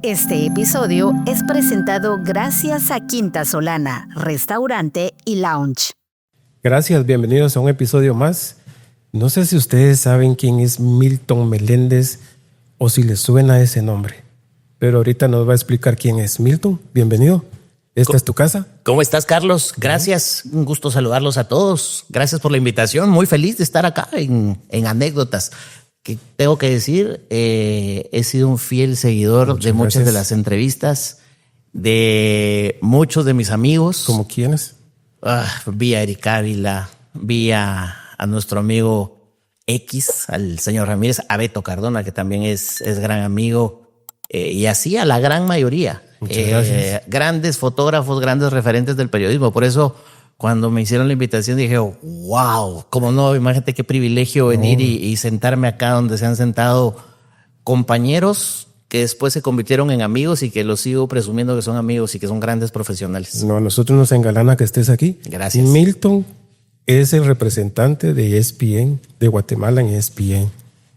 Este episodio es presentado gracias a Quinta Solana, Restaurante y Lounge. Gracias, bienvenidos a un episodio más. No sé si ustedes saben quién es Milton Meléndez o si les suena ese nombre, pero ahorita nos va a explicar quién es. Milton, bienvenido. ¿Esta es tu casa? ¿Cómo estás, Carlos? Gracias, un gusto saludarlos a todos. Gracias por la invitación, muy feliz de estar acá en Anécdotas. Que tengo que decir, he sido un fiel seguidor de muchas de las entrevistas, de muchos de mis amigos. ¿Cómo quiénes? Vi a Eric Ávila, vi a nuestro amigo X, al señor Ramírez, a Beto Cardona, que también es gran amigo, y así a la gran mayoría. Muchas gracias. Grandes fotógrafos, grandes referentes del periodismo. Por eso, cuando me hicieron la invitación, dije, wow, como no, imagínate qué privilegio venir y sentarme acá donde se han sentado compañeros que después se convirtieron en amigos y que los sigo presumiendo que son amigos y que son grandes profesionales. No, a nosotros nos engalana que estés aquí. Gracias. Milton es el representante de ESPN, de Guatemala en ESPN.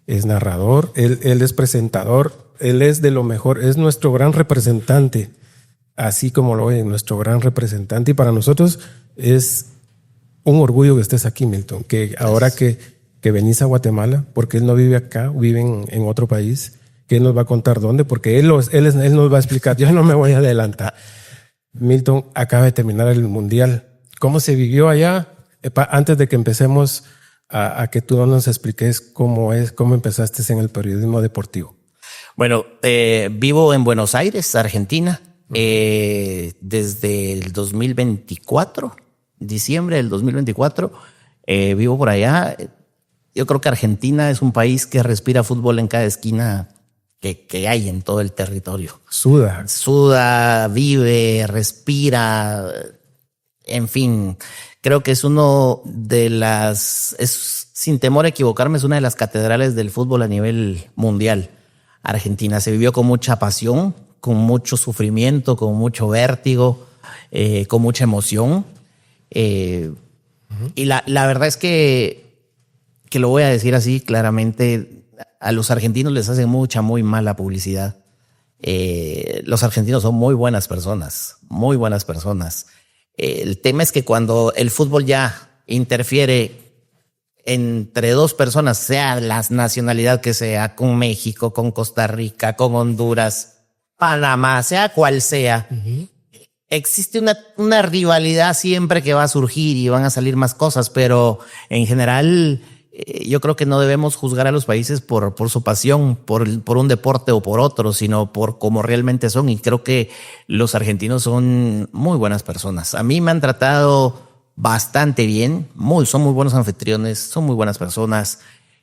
Es narrador, él es presentador, él es de lo mejor, es nuestro gran representante, así como lo es, nuestro gran representante. Y para nosotros es un orgullo que estés aquí, Milton, que gracias. Ahora que venís a Guatemala, porque él no vive acá, vive en otro país, que él nos va a contar dónde, porque él nos va a explicar. Yo no me voy a adelantar. Milton acaba de terminar el Mundial. ¿Cómo se vivió allá? Antes de que empecemos a que tú nos expliques cómo empezaste en el periodismo deportivo. Bueno, vivo en Buenos Aires, Argentina, desde el 2024, diciembre del 2024, vivo por allá. Yo creo que Argentina es un país que respira fútbol en cada esquina que hay en todo el territorio. Suda, vive, respira, en fin. Creo que es sin temor a equivocarme, es una de las catedrales del fútbol a nivel mundial. Argentina se vivió con mucha pasión, con mucho sufrimiento, con mucho vértigo, con mucha emoción. Y la verdad es que lo voy a decir así claramente, a los argentinos les hacen muy mala publicidad. Los argentinos son muy buenas personas, muy buenas personas. El tema es que cuando el fútbol ya interfiere entre dos personas, sea la nacionalidad que sea, con México, con Costa Rica, con Honduras, Panamá, sea cual sea, existe una rivalidad siempre que va a surgir y van a salir más cosas, pero en general yo creo que no debemos juzgar a los países por su pasión, por un deporte o por otro, sino por cómo realmente son. Y creo que los argentinos son muy buenas personas. A mí me han tratado bastante bien, son muy buenos anfitriones, son muy buenas personas.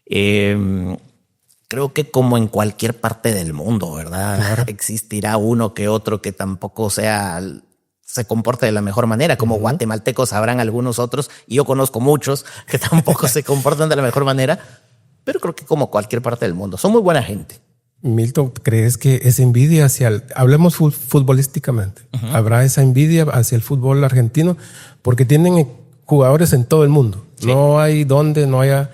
Creo que como en cualquier parte del mundo, ¿verdad? Claro. Existirá uno que otro que tampoco se comporte de la mejor manera, como guatemaltecos habrán algunos otros, y yo conozco muchos que tampoco se comportan de la mejor manera, pero creo que como cualquier parte del mundo, son muy buena gente. Milton, ¿crees que esa envidia hablemos futbolísticamente, habrá esa envidia hacia el fútbol argentino? Porque tienen jugadores en todo el mundo. Sí. No hay donde no haya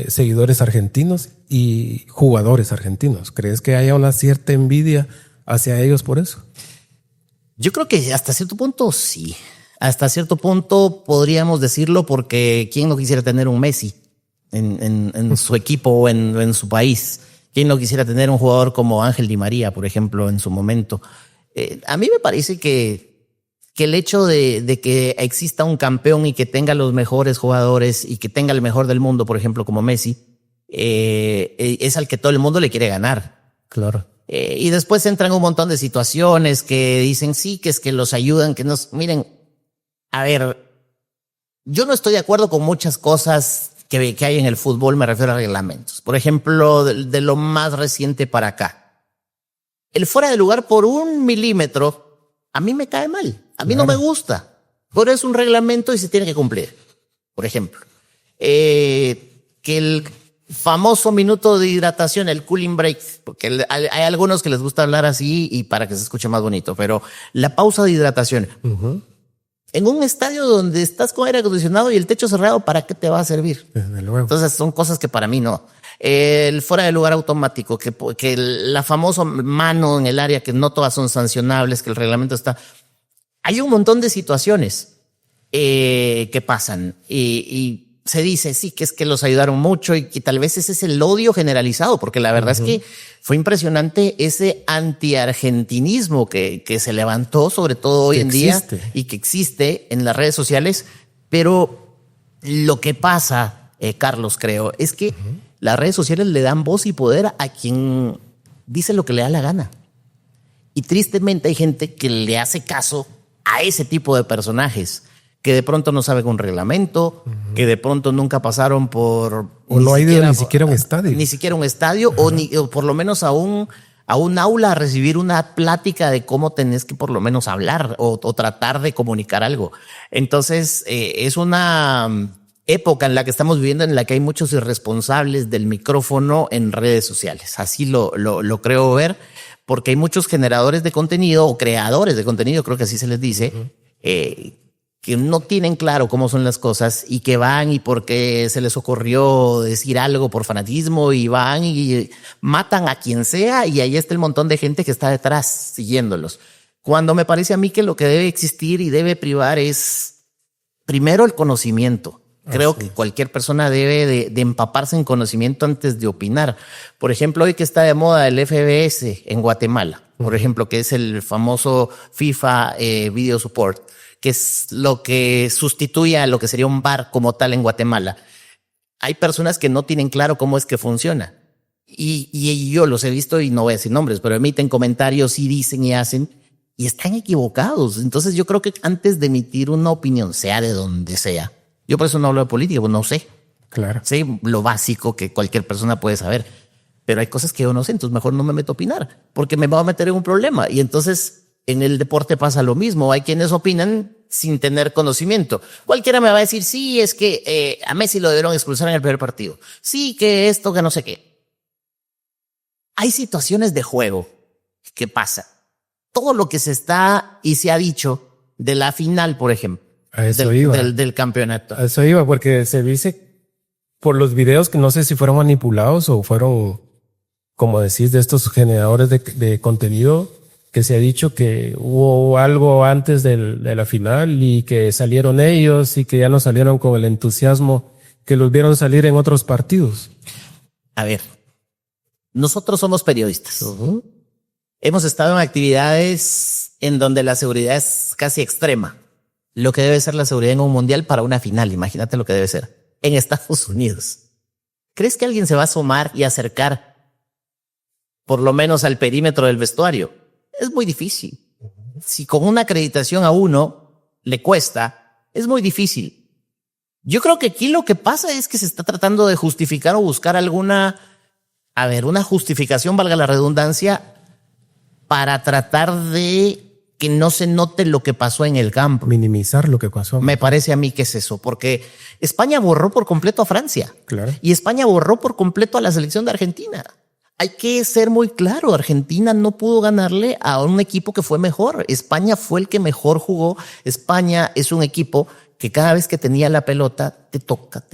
seguidores argentinos y jugadores argentinos. ¿Crees que haya una cierta envidia hacia ellos por eso? Yo creo que hasta cierto punto sí. Hasta cierto punto podríamos decirlo, porque ¿quién no quisiera tener un Messi en su equipo o en su país? ¿Quién no quisiera tener un jugador como Ángel Di María, por ejemplo, en su momento? A mí me parece que el hecho de que exista un campeón y que tenga los mejores jugadores y que tenga el mejor del mundo, por ejemplo, como Messi, es al que todo el mundo le quiere ganar. Claro. Y después entran un montón de situaciones que dicen sí, que es que los ayudan, que nos... Miren, a ver, yo no estoy de acuerdo con muchas cosas que hay en el fútbol, me refiero a reglamentos. Por ejemplo, de lo más reciente para acá. El fuera de lugar por 1 milímetro, a mí me cae mal. A mí no me gusta. Pero es un reglamento y se tiene que cumplir. Por ejemplo, que el famoso minuto de hidratación, el cooling break, porque hay algunos que les gusta hablar así y para que se escuche más bonito, pero la pausa de hidratación. En un estadio donde estás con aire acondicionado y el techo cerrado, ¿para qué te va a servir? Desde luego. Entonces son cosas que para mí no. el fuera de lugar automático, que la famosa mano en el área, que no todas son sancionables, que el reglamento está. Hay un montón de situaciones que pasan y se dice, sí, que es que los ayudaron mucho y que tal vez ese es el odio generalizado, porque la verdad es que fue impresionante ese anti-argentinismo que se levantó, sobre todo hoy en día, y que existe en las redes sociales. Pero lo que pasa, Carlos, creo, es que las redes sociales le dan voz y poder a quien dice lo que le da la gana. Y tristemente hay gente que le hace caso a ese tipo de personajes, que de pronto no saben un reglamento, que de pronto nunca pasaron por... O no ha ido ni siquiera a un estadio. Ni siquiera un estadio, o por lo menos a un aula a recibir una plática de cómo tenés que por lo menos hablar o tratar de comunicar algo. Entonces, es una época en la que estamos viviendo en la que hay muchos irresponsables del micrófono en redes sociales. Así lo creo ver, porque hay muchos generadores de contenido o creadores de contenido, creo que así se les dice, que no tienen claro cómo son las cosas y que van y porque se les ocurrió decir algo por fanatismo y van y matan a quien sea, y ahí está el montón de gente que está detrás siguiéndolos. Cuando me parece a mí que lo que debe existir y debe privar es primero el conocimiento. Creo que cualquier persona debe de empaparse en conocimiento antes de opinar. Por ejemplo, hoy que está de moda el FBS en Guatemala, por ejemplo, que es el famoso FIFA Video Support, que es lo que sustituye a lo que sería un VAR como tal en Guatemala. Hay personas que no tienen claro cómo es que funciona. Y yo los he visto, y no voy a decir nombres, pero emiten comentarios y dicen y hacen, y están equivocados. Entonces yo creo que antes de emitir una opinión, sea de donde sea, yo por eso no hablo de política, pues no sé. Claro. Sé lo básico que cualquier persona puede saber, pero hay cosas que yo no sé, entonces mejor no me meto a opinar, porque me va a meter en un problema. Y entonces en el deporte pasa lo mismo. Hay quienes opinan sin tener conocimiento. Cualquiera me va a decir, sí, es que a Messi lo debieron expulsar en el primer partido. Sí, que esto, que no sé qué. Hay situaciones de juego que pasa. Todo lo que se está y se ha dicho de la final, por ejemplo, a eso iba. Del campeonato. A eso iba, porque se dice por los videos que no sé si fueron manipulados o fueron, como decís, de estos generadores de contenido, que se ha dicho que hubo algo antes de la final y que salieron ellos y que ya no salieron con el entusiasmo que los vieron salir en otros partidos. A ver, nosotros somos periodistas. Hemos estado en actividades en donde la seguridad es casi extrema. Lo que debe ser la seguridad en un mundial para una final, imagínate lo que debe ser. En Estados Unidos. ¿Crees que alguien se va a asomar y acercar por lo menos al perímetro del vestuario? Es muy difícil. Si con una acreditación a uno le cuesta, es muy difícil. Yo creo que aquí lo que pasa es que se está tratando de justificar o buscar una justificación, valga la redundancia, para tratar de que no se note lo que pasó en el campo. Minimizar lo que pasó. Me parece a mí que es eso, porque España borró por completo a Francia. Claro. Y España borró por completo a la selección de Argentina. Hay que ser muy claro, Argentina no pudo ganarle a un equipo que fue mejor. España fue el que mejor jugó. España es un equipo que cada vez que tenía la pelota te toca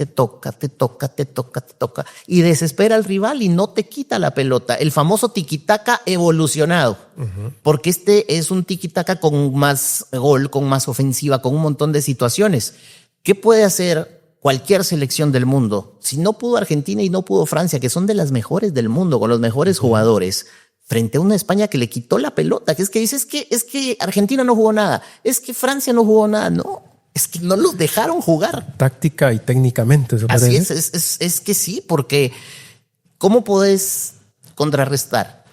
y desespera al rival y no te quita la pelota. El famoso tiki-taka evolucionado, porque este es un tiki-taka con más gol, con más ofensiva, con un montón de situaciones. ¿Qué puede hacer cualquier selección del mundo? Si no pudo Argentina y no pudo Francia, que son de las mejores del mundo, con los mejores jugadores, frente a una España que le quitó la pelota, que dice, es que Argentina no jugó nada, es que Francia no jugó nada, no, es que no los dejaron jugar. Táctica y técnicamente. Así es que sí, porque ¿cómo podés contrarrestar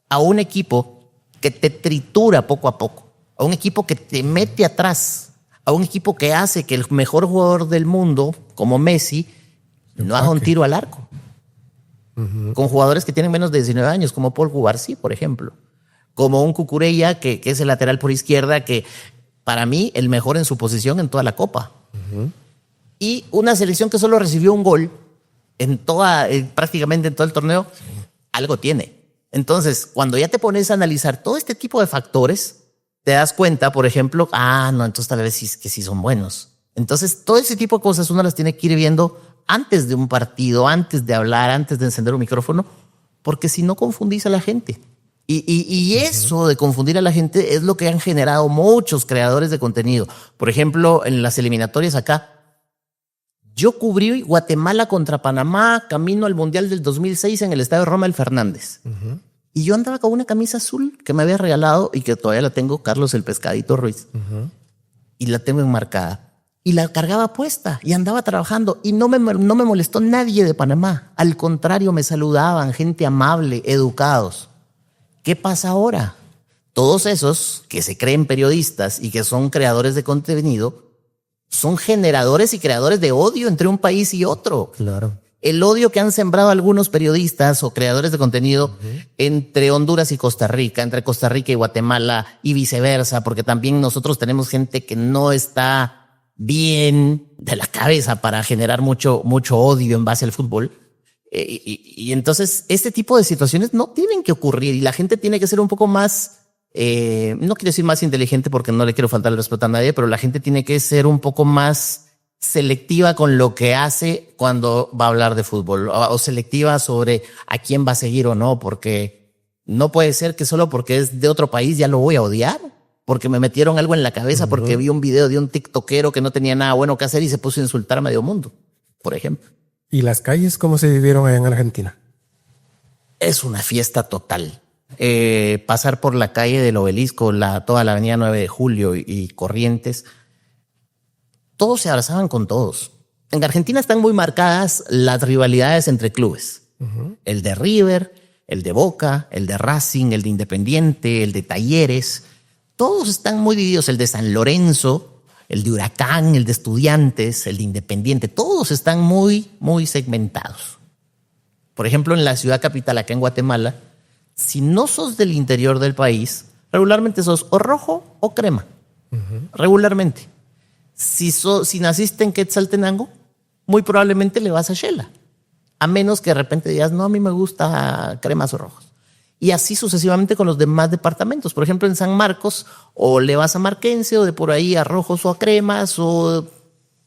a un equipo que te tritura poco a poco, a un equipo que te mete atrás, a un equipo que hace que el mejor jugador del mundo, como Messi, no haga un tiro al arco? Con jugadores que tienen menos de 19 años, como Paul Cubarsí, por ejemplo. Como un Cucurella, que es el lateral por izquierda, que para mí el mejor en su posición en toda la Copa. Y una selección que solo recibió un gol prácticamente en todo el torneo, algo tiene. Entonces, cuando ya te pones a analizar todo este tipo de factores, te das cuenta, por ejemplo, entonces tal vez sí son buenos. Entonces, todo ese tipo de cosas uno las tiene que ir viendo antes de un partido, antes de hablar, antes de encender un micrófono, porque si no confundís a la gente. Y eso de confundir a la gente es lo que han generado muchos creadores de contenido. Por ejemplo, en las eliminatorias acá, yo cubrí Guatemala contra Panamá camino al Mundial del 2006 en el Estadio Rommel Fernández. Y yo andaba con una camisa azul que me había regalado y que todavía la tengo, Carlos el Pescadito Ruiz. Y la tengo enmarcada. Y la cargaba puesta y andaba trabajando. Y no me molestó nadie de Panamá. Al contrario, me saludaban, gente amable, educados. ¿Qué pasa ahora? Todos esos que se creen periodistas y que son creadores de contenido son generadores y creadores de odio entre un país y otro. Claro. El odio que han sembrado algunos periodistas o creadores de contenido entre Honduras y Costa Rica, entre Costa Rica y Guatemala y viceversa, porque también nosotros tenemos gente que no está bien de la cabeza para generar mucho odio en base al fútbol. Y entonces este tipo de situaciones no tienen que ocurrir y la gente tiene que ser un poco más, no quiero decir más inteligente porque no le quiero faltar el respeto a nadie, pero la gente tiene que ser un poco más selectiva con lo que hace cuando va a hablar de fútbol o selectiva sobre a quién va a seguir o no, porque no puede ser que solo porque es de otro país ya lo voy a odiar, porque me metieron algo en la cabeza, porque vi un video de un tiktokero que no tenía nada bueno que hacer y se puso a insultar a medio mundo, por ejemplo. ¿Y las calles cómo se vivieron allá en Argentina? Es una fiesta total. Pasar por la calle del Obelisco, toda la avenida 9 de Julio y Corrientes, todos se abrazaban con todos. En Argentina están muy marcadas las rivalidades entre clubes. El de River, el de Boca, el de Racing, el de Independiente, el de Talleres. Todos están muy divididos. El de San Lorenzo, el de Huracán, el de Estudiantes, el de Independiente, todos están muy segmentados. Por ejemplo, en la ciudad capital, acá en Guatemala, si no sos del interior del país, regularmente sos o rojo o crema. Regularmente. Si naciste en Quetzaltenango, muy probablemente le vas a Shela. A menos que de repente digas, no, a mí me gusta cremas o rojos. Y así sucesivamente con los demás departamentos. Por ejemplo, en San Marcos, o le vas a Marquense, o de por ahí a rojos o a cremas, o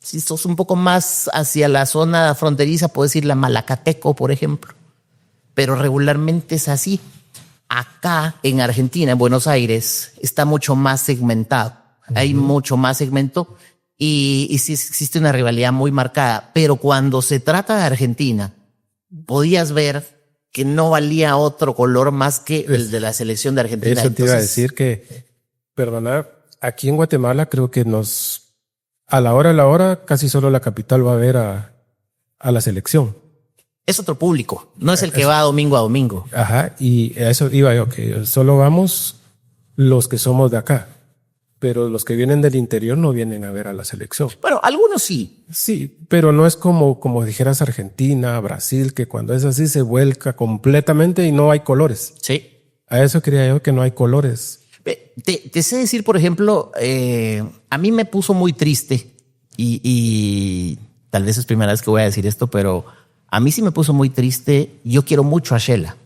si sos un poco más hacia la zona fronteriza, puedes ir a Malacateco, por ejemplo. Pero regularmente es así. Acá, en Argentina, en Buenos Aires, está mucho más segmentado. Hay mucho más segmento y sí existe una rivalidad muy marcada. Pero cuando se trata de Argentina, podías ver que no valía otro color más que el de la selección de Argentina. Eso te iba a decir que, perdona, aquí en Guatemala creo que a la hora, casi solo la capital va a ver a la selección. Es otro público, no es el que va domingo a domingo. Ajá, y a eso iba yo, que solo vamos los que somos de acá, pero los que vienen del interior no vienen a ver a la selección. Bueno, algunos sí. Sí, pero no es como dijeras Argentina, Brasil, que cuando es así se vuelca completamente y no hay colores. Sí. A eso quería yo, que no hay colores. Te sé decir, por ejemplo, a mí me puso muy triste y tal vez es primera vez que voy a decir esto, pero a mí sí me puso muy triste. Yo quiero mucho a Shela,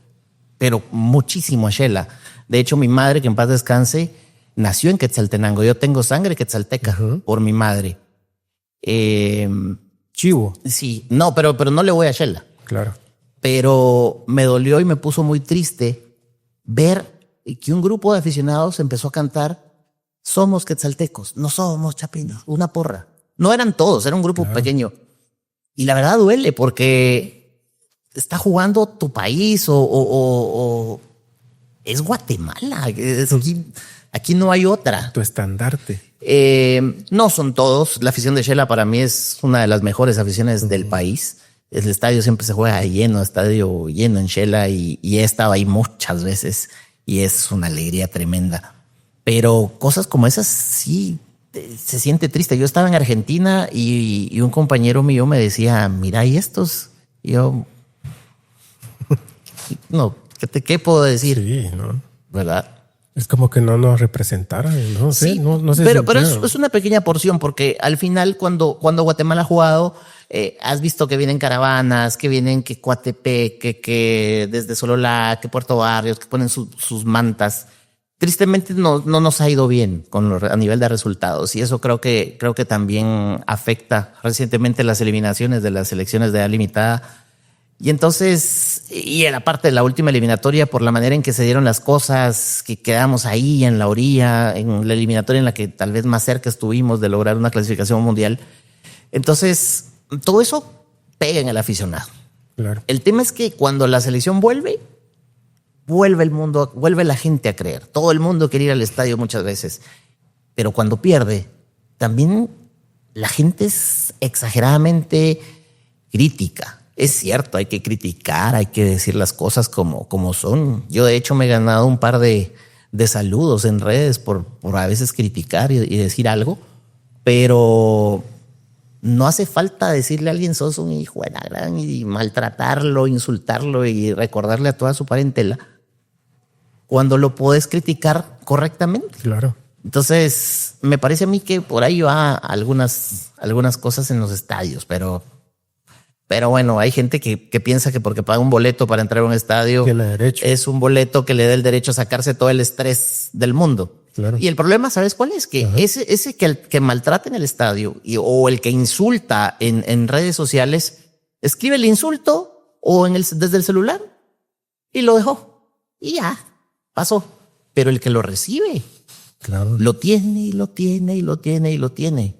pero muchísimo a Shela. De hecho, mi madre, que en paz descanse, nació en Quetzaltenango. Yo tengo sangre quetzalteca por mi madre. Chivo. Sí, no, pero no le voy a Shela. Claro. Pero me dolió y me puso muy triste ver que un grupo de aficionados empezó a cantar somos quetzaltecos, no somos chapinos, una porra. No eran todos, era un grupo pequeño. Y la verdad duele porque está jugando tu país o es Guatemala. Aquí no hay otra. Tu estandarte. No son todos. La afición de Shela para mí es una de las mejores aficiones del país. El estadio siempre se juega lleno, estadio lleno en Shela y he estado ahí muchas veces y es una alegría tremenda. Pero cosas como esas sí se siente triste. Yo estaba en Argentina y un compañero mío me decía, mira, ¿y estos? Y yo, no, ¿qué puedo decir? Sí, ¿no? ¿Verdad? Es como que no nos representara, no sé, sí, no sé. Pero es una pequeña porción porque al final cuando Guatemala ha jugado, has visto que vienen caravanas, que vienen que Coatepec, que desde Sololá, que Puerto Barrios, que ponen sus mantas. tristemente no nos ha ido bien a nivel de resultados, y eso creo que también afecta recientemente las eliminaciones de las selecciones de edad limitada. Y entonces, y en la parte de la última eliminatoria, por la manera en que se dieron las cosas, que quedamos ahí en la orilla, en la eliminatoria en la que tal vez más cerca estuvimos de lograr una clasificación mundial. Entonces, todo eso pega en el aficionado. Claro. El tema es que cuando la selección vuelve el mundo, vuelve la gente a creer. Todo el mundo quiere ir al estadio muchas veces. Pero cuando pierde, también la gente es exageradamente crítica. Es cierto, hay que criticar, hay que decir las cosas como son. Yo, de hecho, me he ganado un par de saludos en redes por a veces criticar y decir algo, pero no hace falta decirle a alguien sos un hijo de la gran y maltratarlo, insultarlo y recordarle a toda su parentela cuando lo puedes criticar correctamente. Claro. Entonces, me parece a mí que por ahí va algunas cosas en los estadios, pero bueno, hay gente que piensa que porque paga un boleto para entrar a un estadio tiene derecho. Es un boleto que le da el derecho a sacarse todo el estrés del mundo. Claro. Y el problema, ¿sabes cuál es? Que ese que maltrata en el estadio o el que insulta en redes sociales, escribe el insulto o desde el celular y lo dejó. Y ya, pasó. Pero el que lo recibe, claro, lo tiene y lo tiene y lo tiene y lo tiene.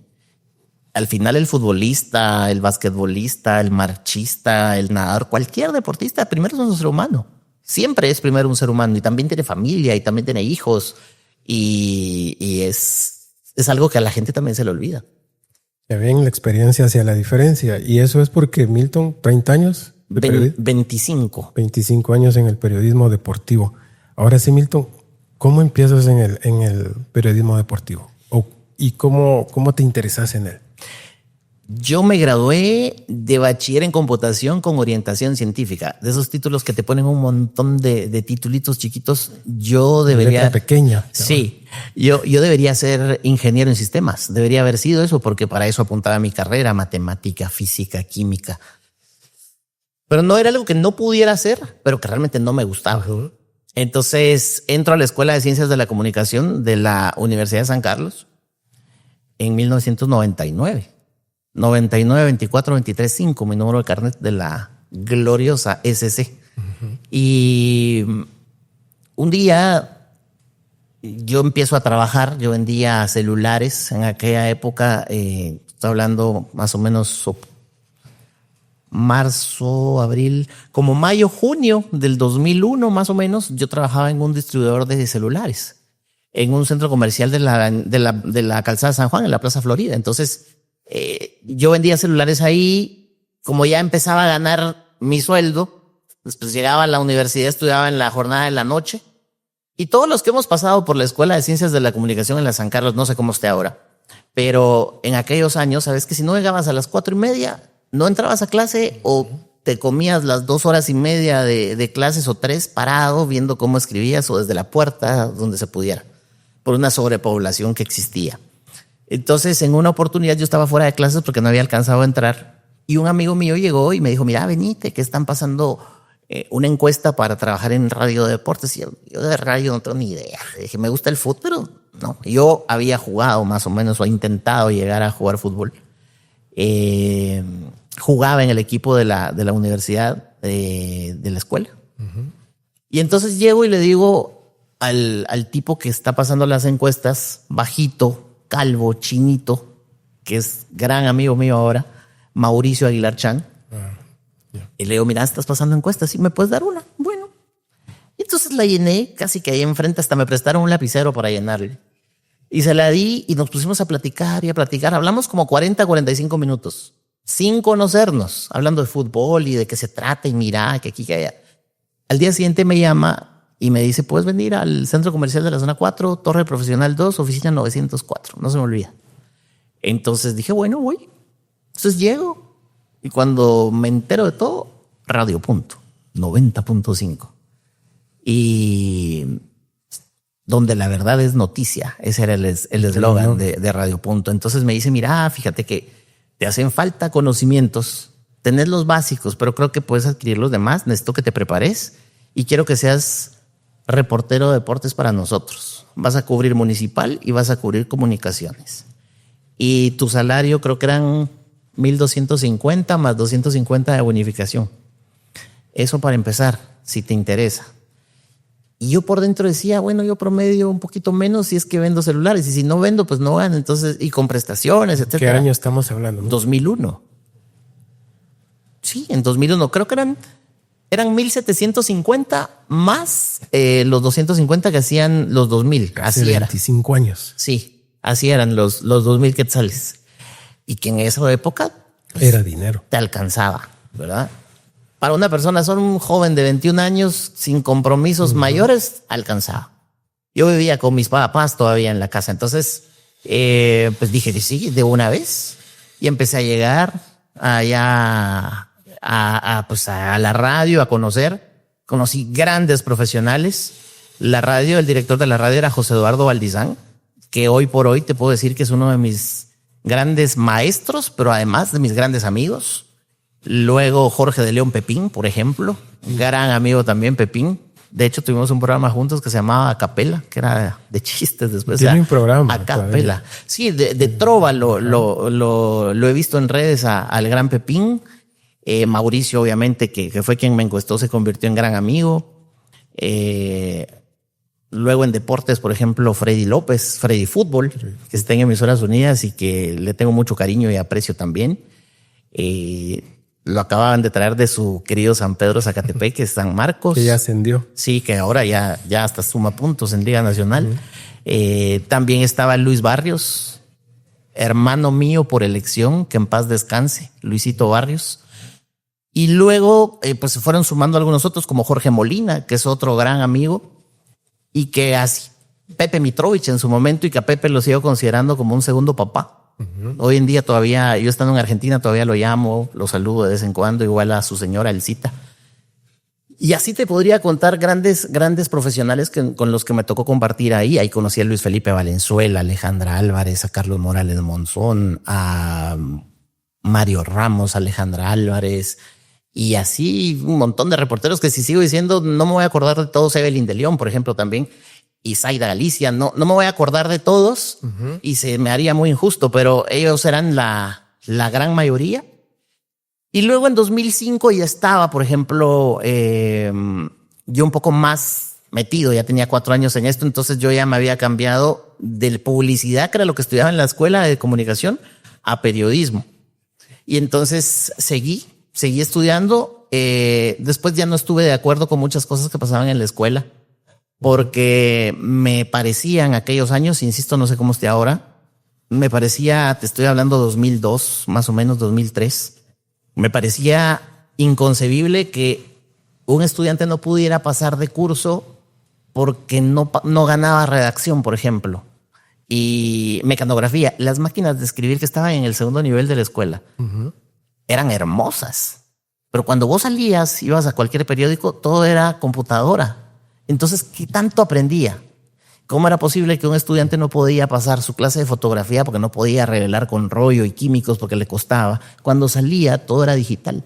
Al final el futbolista, el basquetbolista, el marchista, el nadador, cualquier deportista, primero es un ser humano. Siempre es primero un ser humano y también tiene familia y también tiene hijos y es algo que a la gente también se le olvida. Ya ven la experiencia hacia la diferencia, y eso es porque Milton, 30 años de 25. 25 años en el periodismo deportivo. Ahora sí, Milton, ¿cómo empiezas en el periodismo deportivo? ¿Y cómo te interesas en él? Yo me gradué de bachiller en computación con orientación científica. De esos títulos que te ponen un montón de titulitos chiquitos. Yo debería... Letra pequeña. Sí, yo debería ser ingeniero en sistemas. Debería haber sido eso porque para eso apuntaba mi carrera, matemática, física, química. Pero no era algo que no pudiera hacer, pero que realmente no me gustaba. Entonces entro a la Escuela de Ciencias de la Comunicación de la Universidad de San Carlos en 1999. 99, 24, 23, 5, mi número de carnet de la gloriosa SC. Y un día yo empiezo a trabajar, yo vendía celulares en aquella época, estoy hablando más o menos marzo, abril, como mayo, junio del 2001 más o menos, yo trabajaba en un distribuidor de celulares, en un centro comercial de la calzada San Juan, en la Plaza Florida. Entonces, yo vendía celulares ahí, como ya empezaba a ganar mi sueldo, después llegaba a la universidad, estudiaba en la jornada de la noche, y todos los que hemos pasado por la Escuela de Ciencias de la Comunicación en la San Carlos, no sé cómo esté ahora, pero en aquellos años, sabes que si no llegabas a las 4:30, no entrabas a clase o te comías las 2 horas y media de clases o 3 parado viendo cómo escribías o desde la puerta donde se pudiera, por una sobrepoblación que existía. Entonces, en una oportunidad yo estaba fuera de clases porque no había alcanzado a entrar y un amigo mío llegó y me dijo, mira, venite, que están pasando una encuesta para trabajar en radio de deportes. Y yo de radio no tengo ni idea. Le dije, me gusta el fútbol, pero no. Yo había jugado más o menos o he intentado llegar a jugar fútbol. Jugaba en el equipo de la universidad, de la escuela. Y entonces llego y le digo al tipo que está pasando las encuestas, bajito, calvo, chinito, que es gran amigo mío ahora, Mauricio Aguilar Chan. Y le digo, mira, estás pasando encuestas, ¿sí me puedes dar una? Bueno. Y entonces la llené, casi que ahí enfrente, hasta me prestaron un lapicero para llenarle. Y se la di y nos pusimos a platicar y a platicar. Hablamos como 45 minutos, sin conocernos, hablando de fútbol y de qué se trata y mira, que aquí, que allá. Al día siguiente me llama y me dice, ¿puedes venir al centro comercial de la zona 4, Torre Profesional 2, oficina 904? No se me olvida. Entonces dije, bueno, voy. Entonces llego y cuando me entero de todo, Radio Punto, 90.5. Y donde la verdad es noticia. Ese era el eslogan de Radio Punto. Entonces me dice, mira, fíjate que te hacen falta conocimientos, tenés los básicos, pero creo que puedes adquirir los demás. Necesito que te prepares y quiero que seas reportero de deportes para nosotros. Vas a cubrir municipal y vas a cubrir comunicaciones. Y tu salario creo que eran 1,250 más 250 de bonificación. Eso para empezar, si te interesa. Y yo por dentro decía, bueno, yo promedio un poquito menos si es que vendo celulares. Y si no vendo, pues no gano. Entonces, y con prestaciones, etc. ¿Qué año estamos hablando? 2001. Sí, en 2001. Creo que eran 1,750 más los 250 que hacían los 2,000. Hace así 25 años. Sí, así eran los 2,000 quetzales. Y que en esa época pues, era dinero. Te alcanzaba, ¿verdad? Para una persona, solo un joven de 21 años sin compromisos mayores, alcanzaba. Yo vivía con mis papás todavía en la casa. Entonces, pues dije, sí, de una vez. Y empecé a llegar allá pues a la radio, a conocer. Conocí grandes profesionales. La radio, el director de la radio era José Eduardo Valdizán, que hoy por hoy te puedo decir que es uno de mis grandes maestros, pero además de mis grandes amigos. Luego Jorge de León Pepín, por ejemplo, gran amigo también Pepín. De hecho, tuvimos un programa juntos que se llamaba Acapela, que era de chistes después. Tiene un programa. Acapela. Sí, de trova lo he visto en redes al gran Pepín. Mauricio, obviamente, que fue quien me encuestó, se convirtió en gran amigo. Luego en deportes, por ejemplo, Freddy López, Freddy Fútbol, que está en Emisoras Unidas y que le tengo mucho cariño y aprecio también. Lo acababan de traer de su querido San Pedro Zacatepec, que es San Marcos. Que ya ascendió. Sí, que ahora ya hasta suma puntos en Liga Nacional. También estaba Luis Barrios, hermano mío por elección, que en paz descanse, Luisito Barrios. Y luego pues se fueron sumando algunos otros, como Jorge Molina, que es otro gran amigo, y que así, Pepe Mitrovich en su momento, y que a Pepe lo sigo considerando como un segundo papá. Hoy en día todavía, yo estando en Argentina, todavía lo llamo, lo saludo de vez en cuando, igual a su señora Elcita. Y así te podría contar grandes profesionales con los que me tocó compartir ahí. Ahí conocí a Luis Felipe Valenzuela, a Alejandra Álvarez, a Carlos Morales Monzón, a Mario Ramos, a Alejandra Álvarez, y así un montón de reporteros que si sigo diciendo no me voy a acordar de todos. Evelyn de León, por ejemplo, también. Y Zaida Galicia, no me voy a acordar de todos y se me haría muy injusto, pero ellos eran la gran mayoría. Y luego en 2005 ya estaba, por ejemplo, yo un poco más metido, ya tenía 4 años en esto, entonces yo ya me había cambiado de publicidad, que era lo que estudiaba en la escuela de comunicación, a periodismo. Y entonces seguí estudiando. Después ya no estuve de acuerdo con muchas cosas que pasaban en la escuela, porque me parecían aquellos años, insisto, no sé cómo esté ahora, me parecía, te estoy hablando 2002, más o menos 2003, me parecía inconcebible que un estudiante no pudiera pasar de curso porque no ganaba redacción, por ejemplo, y mecanografía. Las máquinas de escribir que estaban en el segundo nivel de la escuela eran hermosas, pero cuando vos salías, ibas a cualquier periódico, todo era computadora. Entonces, ¿qué tanto aprendía? ¿Cómo era posible que un estudiante no podía pasar su clase de fotografía porque no podía revelar con rollo y químicos porque le costaba? Cuando salía, todo era digital.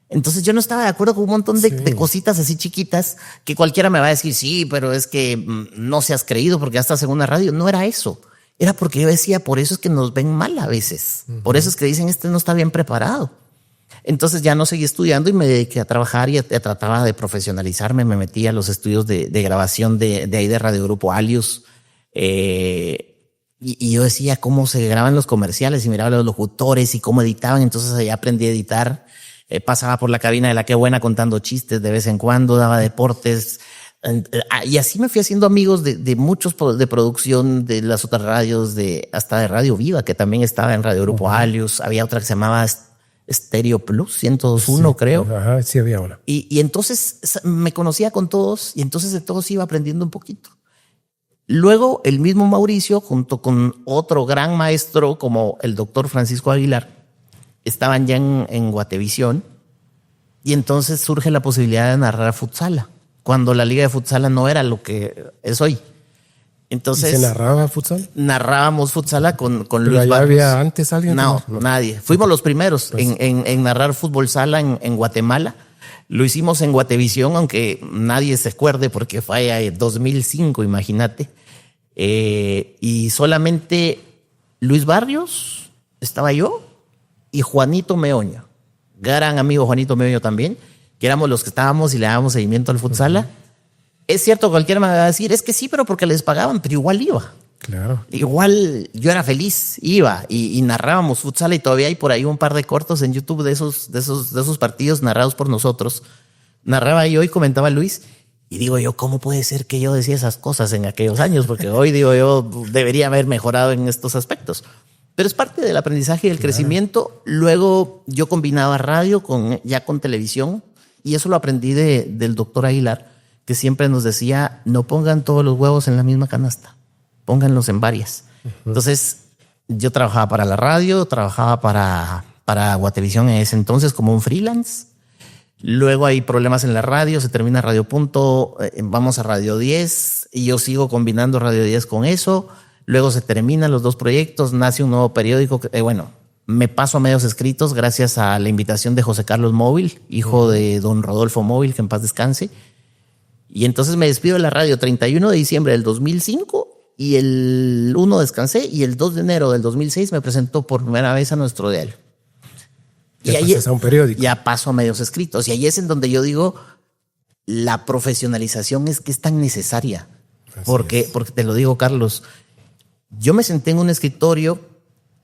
Entonces yo no estaba de acuerdo con un montón de cositas así chiquitas que cualquiera me va a decir, sí, pero es que no seas creído porque ya estás en una radio. No era eso. Era porque yo decía, por eso es que nos ven mal a veces. Por eso es que dicen, este no está bien preparado. Entonces ya no seguí estudiando y me dediqué a trabajar y trataba de profesionalizarme. Me metí a los estudios de grabación de ahí de Radio Grupo Alius. Y yo decía cómo se graban los comerciales y miraba a los locutores y cómo editaban. Entonces ahí aprendí a editar. Pasaba por la cabina de La Qué Buena contando chistes de vez en cuando, daba deportes. Y así me fui haciendo amigos de muchos de producción, de las otras radios, hasta de Radio Viva, que también estaba en Radio Grupo Alius. Había otra que se llamaba Stereo Plus 102.1, creo. Ajá, sí había una. Y entonces me conocía con todos y entonces de todos iba aprendiendo un poquito. Luego el mismo Mauricio, junto con otro gran maestro como el doctor Francisco Aguilar, estaban ya en Guatevisión y entonces surge la posibilidad de narrar futsala, cuando la liga de futsala no era lo que es hoy. Entonces, ¿y se narraba futsal? Narrábamos futsala con ¿Pero Luis allá Barrios. había antes alguien? No, nadie. Fuimos los primeros en narrar fútbol sala en Guatemala. Lo hicimos en Guatevisión, aunque nadie se acuerde porque fue en 2005, imagínate. Y solamente Luis Barrios, estaba yo y Juanito Meoño, gran amigo Juanito Meoño también, que éramos los que estábamos y le dábamos seguimiento al futsala. Es cierto, cualquiera me va a decir, es que sí, pero porque les pagaban, pero igual iba. Claro. Igual yo era feliz, iba y narrábamos futsal y todavía hay por ahí un par de cortos en YouTube de esos partidos narrados por nosotros. Narraba yo y comentaba Luis y digo yo, ¿cómo puede ser que yo decía esas cosas en aquellos años? Porque hoy digo yo, debería haber mejorado en estos aspectos. Pero es parte del aprendizaje y del crecimiento. Luego yo combinaba radio ya con televisión y eso lo aprendí del doctor Aguilar, que siempre nos decía, no pongan todos los huevos en la misma canasta. Pónganlos en varias. Entonces, yo trabajaba para la radio, trabajaba para Guatevisión en ese entonces como un freelance. Luego hay problemas en la radio, se termina Radio Punto, vamos a Radio 10 y yo sigo combinando Radio 10 con eso. Luego se terminan los dos proyectos, nace un nuevo periódico. Me paso a medios escritos gracias a la invitación de José Carlos Móvil, hijo de don Rodolfo Móvil, que en paz descanse. Y entonces me despido de la radio 31 de diciembre del 2005. Y el 1 descansé y el 2 de enero del 2006 me presentó por primera vez a Nuestro Diario. Ya pasas a un periódico. Ya paso a medios escritos. Y ahí es en donde yo digo, la profesionalización es que es tan necesaria. Porque te lo digo, Carlos, yo me senté en un escritorio,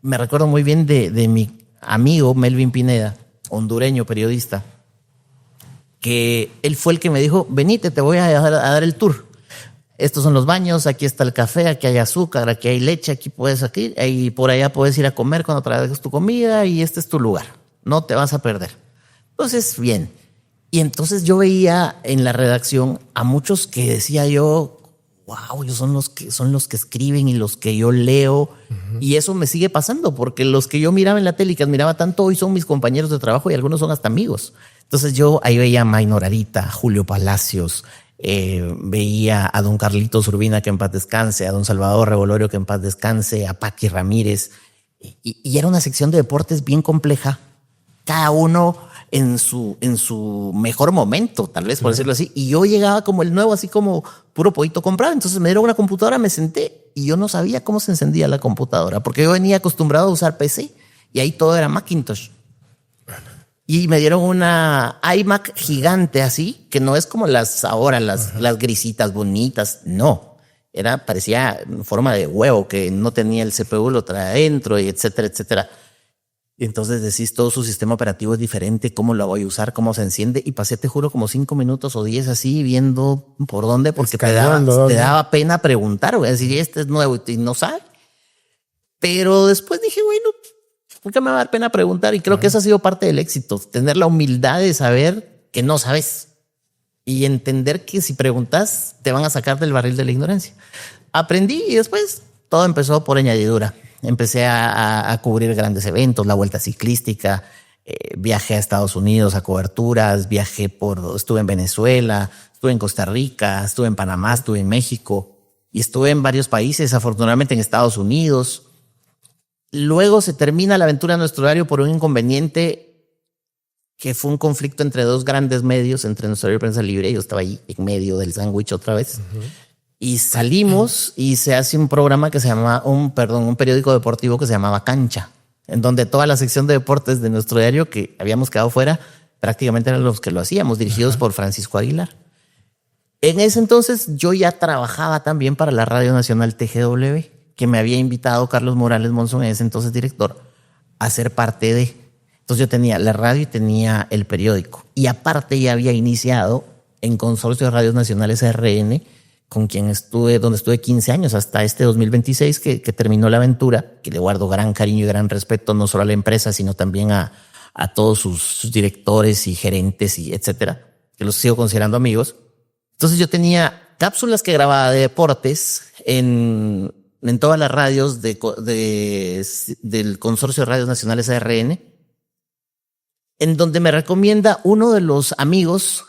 me recuerdo muy bien de mi amigo Melvin Pineda, hondureño periodista, que él fue el que me dijo, venite, te voy a dar el tour. Estos son los baños, aquí está el café, aquí hay azúcar, aquí hay leche, aquí y por allá puedes ir a comer cuando traigas tu comida y este es tu lugar. No te vas a perder. Entonces, bien. Y entonces yo veía en la redacción a muchos que decía yo, wow, ellos son los que escriben y los que yo leo. Y eso me sigue pasando porque los que yo miraba en la tele y que admiraba tanto hoy son mis compañeros de trabajo y algunos son hasta amigos. Entonces yo ahí veía a Maynor Arita, Julio Palacios, veía a don Carlitos Urbina, que en paz descanse, a don Salvador Revolorio, que en paz descanse, a Paqui Ramírez. Y era una sección de deportes bien compleja, cada uno en su mejor momento, tal vez por decirlo así. Y yo llegaba como el nuevo, así como puro pollito comprado. Entonces me dieron una computadora, me senté y yo no sabía cómo se encendía la computadora, porque yo venía acostumbrado a usar PC y ahí todo era Macintosh. Y me dieron una iMac gigante así, que no es como las grisitas bonitas, no. Parecía en forma de huevo, que no tenía el CPU, lo trae adentro, y etcétera, etcétera. Y entonces decís, todo su sistema operativo es diferente, cómo lo voy a usar, cómo se enciende. Y pasé, te juro, como 5 minutos o 10 así, viendo por dónde, porque te daba pena preguntar, voy a decir, este es nuevo y no sabe. Pero después dije, bueno, ¿por qué me va a dar pena preguntar? Y creo que eso ha sido parte del éxito, tener la humildad de saber que no sabes y entender que si preguntas te van a sacar del barril de la ignorancia. Aprendí y después todo empezó por añadidura. Empecé a cubrir grandes eventos, la Vuelta Ciclística, viajé a Estados Unidos a coberturas, estuve en Venezuela, estuve en Costa Rica, estuve en Panamá, estuve en México y estuve en varios países, afortunadamente en Estados Unidos. Luego se termina la aventura de Nuestro Diario por un inconveniente que fue un conflicto entre dos grandes medios, entre Nuestro Diario y Prensa Libre. Yo estaba ahí en medio del sándwich otra vez. Y salimos y se hace un programa que se llama, un periódico deportivo que se llamaba Cancha, en donde toda la sección de deportes de Nuestro Diario que habíamos quedado fuera, prácticamente eran los que lo hacíamos, dirigidos por Francisco Aguilar. En ese entonces yo ya trabajaba también para la Radio Nacional TGW, que me había invitado Carlos Morales Monzón, en ese entonces director, a ser parte de. Entonces yo tenía la radio y tenía el periódico. Y aparte ya había iniciado en Consorcio de Radios Nacionales RN, con quien donde estuve 15 años hasta este 2026 que terminó la aventura, que le guardo gran cariño y gran respeto no solo a la empresa, sino también a todos sus directores y gerentes y etcétera, que los sigo considerando amigos. Entonces yo tenía cápsulas que grababa de deportes en todas las radios del Consorcio de Radios Nacionales ARN, en donde me recomienda uno de los amigos,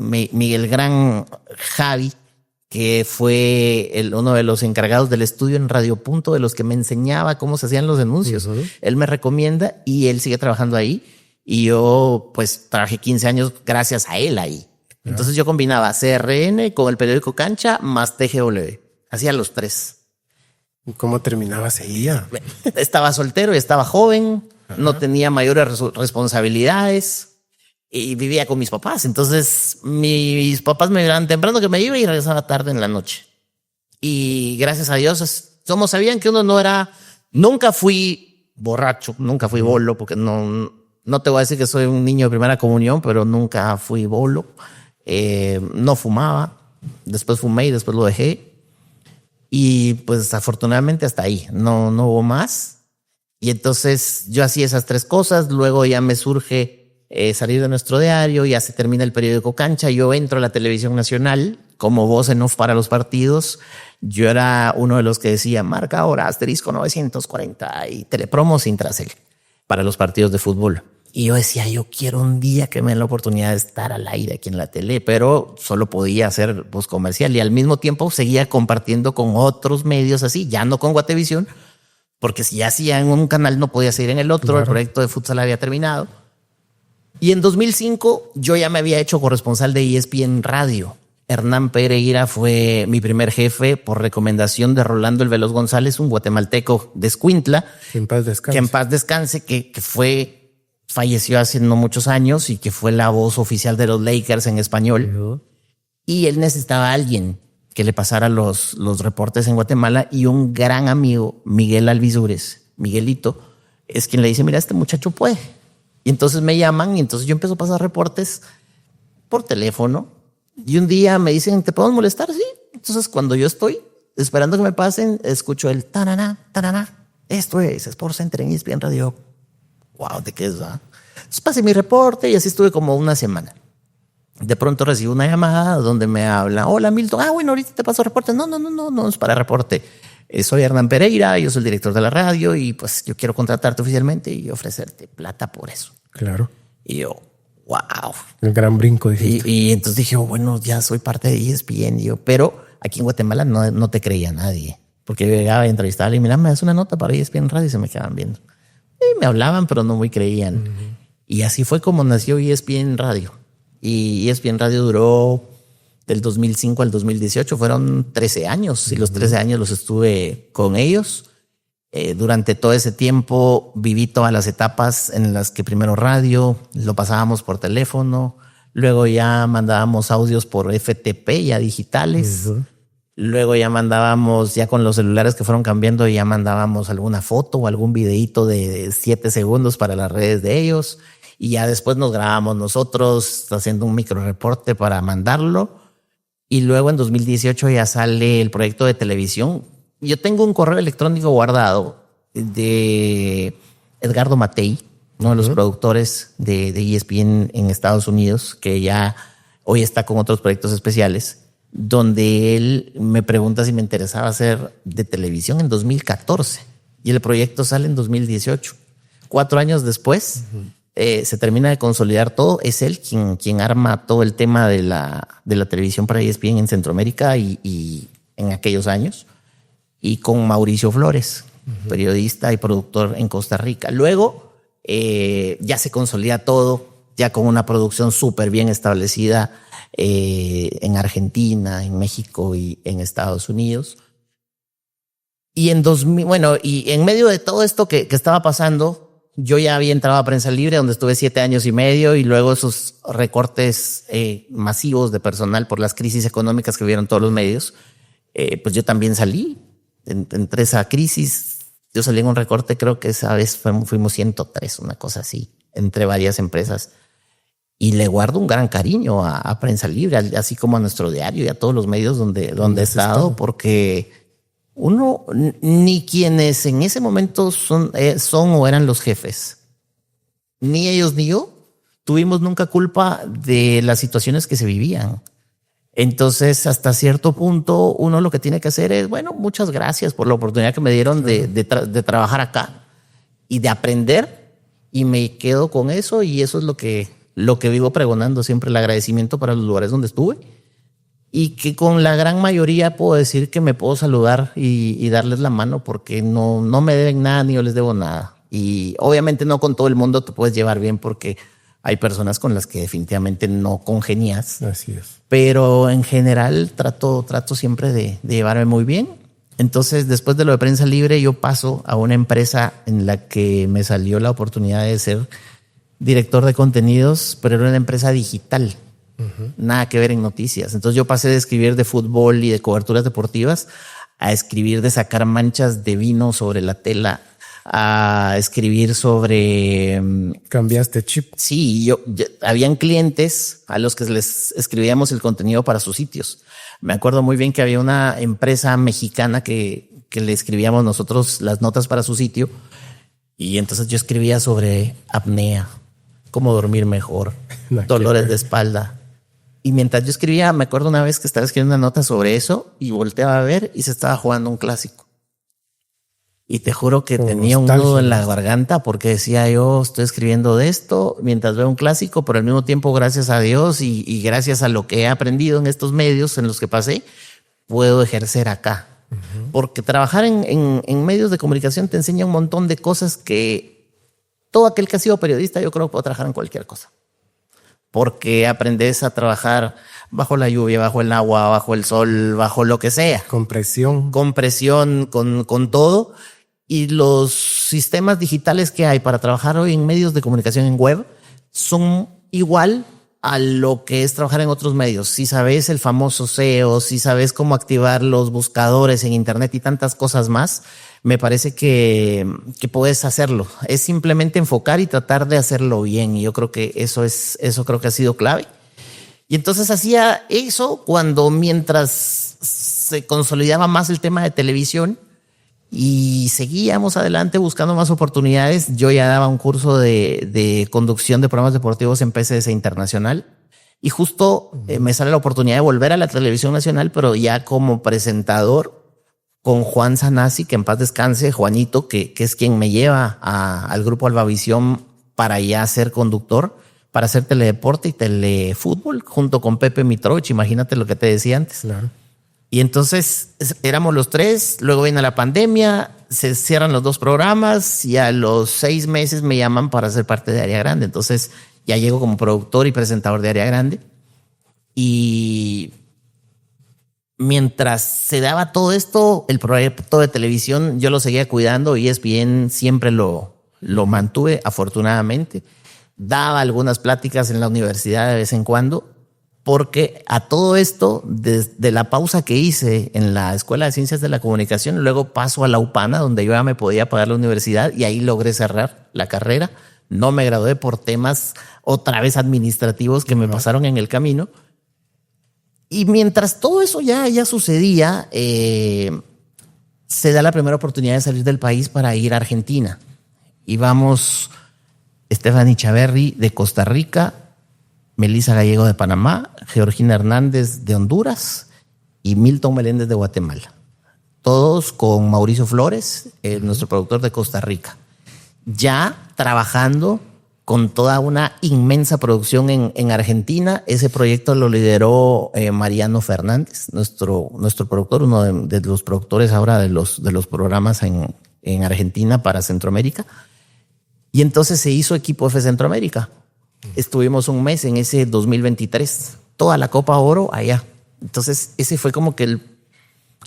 Miguel Gran Javi, que fue uno de los encargados del estudio en Radio Punto, de los que me enseñaba cómo se hacían los anuncios. Él me recomienda y él sigue trabajando ahí. Y yo pues trabajé 15 años gracias a él ahí. Entonces yo combinaba CRN con el periódico Cancha más TGW. Hacía los 3. ¿Cómo terminaba ese día? Estaba soltero y estaba joven. No tenía mayores responsabilidades y vivía con mis papás. Entonces mis papás me miraban temprano que me iba y regresaba tarde en la noche. Y gracias a Dios, como sabían que uno no era... Nunca fui borracho, nunca fui bolo, porque no te voy a decir que soy un niño de primera comunión, pero nunca fui bolo. No fumaba, después fumé y después lo dejé. Y pues afortunadamente hasta ahí, no hubo más. Y entonces yo hacía esas 3 cosas, luego ya me surge salir de nuestro diario, ya se termina el periódico Cancha, yo entro a la televisión nacional como voz en off para los partidos. Yo era uno de los que decía, marca ahora asterisco 940 y telepromo sin Trasel para los partidos de fútbol. Y yo decía, yo quiero un día que me den la oportunidad de estar al aire aquí en la tele, pero solo podía hacer voz comercial y al mismo tiempo seguía compartiendo con otros medios así, ya no con Guatevisión, porque si ya hacía en un canal no podía seguir en el otro, claro. El proyecto de futsal había terminado. Y en 2005 yo ya me había hecho corresponsal de ESPN Radio. Hernán Pereira fue mi primer jefe por recomendación de Rolando El Veloz González, un guatemalteco de Escuintla. Que en paz descanse. Que en paz descanse, que falleció hace no muchos años y que fue la voz oficial de los Lakers en español. Y él necesitaba a alguien que le pasara los reportes en Guatemala, y un gran amigo, Miguel Alvisures, Miguelito, es quien le dice, mira, este muchacho puede. Y entonces me llaman y entonces yo empiezo a pasar reportes por teléfono. Y un día me dicen, ¿te podemos molestar? Sí. Entonces cuando yo estoy esperando que me pasen, escucho el taraná, taraná. Esto es Sports Center en ESPN Radio. Wow, ¿de qué es? Entonces pasé mi reporte y así estuve como una semana. De pronto recibo una llamada donde me habla, hola Milton, bueno, ahorita te paso reporte. No es para reporte. Soy Hernán Pereira, yo soy el director de la radio y pues yo quiero contratarte oficialmente y ofrecerte plata por eso. Claro. Y yo, wow. El gran brinco. Y entonces dije, bueno, ya soy parte de ESPN. Pero aquí en Guatemala no te creía nadie. Porque yo llegaba y entrevistaba y mira, me das una nota para ESPN Radio y se me quedaban viendo. Y me hablaban, pero no muy creían. Y así fue como nació ESPN Radio. Y ESPN Radio duró del 2005 al 2018. Fueron 13 años y los 13 años los estuve con ellos. Durante todo ese tiempo viví todas las etapas en las que primero radio, lo pasábamos por teléfono, luego ya mandábamos audios por FTP, ya digitales, luego ya mandábamos, ya con los celulares que fueron cambiando, ya mandábamos alguna foto o algún videíto de 7 segundos para las redes de ellos, y ya después nos grabamos nosotros haciendo un micro reporte para mandarlo, y luego en 2018 ya sale el proyecto de televisión. Yo tengo un correo electrónico guardado de Edgardo Matei, uno de los productores de ESPN en Estados Unidos, que ya hoy está con otros proyectos especiales, donde él me pregunta si me interesaba hacer de televisión en 2014 y el proyecto sale en 2018. 4 años después se termina de consolidar todo. Es él quien arma todo el tema de la televisión para ESPN en Centroamérica y en aquellos años. Y con Mauricio Flores, periodista y productor en Costa Rica. Luego ya se consolida todo, ya con una producción súper bien establecida en Argentina, en México y en Estados Unidos. Y en 2000, y en medio de todo esto que estaba pasando, yo ya había entrado a Prensa Libre, donde estuve 7 años y medio, y luego esos recortes masivos de personal por las crisis económicas que vieron todos los medios, pues yo también salí. Entre esa crisis, yo salí en un recorte, creo que esa vez fuimos 103, una cosa así, entre varias empresas. Y le guardo un gran cariño a Prensa Libre, así como a nuestro diario y a todos los medios donde he estado, porque uno, ni quienes en ese momento son o eran los jefes, ni ellos ni yo, tuvimos nunca culpa de las situaciones que se vivían. Entonces, hasta cierto punto, uno lo que tiene que hacer es, muchas gracias por la oportunidad que me dieron de trabajar acá y de aprender, y me quedo con eso, y eso es lo que vivo pregonando siempre, el agradecimiento para los lugares donde estuve, y que con la gran mayoría puedo decir que me puedo saludar y darles la mano, porque no me deben nada ni yo les debo nada. Y obviamente no con todo el mundo te puedes llevar bien porque hay personas con las que definitivamente no congenias. Así es. Pero en general trato siempre de llevarme muy bien. Entonces, después de lo de Prensa Libre, yo paso a una empresa en la que me salió la oportunidad de ser director de contenidos, pero era una empresa digital. Nada que ver en noticias. Entonces yo pasé de escribir de fútbol y de coberturas deportivas a escribir de sacar manchas de vino sobre la tela, a escribir sobre... Cambiaste chip. Sí, habían clientes a los que les escribíamos el contenido para sus sitios. Me acuerdo muy bien que había una empresa mexicana que le escribíamos nosotros las notas para su sitio, y entonces yo escribía sobre apnea, cómo dormir mejor, dolores de espalda. Y mientras yo escribía, me acuerdo una vez que estaba escribiendo una nota sobre eso y volteaba a ver y se estaba jugando un clásico. Y te juro que tenía un nudo en la garganta porque decía yo estoy escribiendo de esto mientras veo un clásico, pero al mismo tiempo gracias a Dios y gracias a lo que he aprendido en estos medios en los que pasé, puedo ejercer acá. Porque trabajar en medios de comunicación te enseña un montón de cosas que todo aquel que ha sido periodista yo creo que puede trabajar en cualquier cosa. Porque aprendes a trabajar bajo la lluvia, bajo el agua, bajo el sol, bajo lo que sea. Con presión. Con presión, con todo. Y los sistemas digitales que hay para trabajar hoy en medios de comunicación en web son igual a lo que es trabajar en otros medios. Si sabes el famoso SEO, si sabes cómo activar los buscadores en internet y tantas cosas más, me parece que puedes hacerlo. Es simplemente enfocar y tratar de hacerlo bien. Y yo creo que eso creo que ha sido clave. Y entonces hacía eso mientras se consolidaba más el tema de televisión y seguíamos adelante buscando más oportunidades. Yo ya daba un curso de conducción de programas deportivos en PCS Internacional y justo me sale la oportunidad de volver a la televisión nacional, pero ya como presentador con Juan Sanasi, que en paz descanse, Juanito, que es quien me lleva al grupo Albavisión para ya ser conductor, para hacer teledeporte y telefútbol junto con Pepe Mitrovich. Imagínate lo que te decía antes. Claro. Y entonces éramos los tres, luego viene la pandemia, se cierran los dos programas y a los 6 meses me llaman para ser parte de Área Grande. Entonces ya llego como productor y presentador de Área Grande. Y mientras se daba todo esto, el proyecto de televisión yo lo seguía cuidando y ESPN siempre lo mantuve, afortunadamente. Daba algunas pláticas en la universidad de vez en cuando, porque a todo esto, desde la pausa que hice en la Escuela de Ciencias de la Comunicación, luego paso a la UPANA, donde yo ya me podía pagar la universidad y ahí logré cerrar la carrera. No me gradué por temas otra vez administrativos que me pasaron en el camino. Y mientras todo eso ya sucedía, se da la primera oportunidad de salir del país para ir a Argentina. Íbamos Stephanie Chaverri de Costa Rica, Melissa Gallego de Panamá, Georgina Hernández de Honduras y Milton Meléndez de Guatemala. Todos con Mauricio Flores, nuestro productor de Costa Rica. Ya trabajando con toda una inmensa producción en Argentina. Ese proyecto lo lideró Mariano Fernández, nuestro productor, uno de los productores ahora de los programas en Argentina para Centroamérica. Y entonces se hizo equipo F Centroamérica. Estuvimos un mes en ese 2023, toda la Copa Oro allá. Entonces ese fue como que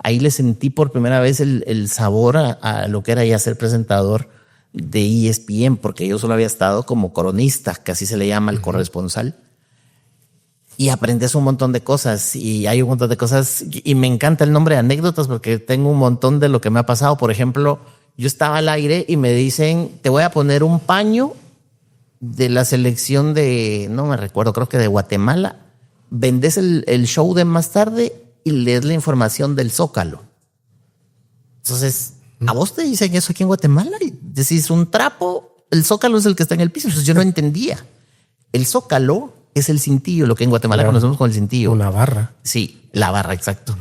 ahí le sentí por primera vez el sabor a lo que era ya ser presentador de ESPN, porque yo solo había estado como cronista, que así se le llama el corresponsal. Y aprendes un montón de cosas y hay un montón de cosas y me encanta el nombre de anécdotas porque tengo un montón de lo que me ha pasado. Por ejemplo, yo estaba al aire y me dicen, te voy a poner un paño de la selección de, no me recuerdo, creo que de Guatemala. Vendes el show de más tarde y lees la información del Zócalo. Entonces, ¿a vos te dicen eso aquí en Guatemala? Y decís un trapo, el Zócalo es el que está en el piso. Entonces yo no entendía. El Zócalo es el cintillo, lo que en Guatemala conocemos con el cintillo. Una barra. Sí, la barra, exacto.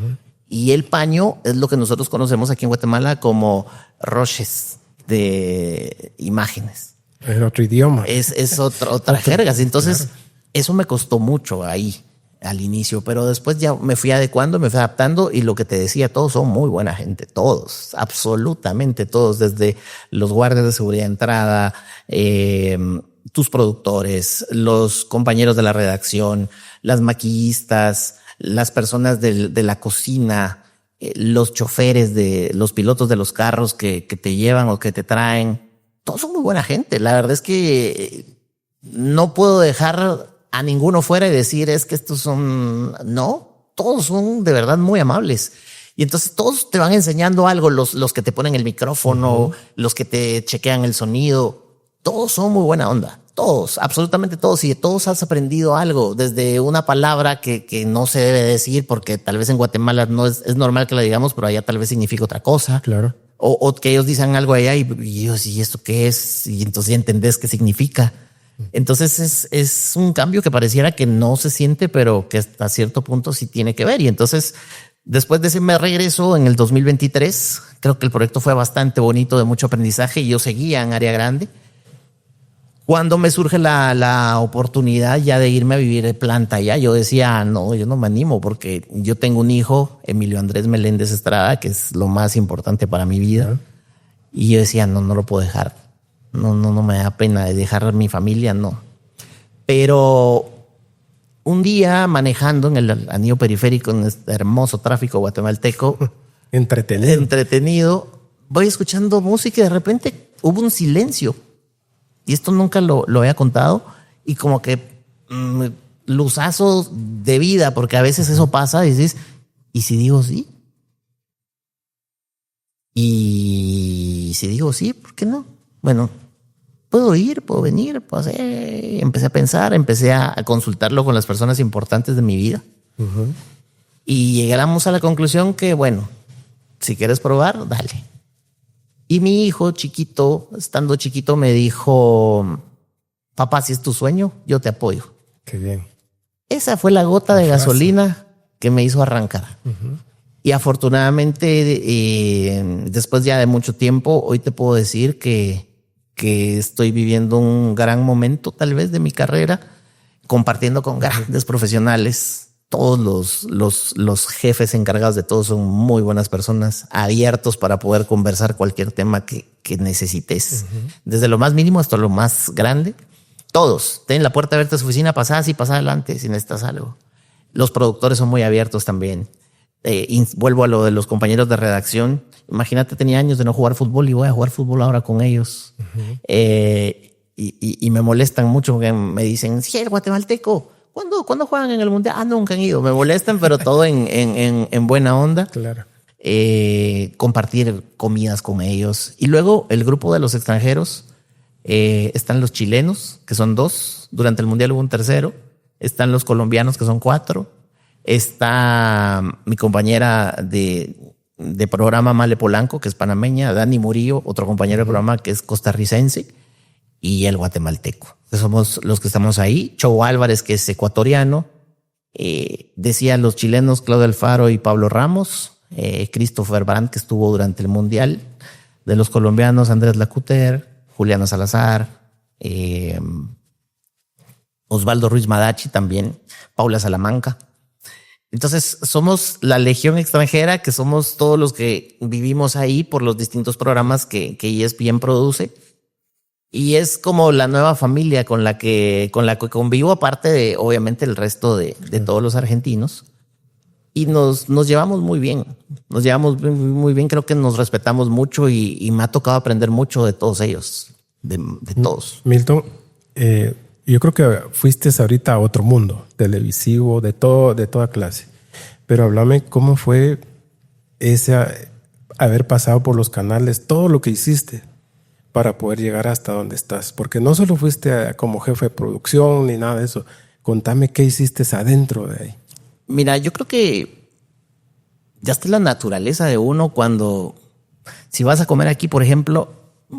Y el paño es lo que nosotros conocemos aquí en Guatemala como roches de imágenes. Es otro idioma. Es otra jerga. Entonces, eso me costó mucho ahí. al inicio, pero después ya me fui adecuando, me fui adaptando y lo que te decía, todos son muy buena gente, todos, absolutamente todos, desde los guardias de seguridad de entrada, tus productores, los compañeros de la redacción, las maquillistas, las personas de la cocina, los choferes, los pilotos de los carros que te llevan o que te traen. Todos son muy buena gente. La verdad es que no puedo dejar a ninguno fuera y decir es que estos son... No, todos son de verdad muy amables. Y entonces todos te van enseñando algo, los que te ponen el micrófono, los que te chequean el sonido. Todos son muy buena onda. Todos, absolutamente todos. Y de todos has aprendido algo, desde una palabra que no se debe decir porque tal vez en Guatemala no es normal que la digamos, pero allá tal vez significa otra cosa. Claro. O que ellos dicen algo allá y yo, ¿y esto qué es? Y entonces ya entendés qué significa. Entonces es un cambio que pareciera que no se siente, pero que hasta cierto punto sí tiene que ver. Y entonces, después de ese me regreso en el 2023. Creo que el proyecto fue bastante bonito, de mucho aprendizaje y yo seguía en Área Grande. Cuando me surge la oportunidad ya de irme a vivir de planta allá, yo decía, no, yo no me animo porque yo tengo un hijo, Emilio Andrés Meléndez Estrada, que es lo más importante para mi vida. Y yo decía, no lo puedo dejar. No me da pena de dejar a mi familia, no. Pero un día manejando en el anillo periférico, en este hermoso tráfico guatemalteco, entretenido, voy escuchando música y de repente hubo un silencio. Y esto nunca lo había contado. Y como que luzazos de vida, porque a veces eso pasa y dices, ¿y si digo sí? Y si digo sí, ¿por qué no? Bueno, puedo ir, puedo venir, puedo hacer. Empecé a pensar, empecé a consultarlo con las personas importantes de mi vida. Y llegamos a la conclusión que, bueno, si quieres probar, dale. Y mi hijo chiquito, estando chiquito, me dijo, papá, si es tu sueño, yo te apoyo. Qué bien. Esa fue la gota de gasolina que me hizo arrancar. Y afortunadamente, después ya de mucho tiempo, hoy te puedo decir que estoy viviendo un gran momento tal vez de mi carrera, compartiendo con grandes profesionales. Todos los jefes encargados de todo son muy buenas personas, abiertos para poder conversar cualquier tema que necesites. Desde lo más mínimo hasta lo más grande. Todos. Ten la puerta abierta de su oficina, pasás y pasás adelante si necesitas algo. Los productores son muy abiertos también. Vuelvo a lo de los compañeros de redacción. Imagínate, tenía años de no jugar fútbol y voy a jugar fútbol ahora con ellos. Y me molestan mucho porque me dicen, sí, el guatemalteco, ¿cuándo juegan en el mundial? Nunca han ido. Me molestan, pero todo en buena onda. Claro. Compartir comidas con ellos. Y luego el grupo de los extranjeros, están los chilenos, que son 2. Durante el mundial hubo un tercero. Están los colombianos, que son 4. Está mi compañera de programa, Male Polanco, que es panameña, Dani Murillo, otro compañero de programa que es costarricense, y el guatemalteco. Somos los que estamos ahí. Chobo Álvarez, que es ecuatoriano. Decía los chilenos Claudio Alfaro y Pablo Ramos. Christopher Brandt, que estuvo durante el mundial. De los colombianos, Andrés Lacuter, Juliana Salazar, Osvaldo Ruiz Madachi también, Paula Salamanca. Entonces somos la legión extranjera, que somos todos los que vivimos ahí por los distintos programas que ESPN produce. Y es como la nueva familia con la que convivo, aparte de obviamente el resto de todos los argentinos. Y nos llevamos muy bien. Nos llevamos muy bien. Creo que nos respetamos mucho y me ha tocado aprender mucho de todos ellos, de todos. Milton, yo creo que fuiste ahorita a otro mundo televisivo, de toda clase. Pero háblame cómo fue ese haber pasado por los canales, todo lo que hiciste para poder llegar hasta donde estás. Porque no solo fuiste como jefe de producción ni nada de eso. Contame qué hiciste adentro de ahí. Mira, yo creo que ya está la naturaleza de uno cuando, si vas a comer aquí, por ejemplo,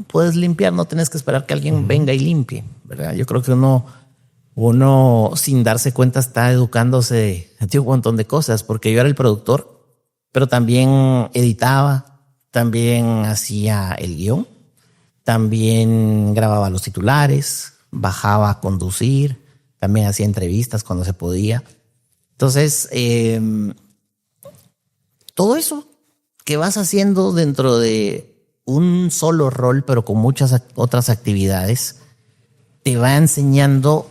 puedes limpiar, no tienes que esperar que alguien venga y limpie, ¿verdad? Yo creo que uno sin darse cuenta está educándose de un montón de cosas, porque yo era el productor, pero también editaba, también hacía el guión, también grababa los titulares, bajaba a conducir, también hacía entrevistas cuando se podía. Entonces, todo eso que vas haciendo dentro de un solo rol, pero con muchas otras actividades, te va enseñando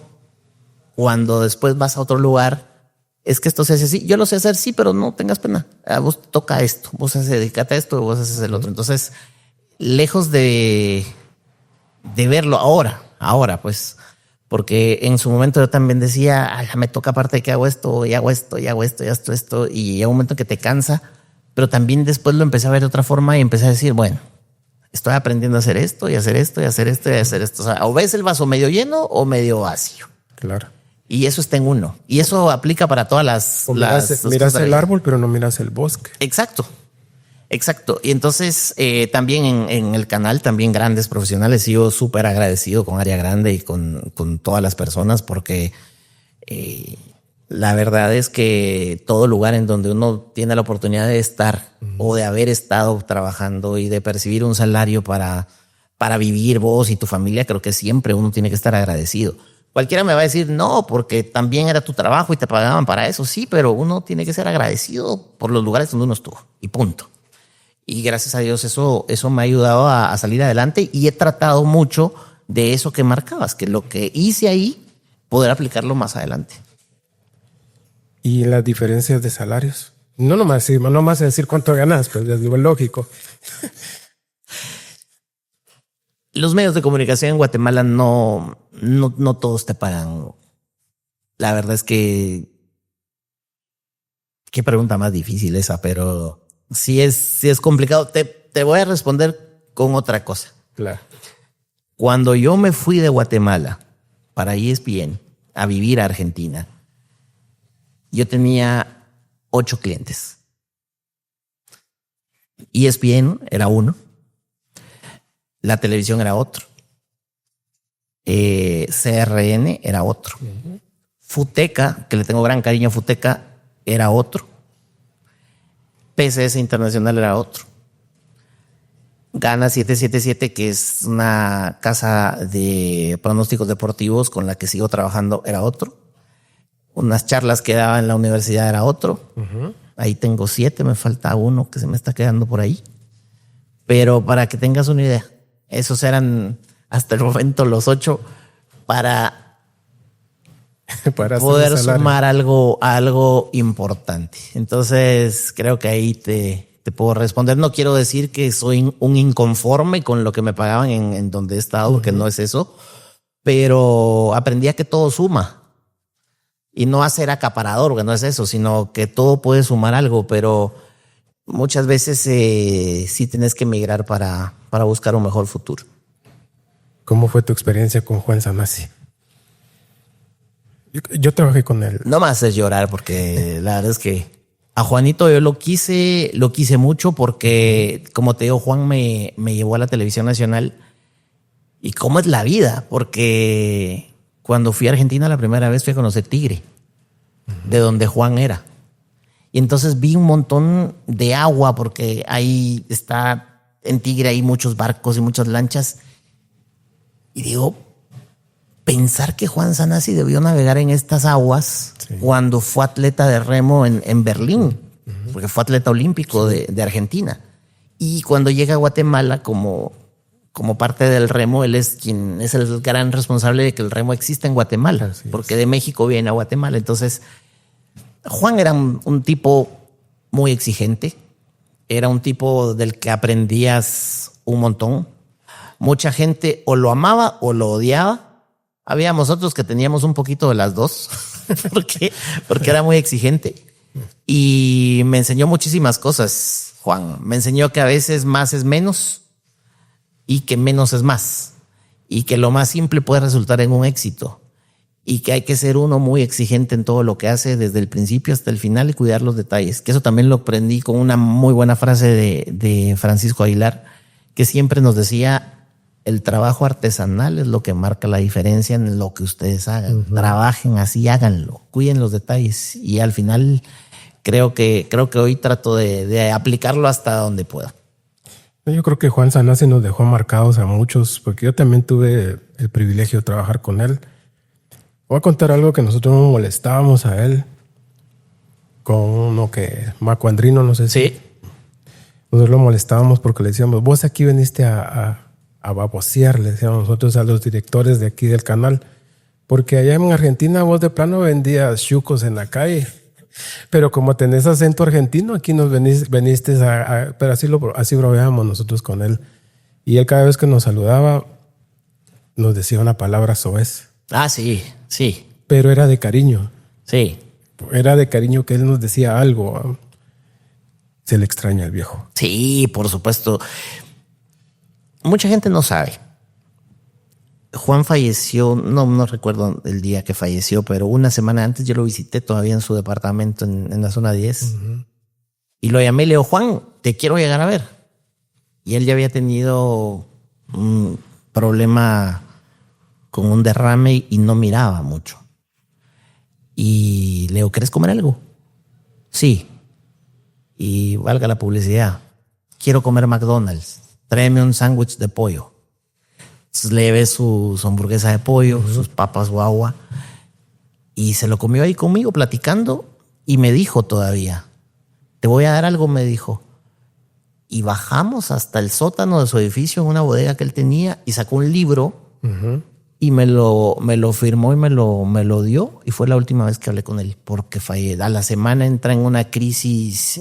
cuando después vas a otro lugar. Es que esto se hace así. Yo lo sé hacer, sí, pero no tengas pena. A vos toca esto, vos dedicate a esto, vos haces el otro. Entonces, lejos de verlo ahora, pues, porque en su momento yo también decía, me toca aparte de que hago esto, y hago esto, y hago esto, y esto, y llega un momento en que te cansa, pero también después lo empecé a ver de otra forma y empecé a decir, bueno, estoy aprendiendo a hacer esto, y hacer esto, y hacer esto, y hacer esto. O sea, o ves el vaso medio lleno o medio vacío. Claro. Y eso está en uno. Y eso aplica para todas las... Miras el árbol, pero no miras el bosque. Exacto. Y entonces también en el canal, también grandes profesionales. Y yo súper agradecido con Área Grande y con todas las personas porque la verdad es que todo lugar en donde uno tiene la oportunidad de estar o de haber estado trabajando y de percibir un salario para vivir vos y tu familia, creo que siempre uno tiene que estar agradecido. Cualquiera me va a decir, no, porque también era tu trabajo y te pagaban para eso. Sí, pero uno tiene que ser agradecido por los lugares donde uno estuvo y punto. Y gracias a Dios eso me ha ayudado a salir adelante y he tratado mucho de eso que marcabas, que lo que hice ahí, poder aplicarlo más adelante. ¿Y las diferencias de salarios? No nomás decir cuánto ganas, pues es lógico. Los medios de comunicación en Guatemala no todos te pagan. La verdad es que qué pregunta más difícil esa, pero sí es complicado. Te voy a responder con otra cosa. Claro. Cuando yo me fui de Guatemala para ESPN a vivir a Argentina, yo tenía 8 clientes. ESPN era uno. La televisión era otro. CRN era otro. Futeca, que le tengo gran cariño a Futeca, era otro. PCS Internacional era otro. Gana 777, que es una casa de pronósticos deportivos con la que sigo trabajando, era otro. Unas charlas que daba en la universidad era otro. Ahí tengo 7, me falta uno que se me está quedando por ahí. Pero para que tengas una idea, esos eran hasta el momento los 8 para poder sumar algo importante. Entonces creo que ahí te puedo responder. No quiero decir que soy un inconforme con lo que me pagaban en donde he estado, porque no es eso, pero aprendí a que todo suma y no a ser acaparador, porque no es eso, sino que todo puede sumar algo, pero muchas veces sí tienes que emigrar para buscar un mejor futuro. ¿Cómo fue tu experiencia con Juan Sanasi? Yo trabajé con él. No me haces llorar porque la verdad es que a Juanito yo lo quise mucho porque, como te digo, Juan me llevó a la televisión nacional. ¿Y cómo es la vida? Porque cuando fui a Argentina la primera vez fui a conocer Tigre, de donde Juan era. Y entonces vi un montón de agua porque ahí está, en Tigre hay muchos barcos y muchas lanchas. Y digo, pensar que Juan Sanasi debió navegar en estas aguas cuando fue atleta de remo en Berlín, porque fue atleta olímpico de Argentina. Y cuando llega a Guatemala como parte del remo, él es quien es el gran responsable de que el remo exista en Guatemala, porque de México viene a Guatemala. Entonces, Juan era un tipo muy exigente, era un tipo del que aprendías un montón. Mucha gente o lo amaba o lo odiaba. Habíamos otros que teníamos un poquito de las dos, porque era muy exigente. Y me enseñó muchísimas cosas, Juan. Me enseñó que a veces más es menos y que menos es más. Y que lo más simple puede resultar en un éxito. Y que hay que ser uno muy exigente en todo lo que hace desde el principio hasta el final y cuidar los detalles. Que eso también lo aprendí con una muy buena frase de Francisco Aguilar, que siempre nos decía: el trabajo artesanal es lo que marca la diferencia en lo que ustedes hagan. Trabajen así, háganlo, cuiden los detalles. Y al final creo que hoy trato de aplicarlo hasta donde pueda. Yo creo que Juan Sanasi nos dejó marcados a muchos, porque yo también tuve el privilegio de trabajar con él. Voy a contar algo que nosotros nos molestábamos a él. con uno que Macuandrino, no sé si. Sí. Nosotros lo molestábamos porque le decíamos, vos aquí veniste a babosear, le decíamos nosotros a los directores de aquí del canal, porque allá en Argentina vos de plano vendías chucos en la calle, pero como tenés acento argentino, aquí nos veniste pero así bromeábamos nosotros con él. Y él cada vez que nos saludaba nos decía una palabra soez. Ah, sí, sí. Pero era de cariño. Sí. Era de cariño que él nos decía algo. Se le extraña al viejo. Sí, por supuesto. Mucha gente no sabe. Juan falleció, no recuerdo el día que falleció, pero una semana antes yo lo visité todavía en su departamento en la zona 10. Uh-huh. Y lo llamé y le digo, Juan, te quiero llegar a ver. Y él ya había tenido un problema con un derrame y no miraba mucho. Y le digo, ¿quieres comer algo? Sí. Y valga la publicidad, quiero comer McDonald's, tráeme un sándwich de pollo. Entonces le llevé su hamburguesa de pollo, uh-huh, sus papas guagua, y se lo comió ahí conmigo platicando y me dijo todavía, te voy a dar algo, me dijo. Y bajamos hasta el sótano de su edificio en una bodega que él tenía y sacó un libro, uh-huh, y me lo firmó y me lo dio, y fue la última vez que hablé con él porque a la semana entra en una crisis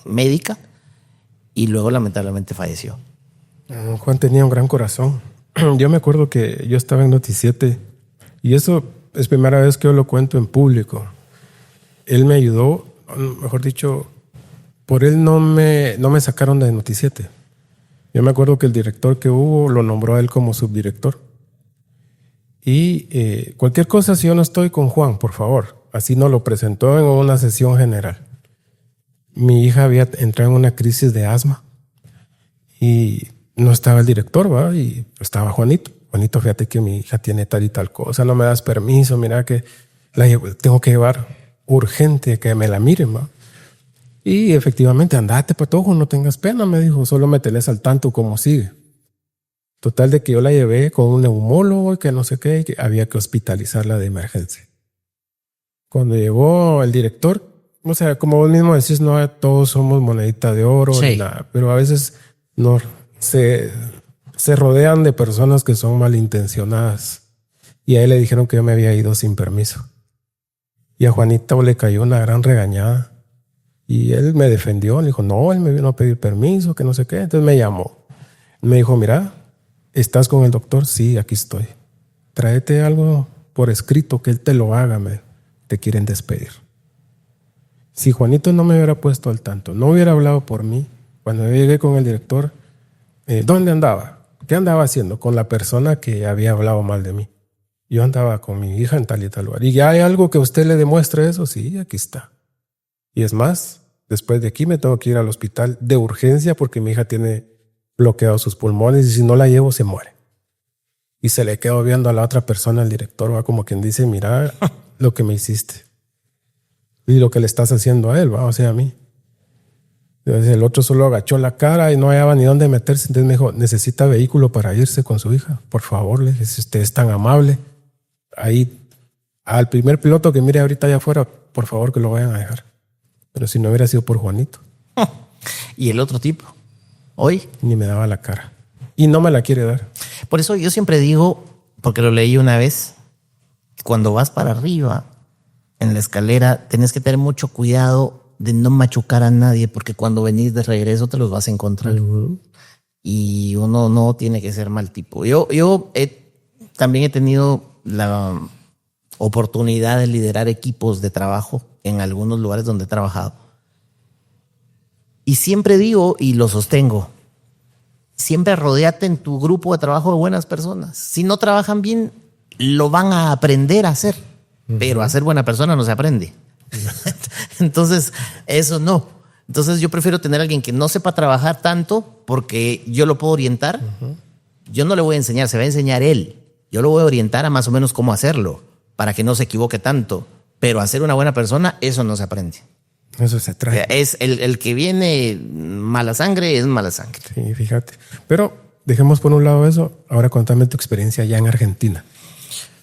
médica y luego lamentablemente falleció. Juan tenía un gran corazón. Yo me acuerdo que yo estaba en Noticiete y eso es primera vez que yo lo cuento en público. Él me ayudó, mejor dicho, por él no me sacaron de Noticiete. Yo me acuerdo que el director que hubo lo nombró a él como subdirector. Y cualquier cosa, si yo no estoy con Juan, por favor. Así nos lo presentó en una sesión general. Mi hija había entrado en una crisis de asma y no estaba el director, ¿va? Y estaba Juanito. Juanito, fíjate que mi hija tiene tal y tal cosa, no me das permiso, mira que tengo que llevar urgente, que me la miren, ¿va? Y efectivamente, andate, patojo, no tengas pena, me dijo, solo me tenés al tanto cómo sigue. Total de que yo la llevé con un neumólogo y que no sé qué, y que había que hospitalizarla de emergencia. Cuando llegó el director, o sea, como vos mismo decís, no todos somos monedita de oro, sí, ni nada, pero a veces no se rodean de personas que son malintencionadas. Y a él le dijeron que yo me había ido sin permiso. Y a Juanita le cayó una gran regañada. Y él me defendió, le dijo, no, él me vino a pedir permiso, que no sé qué. Entonces me llamó. Me dijo, mira, ¿estás con el doctor? Sí, aquí estoy. Tráete algo por escrito que él te lo haga, te quieren despedir. Si Juanito no me hubiera puesto al tanto, no hubiera hablado por mí, cuando yo llegué con el director, ¿dónde andaba? ¿Qué andaba haciendo? Con la persona que había hablado mal de mí. Yo andaba con mi hija en tal y tal lugar. ¿Y ya hay algo que usted le demuestre eso? Sí, aquí está. Y es más, después de aquí me tengo que ir al hospital de urgencia porque mi hija tiene bloqueados sus pulmones y si no la llevo se muere. Y se le quedó viendo a la otra persona, el director, va como quien dice, mira lo que me hiciste. Y lo que le estás haciendo a él, va, o sea, a mí. Entonces el otro solo agachó la cara y no hallaba ni dónde meterse. Entonces me dijo, necesita vehículo para irse con su hija. Por favor, le dije, si usted es tan amable, ahí al primer piloto que mire ahorita allá afuera, por favor que lo vayan a dejar. Pero si no hubiera sido por Juanito. ¿Y el otro tipo? Hoy ni me daba la cara. Y no me la quiere dar. Por eso yo siempre digo, porque lo leí una vez, cuando vas para arriba en la escalera, tenés que tener mucho cuidado de no machucar a nadie, porque cuando venís de regreso te los vas a encontrar. Uh-huh. Y uno no tiene que ser mal tipo. Yo también he tenido la oportunidad de liderar equipos de trabajo en algunos lugares donde he trabajado. Y siempre digo, y lo sostengo, siempre rodéate en tu grupo de trabajo de buenas personas. Si no trabajan bien, lo van a aprender a hacer. Uh-huh. Pero a ser buena persona no se aprende. Entonces, eso no. Entonces yo prefiero tener a alguien que no sepa trabajar tanto porque yo lo puedo orientar. Uh-huh. Yo no le voy a enseñar, se va a enseñar él. Yo lo voy a orientar a más o menos cómo hacerlo para que no se equivoque tanto. Pero a ser una buena persona, eso no se aprende. Eso se trae. Es el que viene mala sangre, es mala sangre. Sí, fíjate. Pero dejemos por un lado eso. Ahora contame tu experiencia allá en Argentina.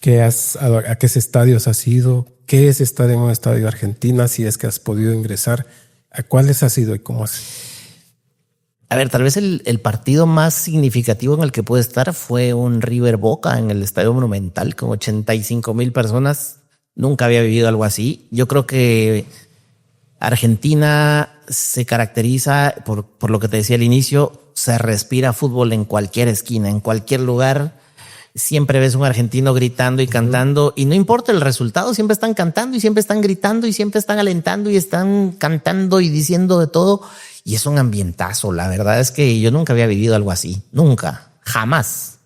¿A qué estadios has ido? ¿Qué es estar en un estadio de Argentina? Si es que has podido ingresar, ¿a cuáles has ido y cómo has? A ver, tal vez el partido más significativo en el que pude estar fue un River Boca en el Estadio Monumental con 85,000 personas. Nunca había vivido algo así. Yo creo que Argentina se caracteriza por lo que te decía al inicio, se respira fútbol en cualquier esquina, en cualquier lugar. Siempre ves un argentino gritando y cantando y no importa el resultado, siempre están cantando y siempre están gritando y siempre están alentando y están cantando y diciendo de todo. Y es un ambientazo. La verdad es que yo nunca había vivido algo así. Nunca, jamás.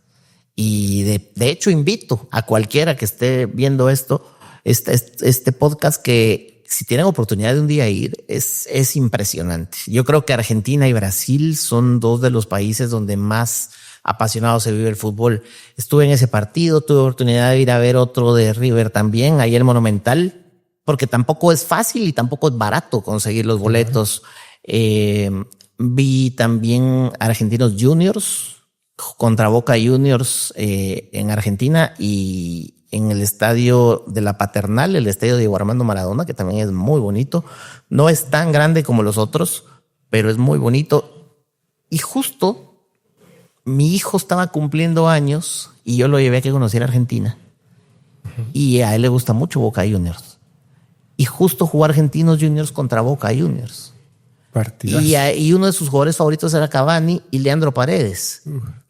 Y de hecho invito a cualquiera que esté viendo este podcast, que si tienen oportunidad de un día ir, es impresionante. Yo creo que Argentina y Brasil son dos de los países donde más apasionado se vive el fútbol. Estuve en ese partido, tuve oportunidad de ir a ver otro de River también, ahí el Monumental, porque tampoco es fácil y tampoco es barato conseguir los boletos. Vi también Argentinos Juniors contra Boca Juniors en Argentina y en el estadio de la Paternal, el estadio de Diego Armando Maradona, que también es muy bonito. No es tan grande como los otros, pero es muy bonito. Y justo mi hijo estaba cumpliendo años y yo lo llevé a que conociera Argentina. Y a él le gusta mucho Boca Juniors. Y justo jugó Argentinos Juniors contra Boca Juniors. Y uno de sus jugadores favoritos era Cavani y Leandro Paredes.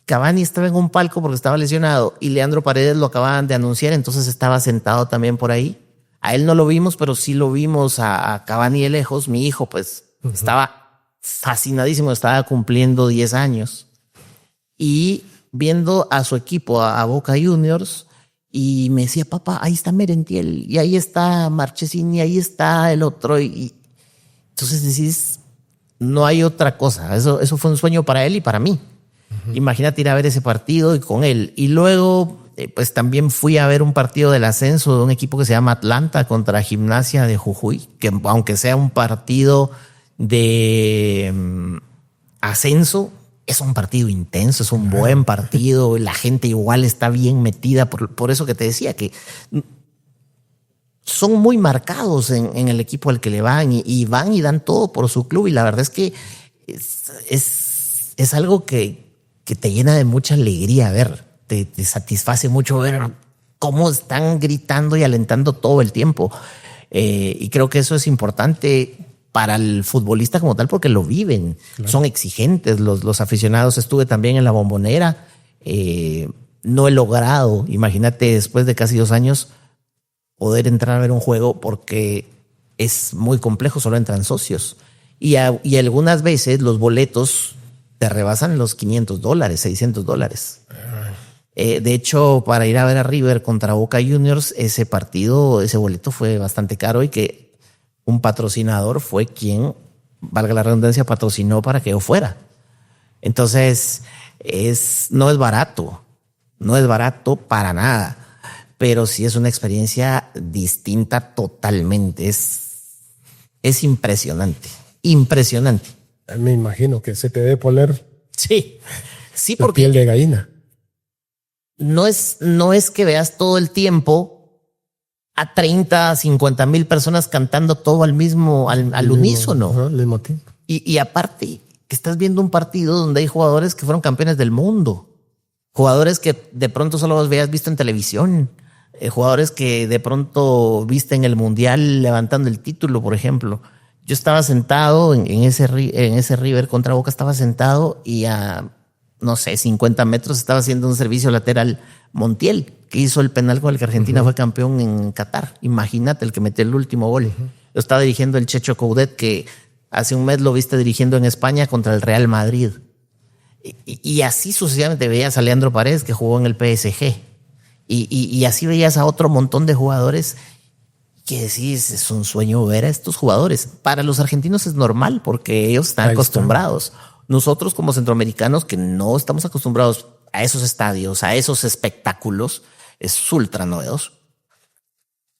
Cavani estaba en un palco porque estaba lesionado y Leandro Paredes lo acababan de anunciar, entonces estaba sentado también por ahí. A él no lo vimos, pero sí lo vimos a Cavani de lejos. Mi hijo pues estaba fascinadísimo, estaba cumpliendo 10 años. Y viendo a su equipo, a Boca Juniors, y me decía, papá, ahí está Merentiel, y ahí está Marchesín, y ahí está el otro. Y entonces decís, no hay otra cosa. Eso fue un sueño para él y para mí. Imagínate ir a ver ese partido y con él. Y luego, pues también fui a ver un partido del ascenso de un equipo que se llama Atlanta contra Gimnasia de Jujuy, que aunque sea un partido de ascenso, es un partido intenso, es un buen partido. La gente igual está bien metida por eso que te decía, que son muy marcados en el equipo al que le van y van y dan todo por su club. Y la verdad es que es algo que te llena de mucha alegría ver. Te satisface mucho ver cómo están gritando y alentando todo el tiempo. Y creo que eso es importante para el futbolista como tal, porque lo viven. Claro. Son exigentes los aficionados. Estuve también en la Bombonera. No he logrado, imagínate, después de casi 2 años, poder entrar a ver un juego porque es muy complejo, solo entran socios. Y algunas veces los boletos te rebasan los $500, $600. De hecho, para ir a ver a River contra Boca Juniors, ese boleto fue bastante caro y que un patrocinador fue quien, valga la redundancia, patrocinó para que yo fuera. Entonces, no es barato para nada, pero sí es una experiencia distinta totalmente. Es impresionante. Me imagino que se te debe poner sí, la porque piel de gallina. No es que veas todo el tiempo a 30, 50 mil personas cantando todo al unísono. Al mismo tiempo. Y aparte, que estás viendo un partido donde hay jugadores que fueron campeones del mundo, jugadores que de pronto solo los habías visto en televisión, jugadores que de pronto viste en el Mundial levantando el título, por ejemplo. Yo estaba sentado en ese River contra Boca, estaba sentado y a, no sé, 50 metros estaba haciendo un servicio lateral Montiel, que hizo el penal con el que Argentina fue campeón en Qatar. Imagínate, el que metió el último gol. Yo estaba dirigiendo el Checho Coudet, que hace un mes lo viste dirigiendo en España contra el Real Madrid. Y así sucesivamente veías a Leandro Paredes, que jugó en el PSG. Y así veías a otro montón de jugadores que decís, es un sueño ver a estos jugadores. Para los argentinos es normal porque ellos están acostumbrados. Nosotros como centroamericanos que no estamos acostumbrados a esos estadios, a esos espectáculos, es ultra novedoso.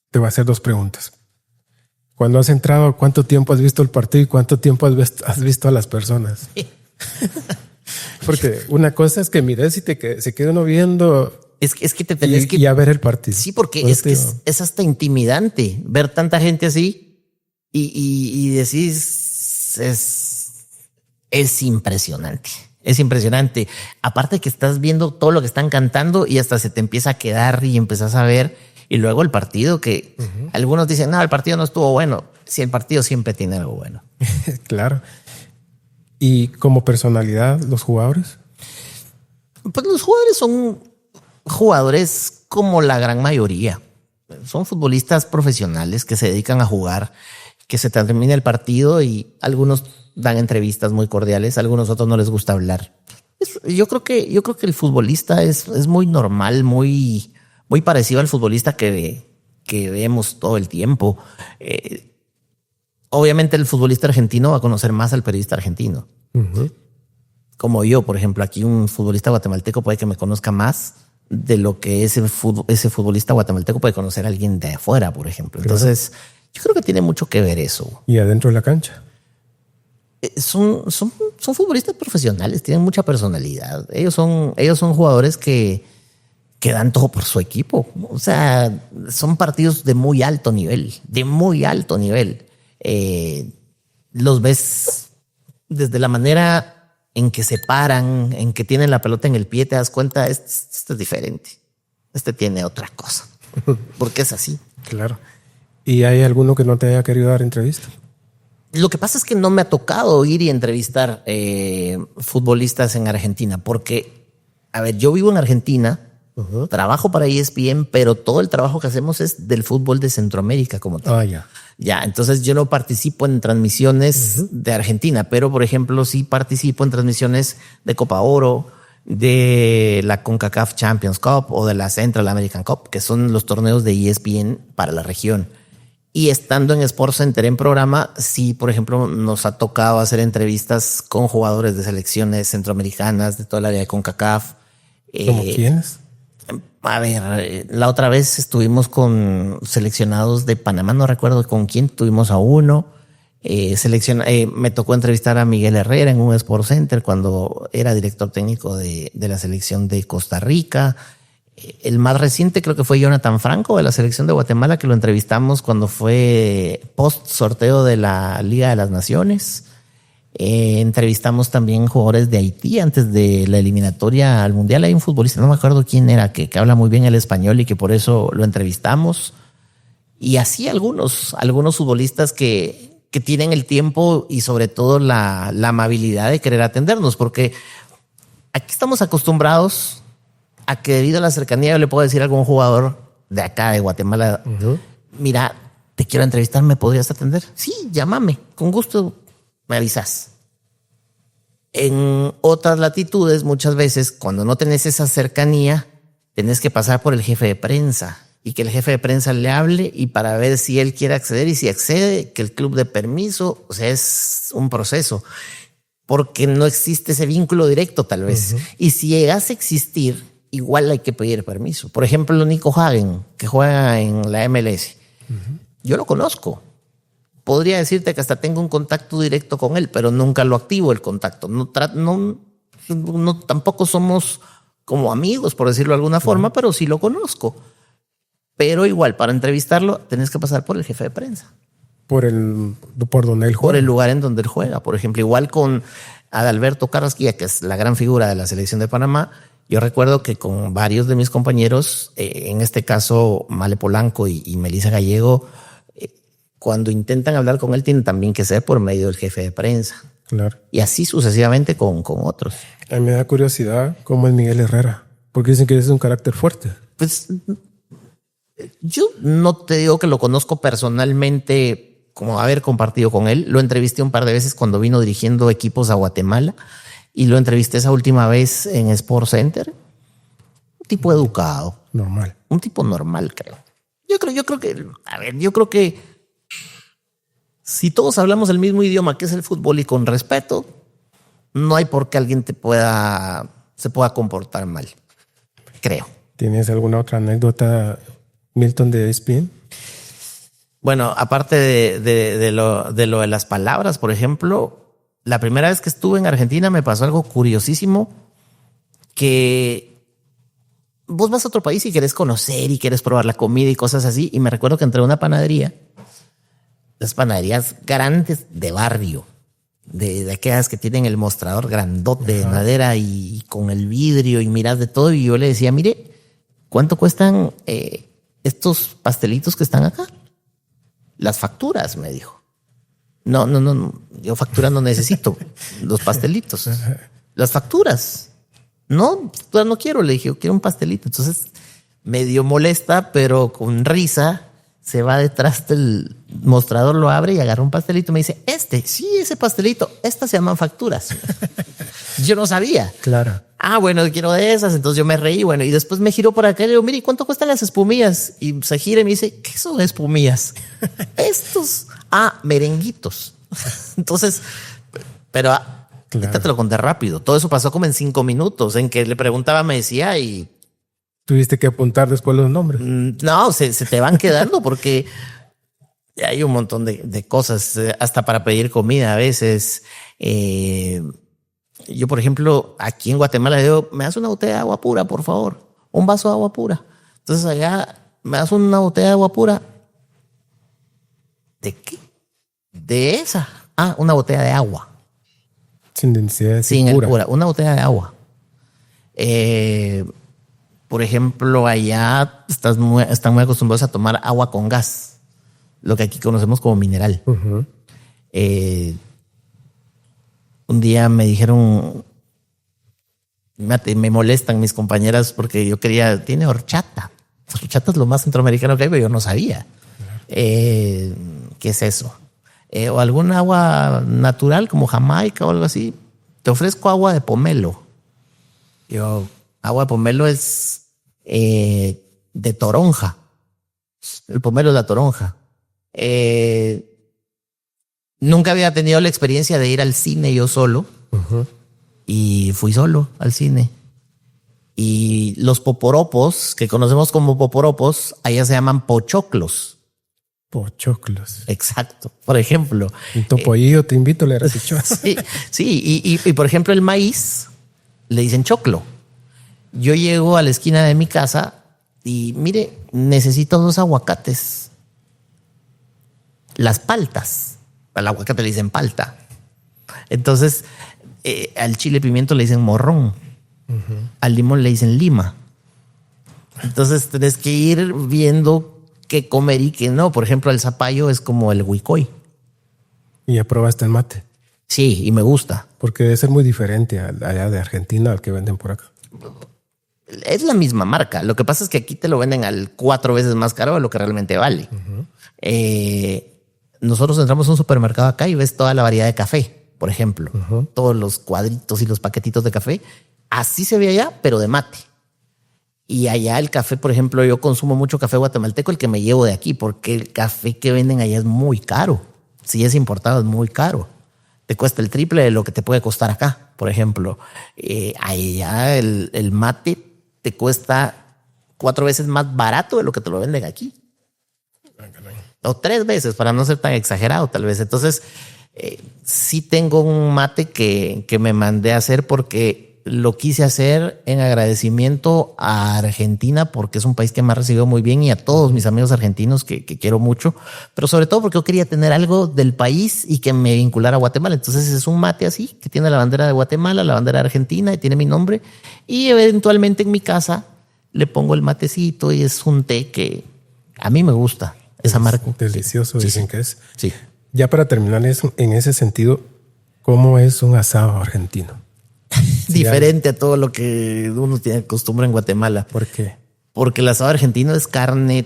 Te voy a hacer 2 preguntas. Cuando has entrado, ¿cuánto tiempo has visto el partido y cuánto tiempo has visto a las personas? Porque una cosa es que mires y se queda uno viendo Es que te tenés que... Y a ver el partido. Sí, porque es que es hasta intimidante ver tanta gente así y decís, es impresionante. Es impresionante. Aparte que estás viendo todo lo que están cantando y hasta se te empieza a quedar y empezás a ver. Y luego el partido que algunos dicen, no, el partido no estuvo bueno. Sí, el partido siempre tiene algo bueno. Claro. ¿Y como personalidad, los jugadores? Pues los jugadores son jugadores como la gran mayoría. Son futbolistas profesionales que se dedican a jugar, que se termina el partido y algunos dan entrevistas muy cordiales, a algunos otros no les gusta hablar. Yo creo que el futbolista es muy normal, muy parecido al futbolista que vemos todo el tiempo. Obviamente el futbolista argentino va a conocer más al periodista argentino. Como yo, por ejemplo, aquí un futbolista guatemalteco puede que me conozca más de lo que ese futbolista guatemalteco puede conocer a alguien de afuera, por ejemplo. Entonces, yo creo que tiene mucho que ver eso. ¿Y adentro de la cancha? Son futbolistas profesionales, tienen mucha personalidad. Ellos son jugadores que dan todo por su equipo. O sea, son partidos de muy alto nivel, los ves desde la manera en que se paran, en que tienen la pelota en el pie, te das cuenta, este es diferente. Este tiene otra cosa, porque es así. Claro. ¿Y hay alguno que no te haya querido dar entrevista? Lo que pasa es que no me ha tocado ir y entrevistar futbolistas en Argentina, porque, a ver, yo vivo en Argentina, trabajo para ESPN, pero todo el trabajo que hacemos es del fútbol de Centroamérica como tal. Ya. Ya, entonces yo no participo en transmisiones de Argentina, pero por ejemplo sí participo en transmisiones de Copa Oro, de la CONCACAF Champions Cup o de la Central American Cup, que son los torneos de ESPN para la región. Y estando en SportsCenter en programa, sí, por ejemplo, nos ha tocado hacer entrevistas con jugadores de selecciones centroamericanas, de toda el área de CONCACAF. ¿Cómo quiénes? A ver, la otra vez estuvimos con seleccionados de Panamá, no recuerdo con quién, tuvimos a uno. Me tocó entrevistar a Miguel Herrera en un SportsCenter cuando era director técnico de la selección de Costa Rica. El más reciente creo que fue Jonathan Franco de la selección de Guatemala, que lo entrevistamos cuando fue post sorteo de la Liga de las Naciones. Entrevistamos también jugadores de Haití antes de la eliminatoria al Mundial. Hay un futbolista, no me acuerdo quién era, que habla muy bien el español y que por eso lo entrevistamos. Y así algunos futbolistas que tienen el tiempo y sobre todo la amabilidad de querer atendernos, porque aquí estamos acostumbrados a que debido a la cercanía yo le puedo decir a algún jugador de acá de Guatemala, mira, te quiero entrevistar, ¿me podrías atender? Sí, llámame, con gusto me avisas. En otras latitudes, muchas veces, cuando no tenés esa cercanía, tenés que pasar por el jefe de prensa y que el jefe de prensa le hable y para ver si él quiere acceder y si accede, que el club dé permiso. O sea, es un proceso porque no existe ese vínculo directo tal vez. Y si llegase a existir, igual hay que pedir permiso. Por ejemplo, Nico Hagen, que juega en la MLS. Yo lo conozco. Podría decirte que hasta tengo un contacto directo con él, pero nunca lo activo el contacto. No, tampoco somos como amigos, por decirlo de alguna forma, pero sí lo conozco. Pero igual, para entrevistarlo, tenés que pasar por el jefe de prensa. Por donde él juega. Por el lugar en donde él juega. Por ejemplo, igual con Adalberto Carrasquilla, que es la gran figura de la selección de Panamá. Yo recuerdo que con varios de mis compañeros, en este caso Male Polanco y Melissa Gallego, cuando intentan hablar con él, tienen también que ser por medio del jefe de prensa. Claro. Y así sucesivamente con otros. A mí me da curiosidad cómo es Miguel Herrera, porque dicen que es un carácter fuerte. Pues yo no te digo que lo conozco personalmente, como haber compartido con él. Lo entrevisté un par de veces cuando vino dirigiendo equipos a Guatemala y lo entrevisté esa última vez en SportsCenter. Un tipo educado. Normal. Un tipo normal, creo. Yo creo que si todos hablamos el mismo idioma que es el fútbol y con respeto, no hay por qué alguien se pueda comportar mal. Creo. ¿Tienes alguna otra anécdota, Milton, de ESPN? Bueno, aparte de lo de las palabras, por ejemplo, la primera vez que estuve en Argentina me pasó algo curiosísimo, que vos vas a otro país y querés conocer y quieres probar la comida y cosas así. Y me recuerdo que entré a una panadería, las panaderías grandes de barrio, de aquellas que tienen el mostrador grandote de madera y con el vidrio y miras de todo. Y yo le decía, mire, ¿cuánto cuestan estos pastelitos que están acá? Las facturas, me dijo. No, yo factura no necesito. Los pastelitos. Las facturas. No, no quiero, le dije, yo quiero un pastelito. Entonces, medio molesta, pero con risa, se va detrás del mostrador, lo abre y agarra un pastelito. Me dice, sí, ese pastelito, estas se llaman facturas. Yo no sabía. Claro. Bueno, quiero de esas. Entonces yo me reí, bueno, y después me giró por acá y le digo, mire, ¿cuánto cuestan las espumillas? Y se gira y me dice, ¿qué son espumillas? Estos, merenguitos. Entonces, pero claro, te lo conté rápido. Todo eso pasó como en 5 minutos, en que le preguntaba, me decía, y tuviste que apuntar después los nombres. No, se te van quedando porque hay un montón de cosas, hasta para pedir comida a veces. Yo, por ejemplo, aquí en Guatemala digo, me das una botella de agua pura, por favor, un vaso de agua pura. Entonces allá, me das una botella de agua pura. ¿De qué? De esa. Una botella de agua. Sin densidad. Sin pura. Una botella de agua. Por ejemplo, allá están muy acostumbrados a tomar agua con gas, lo que aquí conocemos como mineral. Uh-huh. Un día me dijeron, me molestan mis compañeras porque yo tiene horchata. Horchata es lo más centroamericano que hay, pero yo no sabía. ¿Qué es eso? O algún agua natural como Jamaica o algo así. Te ofrezco agua de pomelo. Yo, agua de pomelo es de toronja. El pomelo es la toronja. Nunca había tenido la experiencia de ir al cine yo solo. Uh-huh. Y fui solo al cine. Y los poporopos, que conocemos como poporopos, allá se llaman pochoclos. Pochoclos. Exacto. Por ejemplo. Un topollillo, te invito, le has dicho. Sí, y por ejemplo el maíz le dicen choclo. Yo llego a la esquina de mi casa y mire, necesito 2 aguacates. Las paltas. Al aguacate le dicen palta. Entonces, al chile pimiento le dicen morrón. Uh-huh. Al limón le dicen lima. Entonces, tenés que ir viendo qué comer y qué no. Por ejemplo, el zapallo es como el huicoy. ¿Y ya probaste el mate? Sí, y me gusta. Porque debe ser muy diferente allá de Argentina al que venden por acá. Es la misma marca. Lo que pasa es que aquí te lo venden al 4 veces más caro de lo que realmente vale. Uh-huh. Nosotros entramos a un supermercado acá y ves toda la variedad de café, por ejemplo. Uh-huh. Todos los cuadritos y los paquetitos de café. Así se ve allá, pero de mate. Y allá el café, por ejemplo, yo consumo mucho café guatemalteco, el que me llevo de aquí, porque el café que venden allá es muy caro. Si es importado, es muy caro. Te cuesta el triple de lo que te puede costar acá, por ejemplo. Allá el mate te cuesta 4 veces más barato de lo que te lo venden aquí. O 3 veces, para no ser tan exagerado, tal vez. Entonces, sí tengo un mate que me mandé a hacer porque lo quise hacer en agradecimiento a Argentina, porque es un país que me ha recibido muy bien, y a todos mis amigos argentinos que quiero mucho, pero sobre todo porque yo quería tener algo del país y que me vinculara a Guatemala. Entonces es un mate así, que tiene la bandera de Guatemala, la bandera de Argentina, y tiene mi nombre, y eventualmente en mi casa le pongo el matecito, y es un té que a mí me gusta, esa marca. Delicioso, sí, dicen sí. que es. Sí. Ya para terminar eso, en ese sentido, ¿cómo es un asado argentino? Diferente a todo lo que uno tiene costumbre en Guatemala. ¿Por qué? Porque el asado argentino es carne.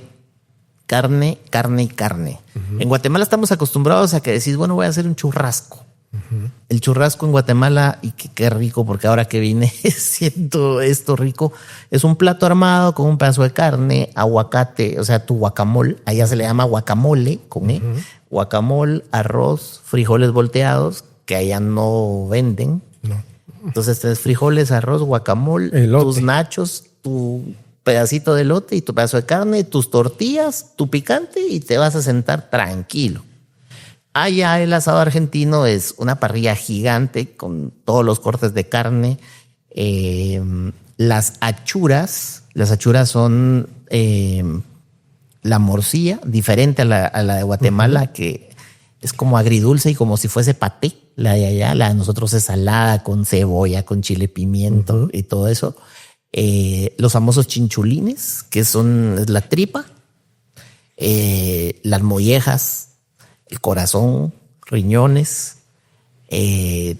Uh-huh. En Guatemala estamos acostumbrados a que decís, bueno, voy a hacer un churrasco. Uh-huh. El churrasco en Guatemala, y qué rico, porque ahora que vine siento esto rico, es un plato armado con un pedazo de carne, aguacate, o sea, tu guacamole, allá se le llama guacamole, con uh-huh. Guacamole, arroz, frijoles volteados, que allá no venden. No. Entonces tenés frijoles, arroz, guacamole, tus nachos, tu pedacito de elote y tu pedazo de carne, tus tortillas, tu picante, y te vas a sentar tranquilo. Allá el asado argentino es una parrilla gigante con todos los cortes de carne. Las achuras son la morcilla, diferente a la de Guatemala, que es como agridulce y como si fuese paté. La de allá, la de nosotros es salada, con cebolla, con chile pimiento y todo eso. Los famosos chinchulines, que es la tripa, las mollejas, el corazón, riñones,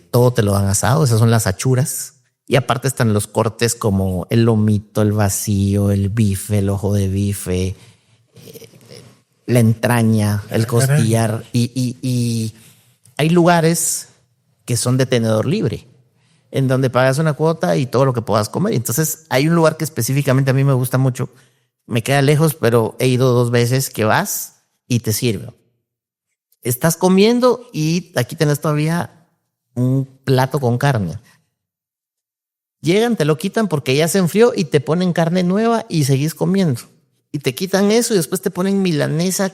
todo te lo dan asado. Esas son las achuras. Y aparte están los cortes como el lomito, el vacío, el bife, el ojo de bife, la entraña, el costillar. Y hay lugares que son de tenedor libre, en donde pagas una cuota y todo lo que puedas comer. Entonces hay un lugar que específicamente a mí me gusta mucho. Me queda lejos, pero he ido 2 veces, que vas y te sirve. Estás comiendo y aquí tenés todavía un plato con carne. Llegan, te lo quitan porque ya se enfrió y te ponen carne nueva y seguís comiendo. Y te quitan eso y después te ponen milanesa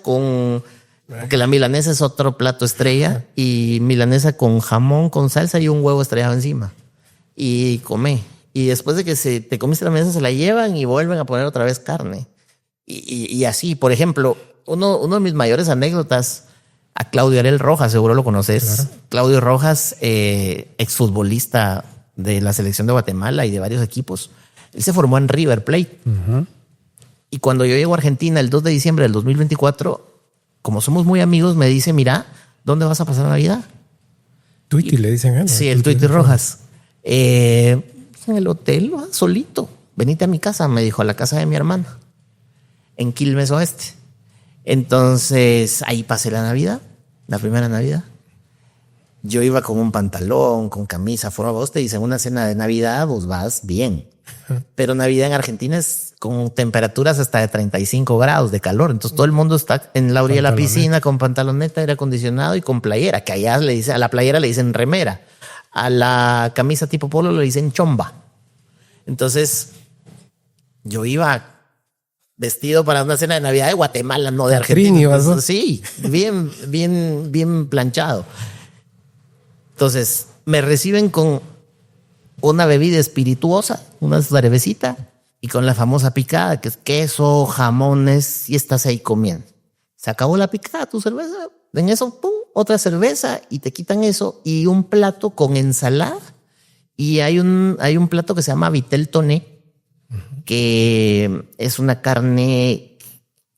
porque la milanesa es otro plato estrella, y milanesa con jamón, con salsa y un huevo estrellado encima. Y come. Y después de que te comiste la milanesa, se la llevan y vuelven a poner otra vez carne. Y así, por ejemplo, uno de mis mayores anécdotas, a Claudio Arel Rojas, seguro lo conoces. Claro. Claudio Rojas, exfutbolista de la selección de Guatemala y de varios equipos. Él se formó en River Plate. Y cuando yo llego a Argentina el 2 de diciembre del 2024, como somos muy amigos, me dice, mira, ¿dónde vas a pasar Navidad? Tuiti le dicen algo. Sí, el Tuiti Rojas. En el hotel, solito. Venite a mi casa, me dijo, a la casa de mi hermana, en Quilmes Oeste. Entonces ahí pasé la Navidad, la primera Navidad. Yo iba con un pantalón, con camisa, forma. Vos te dicen una cena de Navidad, vos vas bien. Pero Navidad en Argentina es con temperaturas hasta de 35 grados de calor. Entonces todo el mundo está en la orilla de la piscina con pantaloneta, aire acondicionado y con playera, que allá a la playera le dicen remera. A la camisa tipo polo le dicen chomba. Entonces yo iba vestido para una cena de Navidad de Guatemala, no de Argentina. Entonces, sí, bien planchado. Entonces me reciben con una bebida espirituosa, una cervecita, y con la famosa picada, que es queso, jamones, y estás ahí comiendo. Se acabó la picada, tu cerveza, en eso, pum, otra cerveza, y te quitan eso, y un plato con ensalada, y hay un plato que se llama vitel toné, que es una carne,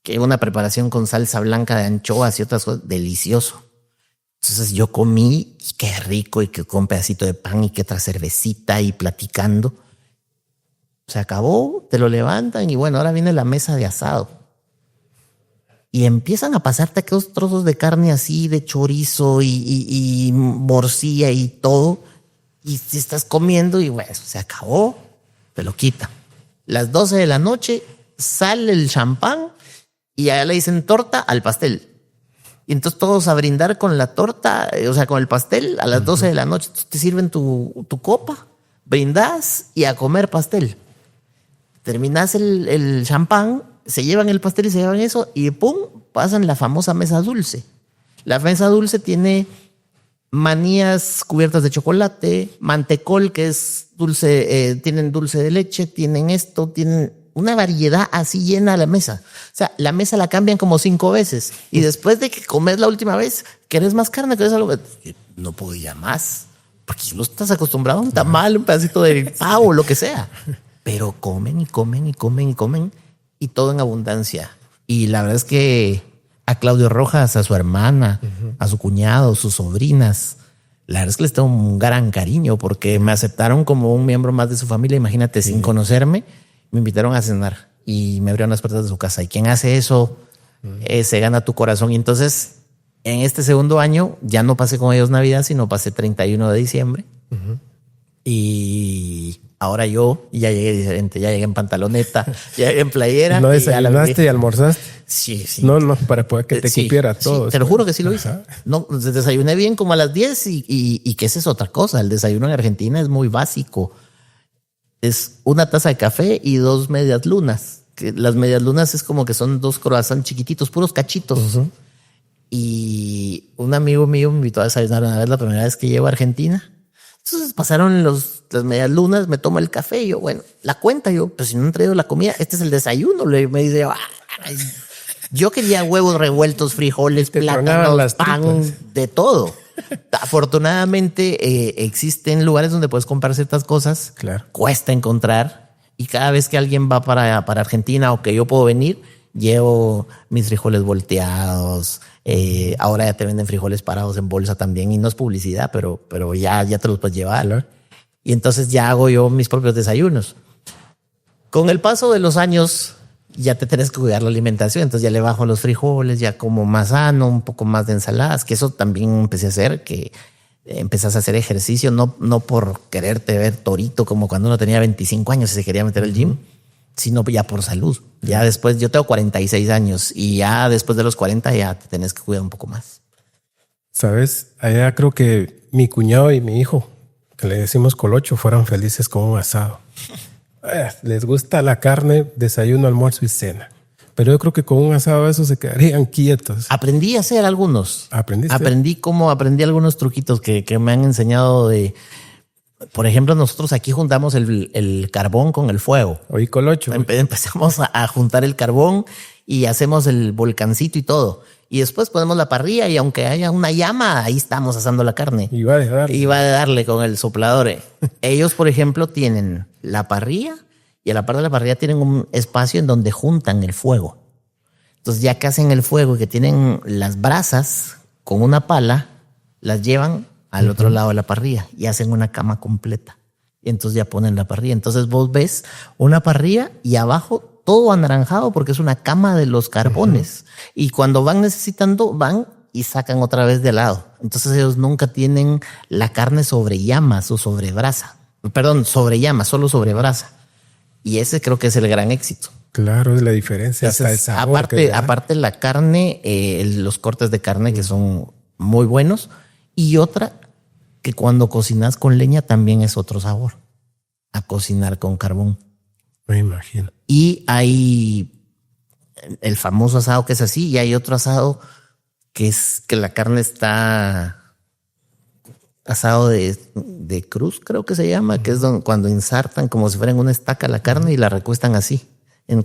que una preparación con salsa blanca de anchoas y otras cosas, delicioso. Entonces yo comí, y qué rico, y que con un pedacito de pan y que otra cervecita y platicando. Se acabó, te lo levantan y bueno, ahora viene la mesa de asado. Y empiezan a pasarte aquellos trozos de carne así, de chorizo y morcilla y todo. Y si estás comiendo y bueno, se acabó, te lo quitan. Las 12 de la noche sale el champán y allá le dicen torta al pastel. Y entonces todos a brindar con la torta, o sea, con el pastel a las 12 de la noche. Te sirven tu copa, brindás y a comer pastel. Terminás el champán, se llevan el pastel y se llevan eso y pum, pasan la famosa mesa dulce. La mesa dulce tiene manías cubiertas de chocolate, mantecol, que es dulce, tienen dulce de leche, tienen esto, tienen una variedad así llena a la mesa. O sea, la mesa la cambian como 5 veces. Y después de que comes la última vez, ¿querés más carne? ¿Querés algo? No podía más. Porque no estás acostumbrado a un tamal, un pedacito de pavo, lo que sea. Pero comen y comen y comen y comen. Y todo en abundancia. Y la verdad es que a Claudio Rojas, a su hermana, a su cuñado, sus sobrinas, la verdad es que les tengo un gran cariño porque me aceptaron como un miembro más de su familia. Imagínate, sin conocerme, me invitaron a cenar y me abrieron las puertas de su casa. Y quien hace eso se gana tu corazón. Y entonces, en este segundo año, ya no pasé con ellos Navidad, sino pasé 31 de diciembre. Y ahora yo ya llegué diferente, ya llegué en pantaloneta, ya llegué en playera. ¿No desayunaste y almorzaste? Sí. No, para poder que te cupiera todo. Sí, te lo juro que sí lo hice. No, desayuné bien como a las 10 y que esa es otra cosa. El desayuno en Argentina es muy básico. Es una taza de café y 2 medias lunas. Que las medias lunas es como que son 2 croissants chiquititos, puros cachitos. Y un amigo mío me invitó a desayunar una vez, la primera vez que llego a Argentina. Entonces pasaron los las medias lunas, me tomo el café y yo, bueno, la cuenta, yo, pues si no han traído la comida, este es el desayuno. Me dice, yo quería huevos revueltos, frijoles, plátanos, pan, de todo. Afortunadamente existen lugares donde puedes comprar ciertas cosas. Claro. Cuesta encontrar. Y cada vez que alguien va para Argentina o que yo puedo venir, llevo mis frijoles volteados. Ahora ya te venden frijoles parados en bolsa también. Y no es publicidad, pero ya te los puedes llevar. Claro. Y entonces ya hago yo mis propios desayunos. Con el paso de los años, ya te tenés que cuidar la alimentación. Entonces ya le bajo los frijoles, ya como más sano, un poco más de ensaladas, que eso también empecé a hacer, que empezás a hacer ejercicio, no por quererte ver torito como cuando uno tenía 25 años y se quería meter al gym, sino ya por salud. Ya después, yo tengo 46 años y ya después de los 40 ya te tenés que cuidar un poco más. ¿Sabes? Allá creo que mi cuñado y mi hijo, que le decimos colocho, fueron felices con un asado. Les gusta la carne, desayuno, almuerzo y cena. Pero yo creo que con un asado eso se quedarían quietos. Aprendí a hacer algunos. ¿Aprendiste? Aprendí algunos truquitos que me han enseñado de... Por ejemplo, nosotros aquí juntamos el carbón con el fuego. Oí colocho. Empezamos a juntar el carbón y hacemos el volcancito y todo. Y después ponemos la parrilla y aunque haya una llama, ahí estamos asando la carne. Iba a darle con el soplador. Ellos, por ejemplo, tienen la parrilla y a la par de la parrilla tienen un espacio en donde juntan el fuego. Entonces ya que hacen el fuego y que tienen las brasas con una pala, las llevan al otro lado de la parrilla y hacen una cama completa. Y entonces ya ponen la parrilla. Entonces vos ves una parrilla y abajo todo anaranjado porque es una cama de los carbones. Y cuando van necesitando, van y sacan otra vez de lado. Entonces ellos nunca tienen la carne sobre llamas o sobre brasa. Perdón, sobre llamas, solo sobre brasa. Y ese creo que es el gran éxito. Claro, es la diferencia. Hasta el sabor. Aparte la carne, los cortes de carne que son muy buenos. Y otra, que cuando cocinas con leña también es otro sabor. A cocinar con carbón. Me imagino. Y hay el famoso asado que es así, y hay otro asado que es que la carne está asado de cruz, creo que se llama, que es cuando ensartan como si fuera en una estaca la carne y la recuestan así,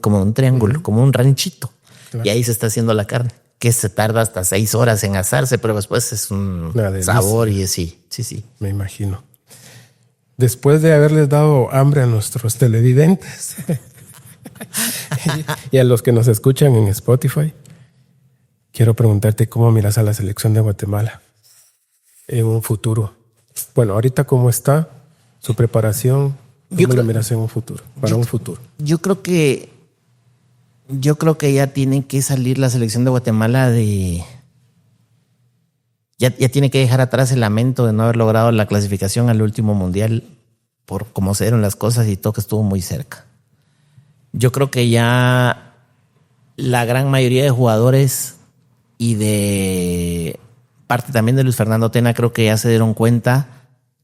como un triángulo, como un ranchito. Claro. Y ahí se está haciendo la carne, que se tarda hasta 6 horas en asarse, pero después es un sabor y sí. Me imagino. Después de haberles dado hambre a nuestros televidentes y a los que nos escuchan en Spotify, quiero preguntarte cómo miras a la selección de Guatemala en un futuro. Bueno, ahorita cómo está su preparación, cómo la miras en un futuro, un futuro. Yo creo que ya tiene que salir la selección de Guatemala Ya tiene que dejar atrás el lamento de no haber logrado la clasificación al último mundial por cómo se dieron las cosas y todo, que estuvo muy cerca. Yo creo que ya la gran mayoría de jugadores y de parte también de Luis Fernando Tena creo que ya se dieron cuenta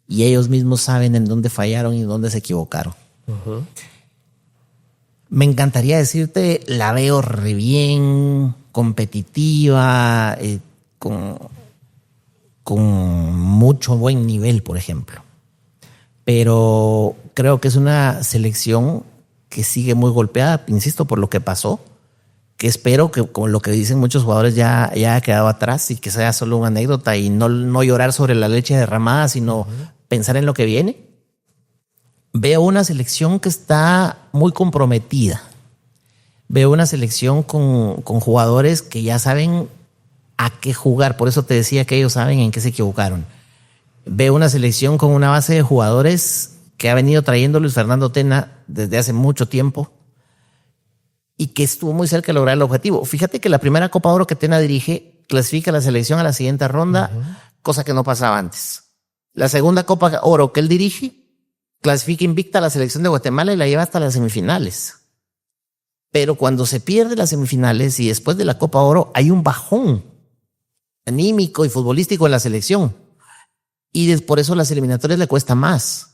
y ellos mismos saben en dónde fallaron y dónde se equivocaron. Uh-huh. Me encantaría decirte, la veo re bien, competitiva, con mucho buen nivel, por ejemplo. Pero creo que es una selección que sigue muy golpeada, insisto, por lo que pasó, que espero que, como lo que dicen muchos jugadores, ya haya quedado atrás y que sea solo una anécdota y no llorar sobre la leche derramada, sino pensar en lo que viene. Veo una selección que está muy comprometida. Veo una selección con jugadores que ya saben a qué jugar. Por eso te decía que ellos saben en qué se equivocaron. Veo una selección con una base de jugadores que ha venido trayendo Luis Fernando Tena desde hace mucho tiempo y que estuvo muy cerca de lograr el objetivo. Fíjate que la primera Copa Oro que Tena dirige clasifica a la selección a la siguiente ronda, cosa que no pasaba antes. La segunda Copa Oro que él dirige clasifica invicta a la selección de Guatemala y la lleva hasta las semifinales. Pero cuando se pierde las semifinales y después de la Copa Oro hay un bajón anímico y futbolístico en la selección. Y por eso las eliminatorias le cuesta más.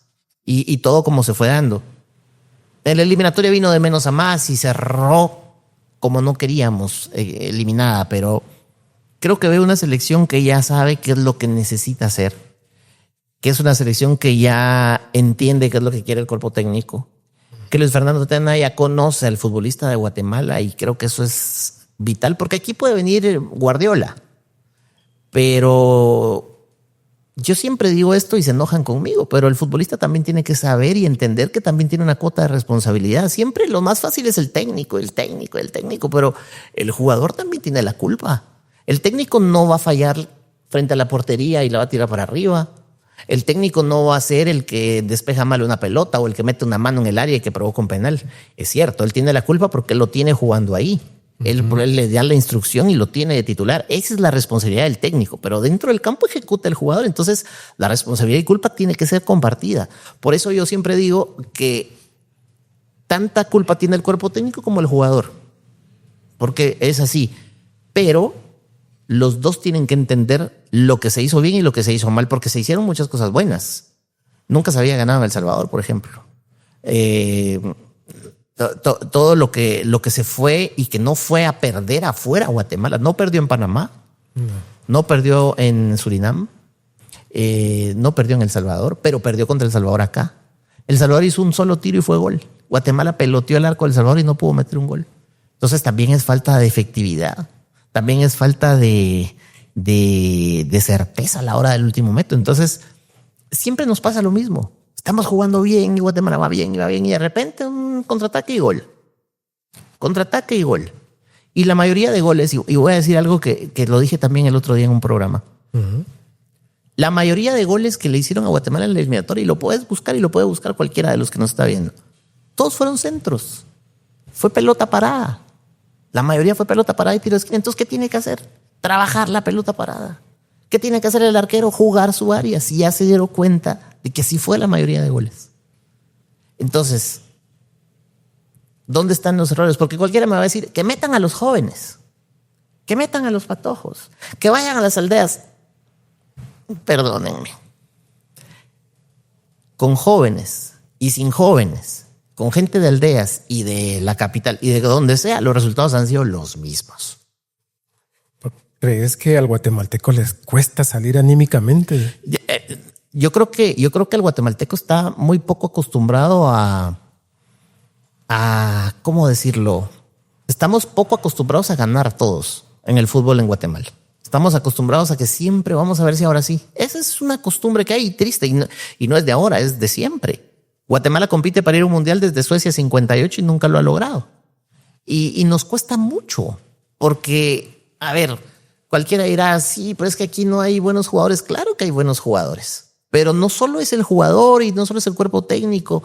Y todo como se fue dando. En la eliminatoria vino de menos a más y cerró como no queríamos, eliminada. Pero creo que veo una selección que ya sabe qué es lo que necesita hacer. que es una selección que ya entiende qué es lo que quiere el cuerpo técnico, que Luis Fernando Tena ya conoce al futbolista de Guatemala y creo que eso es vital, porque aquí puede venir Guardiola, pero yo siempre digo esto y se enojan conmigo, pero el futbolista también tiene que saber y entender que también tiene una cuota de responsabilidad. Siempre lo más fácil es el técnico, pero el jugador también tiene la culpa. El técnico no va a fallar frente a la portería y la va a tirar para arriba. El técnico no va a ser el que despeja mal una pelota o el que mete una mano en el área y que provoca un penal. Es cierto, él tiene la culpa porque él lo tiene jugando ahí. Él le da la instrucción y lo tiene de titular. Esa es la responsabilidad del técnico, pero dentro del campo ejecuta el jugador. Entonces, la responsabilidad y culpa tiene que ser compartida. Por eso yo siempre digo que tanta culpa tiene el cuerpo técnico como el jugador, porque es así. Pero los dos tienen que entender lo que se hizo bien y lo que se hizo mal, porque se hicieron muchas cosas buenas. Nunca se había ganado en El Salvador, por ejemplo. Todo lo que se fue y que no fue a perder afuera Guatemala. No perdió en Panamá, no perdió en Surinam, no perdió en El Salvador, pero perdió contra El Salvador acá. El Salvador hizo un solo tiro y fue gol. Guatemala peloteó el arco del Salvador y no pudo meter un gol. Entonces también es falta de efectividad, también es falta de certeza a la hora del último metro. Entonces siempre nos pasa lo mismo. Estamos jugando bien y Guatemala va bien y de repente un contraataque y gol. Contraataque y gol. Y la mayoría de goles, y voy a decir algo que lo dije también el otro día en un programa. La mayoría de goles que le hicieron a Guatemala en la eliminatoria, y lo puedes buscar y lo puede buscar cualquiera de los que nos está viendo, todos fueron centros. Fue pelota parada. La mayoría fue pelota parada y tiro de esquina. Entonces, ¿qué tiene que hacer? Trabajar la pelota parada. ¿Qué tiene que hacer el arquero? Jugar su área. Si ya se dieron cuenta de que así fue la mayoría de goles. Entonces, ¿dónde están los errores? Porque cualquiera me va a decir que metan a los jóvenes, que metan a los patojos, que vayan a las aldeas. Perdónenme. Con jóvenes y sin jóvenes, con gente de aldeas y de la capital y de donde sea, los resultados han sido los mismos. ¿Crees que al guatemalteco les cuesta salir anímicamente? Yo creo que el guatemalteco está muy poco acostumbrado a ¿cómo decirlo? Estamos poco acostumbrados a ganar todos en el fútbol en Guatemala. Estamos acostumbrados a que siempre vamos a ver si ahora sí. Esa es una costumbre que hay triste y no es de ahora, es de siempre. Guatemala compite para ir a un mundial desde Suecia 58 y nunca lo ha logrado. Y nos cuesta mucho porque, a ver, cualquiera dirá, sí, pero es que aquí no hay buenos jugadores. Claro que hay buenos jugadores, pero no solo es el jugador y no solo es el cuerpo técnico.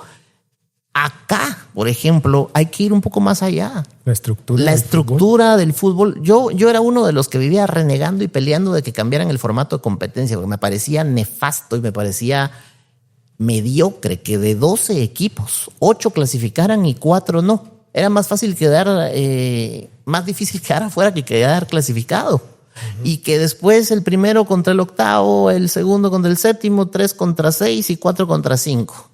Acá, por ejemplo, hay que ir un poco más allá. La estructura del fútbol. Yo era uno de los que vivía renegando y peleando de que cambiaran el formato de competencia, porque me parecía nefasto y me parecía mediocre que de 12 equipos, 8 clasificaran y 4 no. Era más fácil más difícil quedar afuera que quedar clasificado. Y que después el primero contra el octavo, el segundo contra el séptimo, 3 contra 6 y 4 contra 5.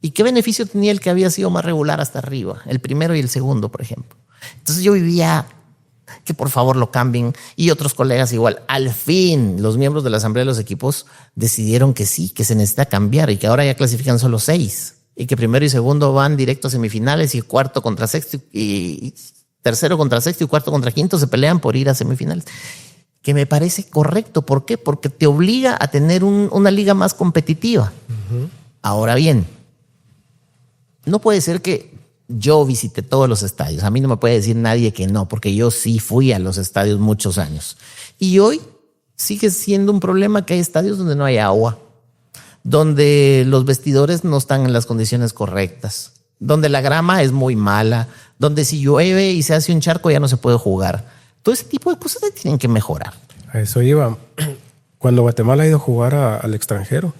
¿Y qué beneficio tenía el que había sido más regular hasta arriba? El primero y el segundo, por ejemplo. Entonces yo vivía que por favor lo cambien, y otros colegas igual. Al fin, los miembros de la asamblea de los equipos decidieron que sí, que se necesita cambiar y que ahora ya clasifican solo 6 y que primero y segundo van directo a semifinales y cuarto contra sexto y tercero contra sexto y cuarto contra quinto se pelean por ir a semifinales. Que me parece correcto. ¿Por qué? Porque te obliga a tener una liga más competitiva. Ahora bien, no puede ser que yo visité todos los estadios. A mí no me puede decir nadie que no, porque yo sí fui a los estadios muchos años. Y hoy sigue siendo un problema que hay estadios donde no hay agua, donde los vestidores no están en las condiciones correctas, donde la grama es muy mala, donde si llueve y se hace un charco ya no se puede jugar. Todo ese tipo de cosas tienen que mejorar. A eso iba. Cuando Guatemala ha ido a jugar al extranjero,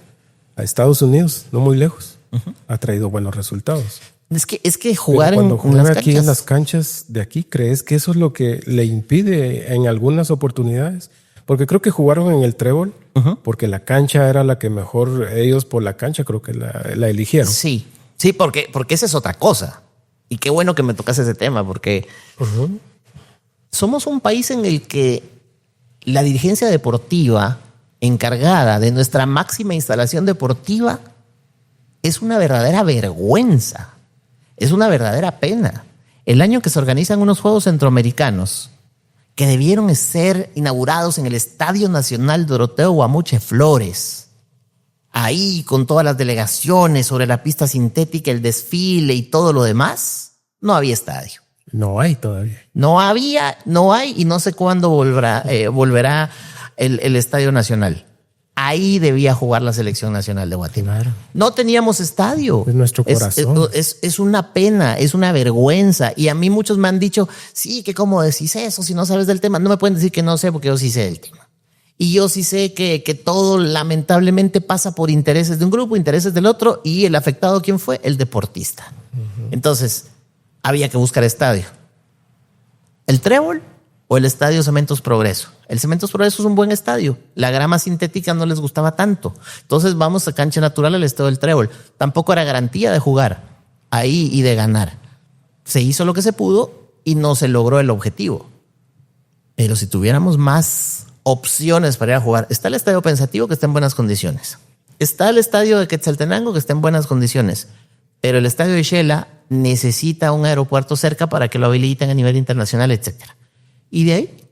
a Estados Unidos, no muy lejos, ha traído buenos resultados. Es que jugar cuando en juega las aquí canchas, en las canchas de aquí, ¿crees que eso es lo que le impide en algunas oportunidades? Porque creo que jugaron en el Trébol, porque la cancha era la que mejor, ellos por la cancha creo que la eligieron. Sí, porque esa es otra cosa. Y qué bueno que me tocas ese tema, porque somos un país en el que la dirigencia deportiva encargada de nuestra máxima instalación deportiva, es una verdadera vergüenza, es una verdadera pena. El año que se organizan unos Juegos Centroamericanos que debieron ser inaugurados en el Estadio Nacional Doroteo Guamuche Flores, ahí con todas las delegaciones sobre la pista sintética, el desfile y todo lo demás, no había estadio. No hay todavía. No hay y no sé cuándo volverá el Estadio Nacional. Ahí debía jugar la Selección Nacional de Guatemala. Claro. No teníamos estadio. Es nuestro corazón. Es una pena, es una vergüenza. Y a mí muchos me han dicho, sí, que cómo decís eso si no sabes del tema. No me pueden decir que no sé porque yo sí sé del tema. Y yo sí sé que todo lamentablemente pasa por intereses de un grupo, intereses del otro, y el afectado, ¿quién fue? El deportista. Entonces, había que buscar estadio. ¿El Trébol o el Estadio Cementos Progreso? El Cementos Progreso es un buen estadio. La grama sintética no les gustaba tanto. Entonces vamos a cancha natural al Estadio del Trébol. Tampoco era garantía de jugar ahí y de ganar. Se hizo lo que se pudo y no se logró el objetivo. Pero si tuviéramos más opciones para ir a jugar, está el Estadio Pensativo, que está en buenas condiciones. Está el Estadio de Quetzaltenango, que está en buenas condiciones. Pero el Estadio de Xela necesita un aeropuerto cerca para que lo habiliten a nivel internacional, etc. Y de ahí,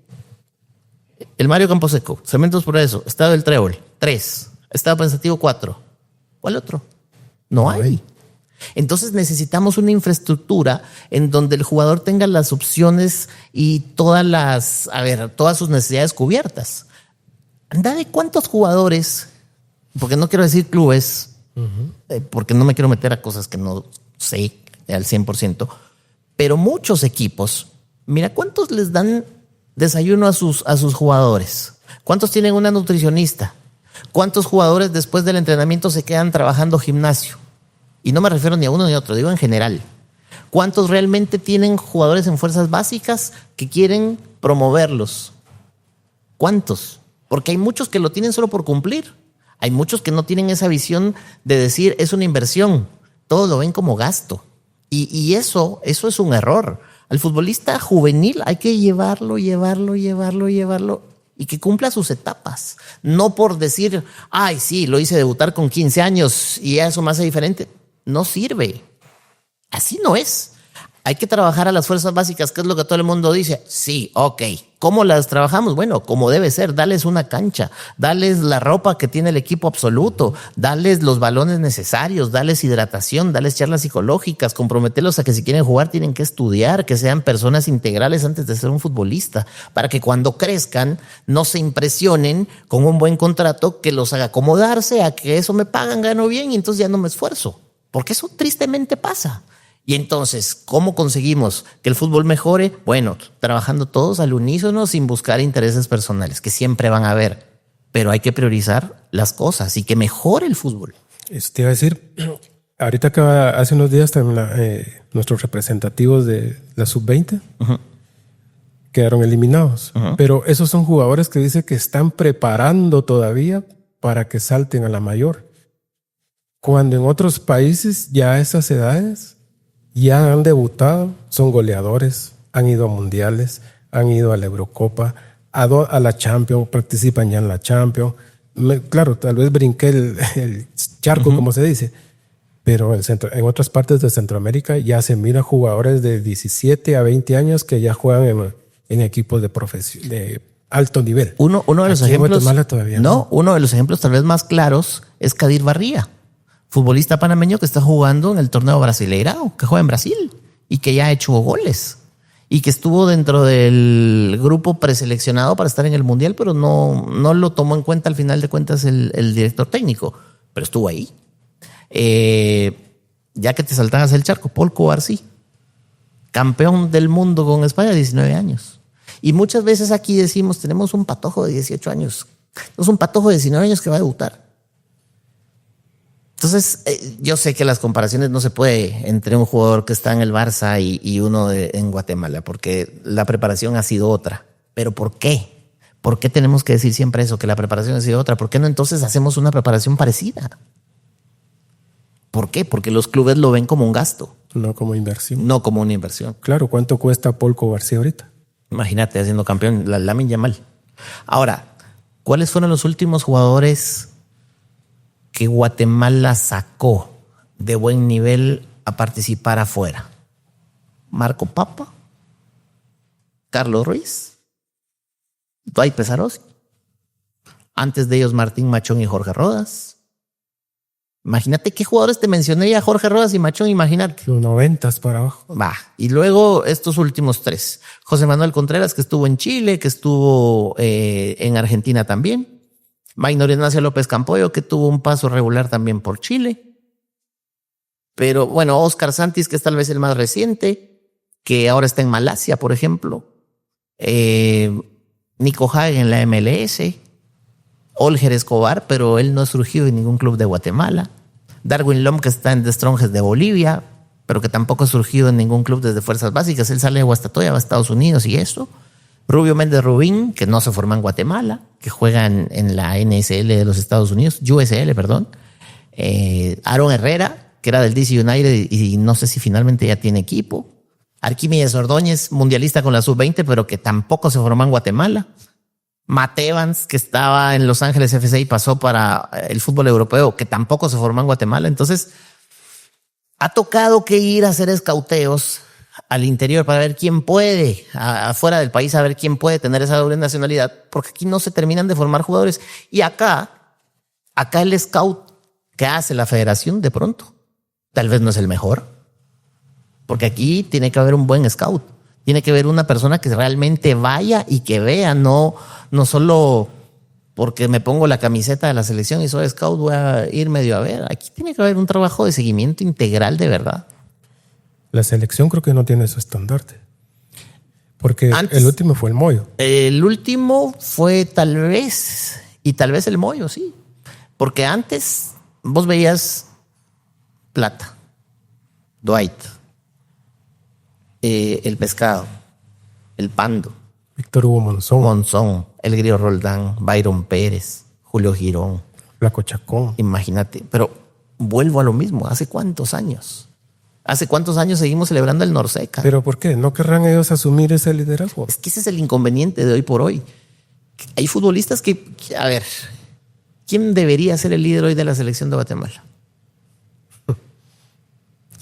el Mario Camposeco, Cementos Progreso, Estadio del Trébol, 3. Estadio Pensativo, 4. ¿Cuál otro? No hay. Entonces necesitamos una infraestructura en donde el jugador tenga las opciones y todas sus necesidades cubiertas. Anda de cuántos jugadores, porque no quiero decir clubes, porque no me quiero meter a cosas que no sé al 100%, pero muchos equipos, mira cuántos les dan desayuno a sus jugadores, cuántos tienen una nutricionista, cuántos jugadores después del entrenamiento se quedan trabajando gimnasio. Y no me refiero ni a uno ni a otro, digo en general. ¿Cuántos realmente tienen jugadores en fuerzas básicas que quieren promoverlos? ¿Cuántos? Porque hay muchos que lo tienen solo por cumplir. Hay muchos que no tienen esa visión de decir es una inversión. Todos lo ven como gasto. Y eso es un error. Al futbolista juvenil hay que llevarlo y que cumpla sus etapas. No por decir, ay, sí, lo hice debutar con 15 años y eso me hace diferente. No sirve. Así no es. Hay que trabajar a las fuerzas básicas, que es lo que todo el mundo dice. Sí, ok. ¿Cómo las trabajamos? Bueno, como debe ser. Dales una cancha, dales la ropa que tiene el equipo absoluto, dales los balones necesarios, dales hidratación, dales charlas psicológicas, comprometerlos a que si quieren jugar tienen que estudiar, que sean personas integrales antes de ser un futbolista, para que cuando crezcan no se impresionen con un buen contrato que los haga acomodarse a que eso me pagan, gano bien y entonces ya no me esfuerzo. Porque eso tristemente pasa. Y entonces, ¿cómo conseguimos que el fútbol mejore? Bueno, trabajando todos al unísono sin buscar intereses personales, que siempre van a haber. Pero hay que priorizar las cosas y que mejore el fútbol. Eso te iba a decir, ahorita que hace unos días nuestros representativos de la sub-20 quedaron eliminados. Pero esos son jugadores que dicen que están preparando todavía para que salten a la mayor. Cuando en otros países ya a esas edades ya han debutado, son goleadores, han ido a mundiales, han ido a la Eurocopa, a la Champions, participan ya en la Champions. Claro, tal vez brinqué el charco, como se dice, pero en otras partes de Centroamérica ya se mira jugadores de 17 a 20 años que ya juegan en equipos de alto nivel. Uno de los ejemplos, todavía uno de los ejemplos tal vez más claros es Kadir Barría, futbolista panameño que está jugando en el torneo Brasileirao, que juega en Brasil y que ya ha hecho goles y que estuvo dentro del grupo preseleccionado para estar en el Mundial, pero no lo tomó en cuenta al final de cuentas el director técnico, pero estuvo ahí. Ya que te saltabas el charco, Paul Cubarsí, campeón del mundo con España a 19 años. Y muchas veces aquí decimos, tenemos un patojo de 18 años, es un patojo de 19 años que va a debutar. Entonces, yo sé que las comparaciones no se puede entre un jugador que está en el Barça y uno en Guatemala, porque la preparación ha sido otra. ¿Pero por qué? ¿Por qué tenemos que decir siempre eso, que la preparación ha sido otra? ¿Por qué no entonces hacemos una preparación parecida? ¿Por qué? Porque los clubes lo ven como un gasto. No como inversión. No como una inversión. Claro, ¿cuánto cuesta Paul Cubarsí ahorita? Imagínate haciendo campeón la Lamine Yamal. Ahora, ¿Cuáles fueron los últimos jugadores que Guatemala sacó de buen nivel a participar afuera? Marco Papa, Carlos Ruiz, Dwight Pesaroski. Antes de ellos Martín Machón y Jorge Rodas. Imagínate qué jugadores te mencioné ya, Jorge Rodas y Machón, imagínate. Los 90s para abajo. Va. Y luego estos últimos 3. José Manuel Contreras, que estuvo en Chile, que estuvo en Argentina también. Maynor Ignacio López Campoyo, que tuvo un paso regular también por Chile. Pero bueno, Oscar Santis, que es tal vez el más reciente, que ahora está en Malasia, por ejemplo. Nico Hagen en la MLS. Olger Escobar, pero él no ha surgido en ningún club de Guatemala. Darwin Lom, que está en The Strongest de Bolivia, pero que tampoco ha surgido en ningún club desde fuerzas básicas. Él sale de Guastatoya, va a Estados Unidos y eso. Rubio Méndez Rubín, que no se forma en Guatemala, que juega en la NSL de los Estados Unidos, USL, perdón. Aaron Herrera, que era del DC United y no sé si finalmente ya tiene equipo. Arquímedes Ordóñez, mundialista con la sub-20, pero que tampoco se formó en Guatemala. Matt Evans, que estaba en Los Ángeles FC y pasó para el fútbol europeo, que tampoco se formó en Guatemala. Entonces, ha tocado que ir a hacer escauteos al interior para ver quién puede, afuera del país, a ver quién puede tener esa doble nacionalidad, porque aquí no se terminan de formar jugadores. Y acá el scout que hace la federación de pronto, tal vez no es el mejor, porque aquí tiene que haber un buen scout. Tiene que haber una persona que realmente vaya y que vea, no solo porque me pongo la camiseta de la selección y soy scout voy a ir medio a ver. Aquí tiene que haber un trabajo de seguimiento integral de verdad. La selección creo que no tiene ese estandarte. Porque antes, el último fue el Moyo. El último fue tal vez el Moyo, sí. Porque antes vos veías Plata, Dwight, el Pescado, el Pando, Víctor Hugo Monzón, el Grillo Roldán, Byron Pérez, Julio Girón, Flaco Chacón. Imagínate, pero vuelvo a lo mismo. ¿Hace cuántos años? ¿Hace cuántos años seguimos celebrando el Norseca? ¿Pero por qué? ¿No querrán ellos asumir ese liderazgo? Es que ese es el inconveniente de hoy por hoy. Hay futbolistas que, a ver, ¿quién debería ser el líder hoy de la selección de Guatemala?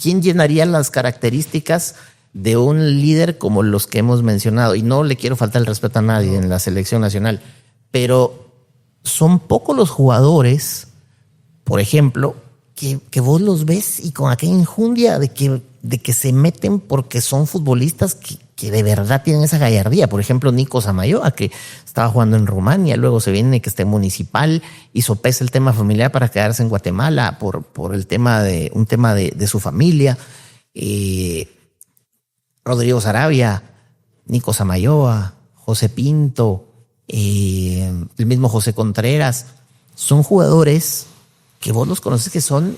¿Quién llenaría las características de un líder como los que hemos mencionado? Y no le quiero faltar el respeto a nadie en la selección nacional, pero son pocos los jugadores, por ejemplo, que vos los ves y con aquella injundia de que se meten porque son futbolistas que de verdad tienen esa gallardía. Por ejemplo, Nico Samayoa, que estaba jugando en Rumania, luego se viene que esté en Municipal y sopesa el tema familiar para quedarse en Guatemala por el tema de su familia. Rodrigo Sarabia, Nico Samayoa, José Pinto, el mismo José Contreras, son jugadores que vos los conoces, que son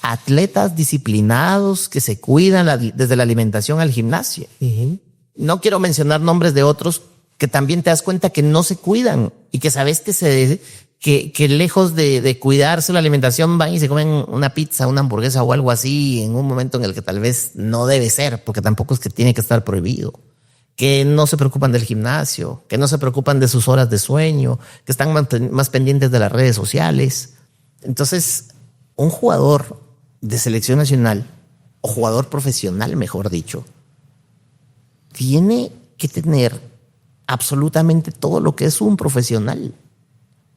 atletas disciplinados, que se cuidan desde la alimentación al gimnasio. Uh-huh. No quiero mencionar nombres de otros que también te das cuenta que no se cuidan y que sabes que lejos de cuidarse la alimentación van y se comen una pizza, una hamburguesa o algo así en un momento en el que tal vez no debe ser, porque tampoco es que tiene que estar prohibido. Que no se preocupan del gimnasio, que no se preocupan de sus horas de sueño, que están más pendientes de las redes sociales. Entonces, un jugador de selección nacional, o jugador profesional, mejor dicho, tiene que tener absolutamente todo lo que es un profesional.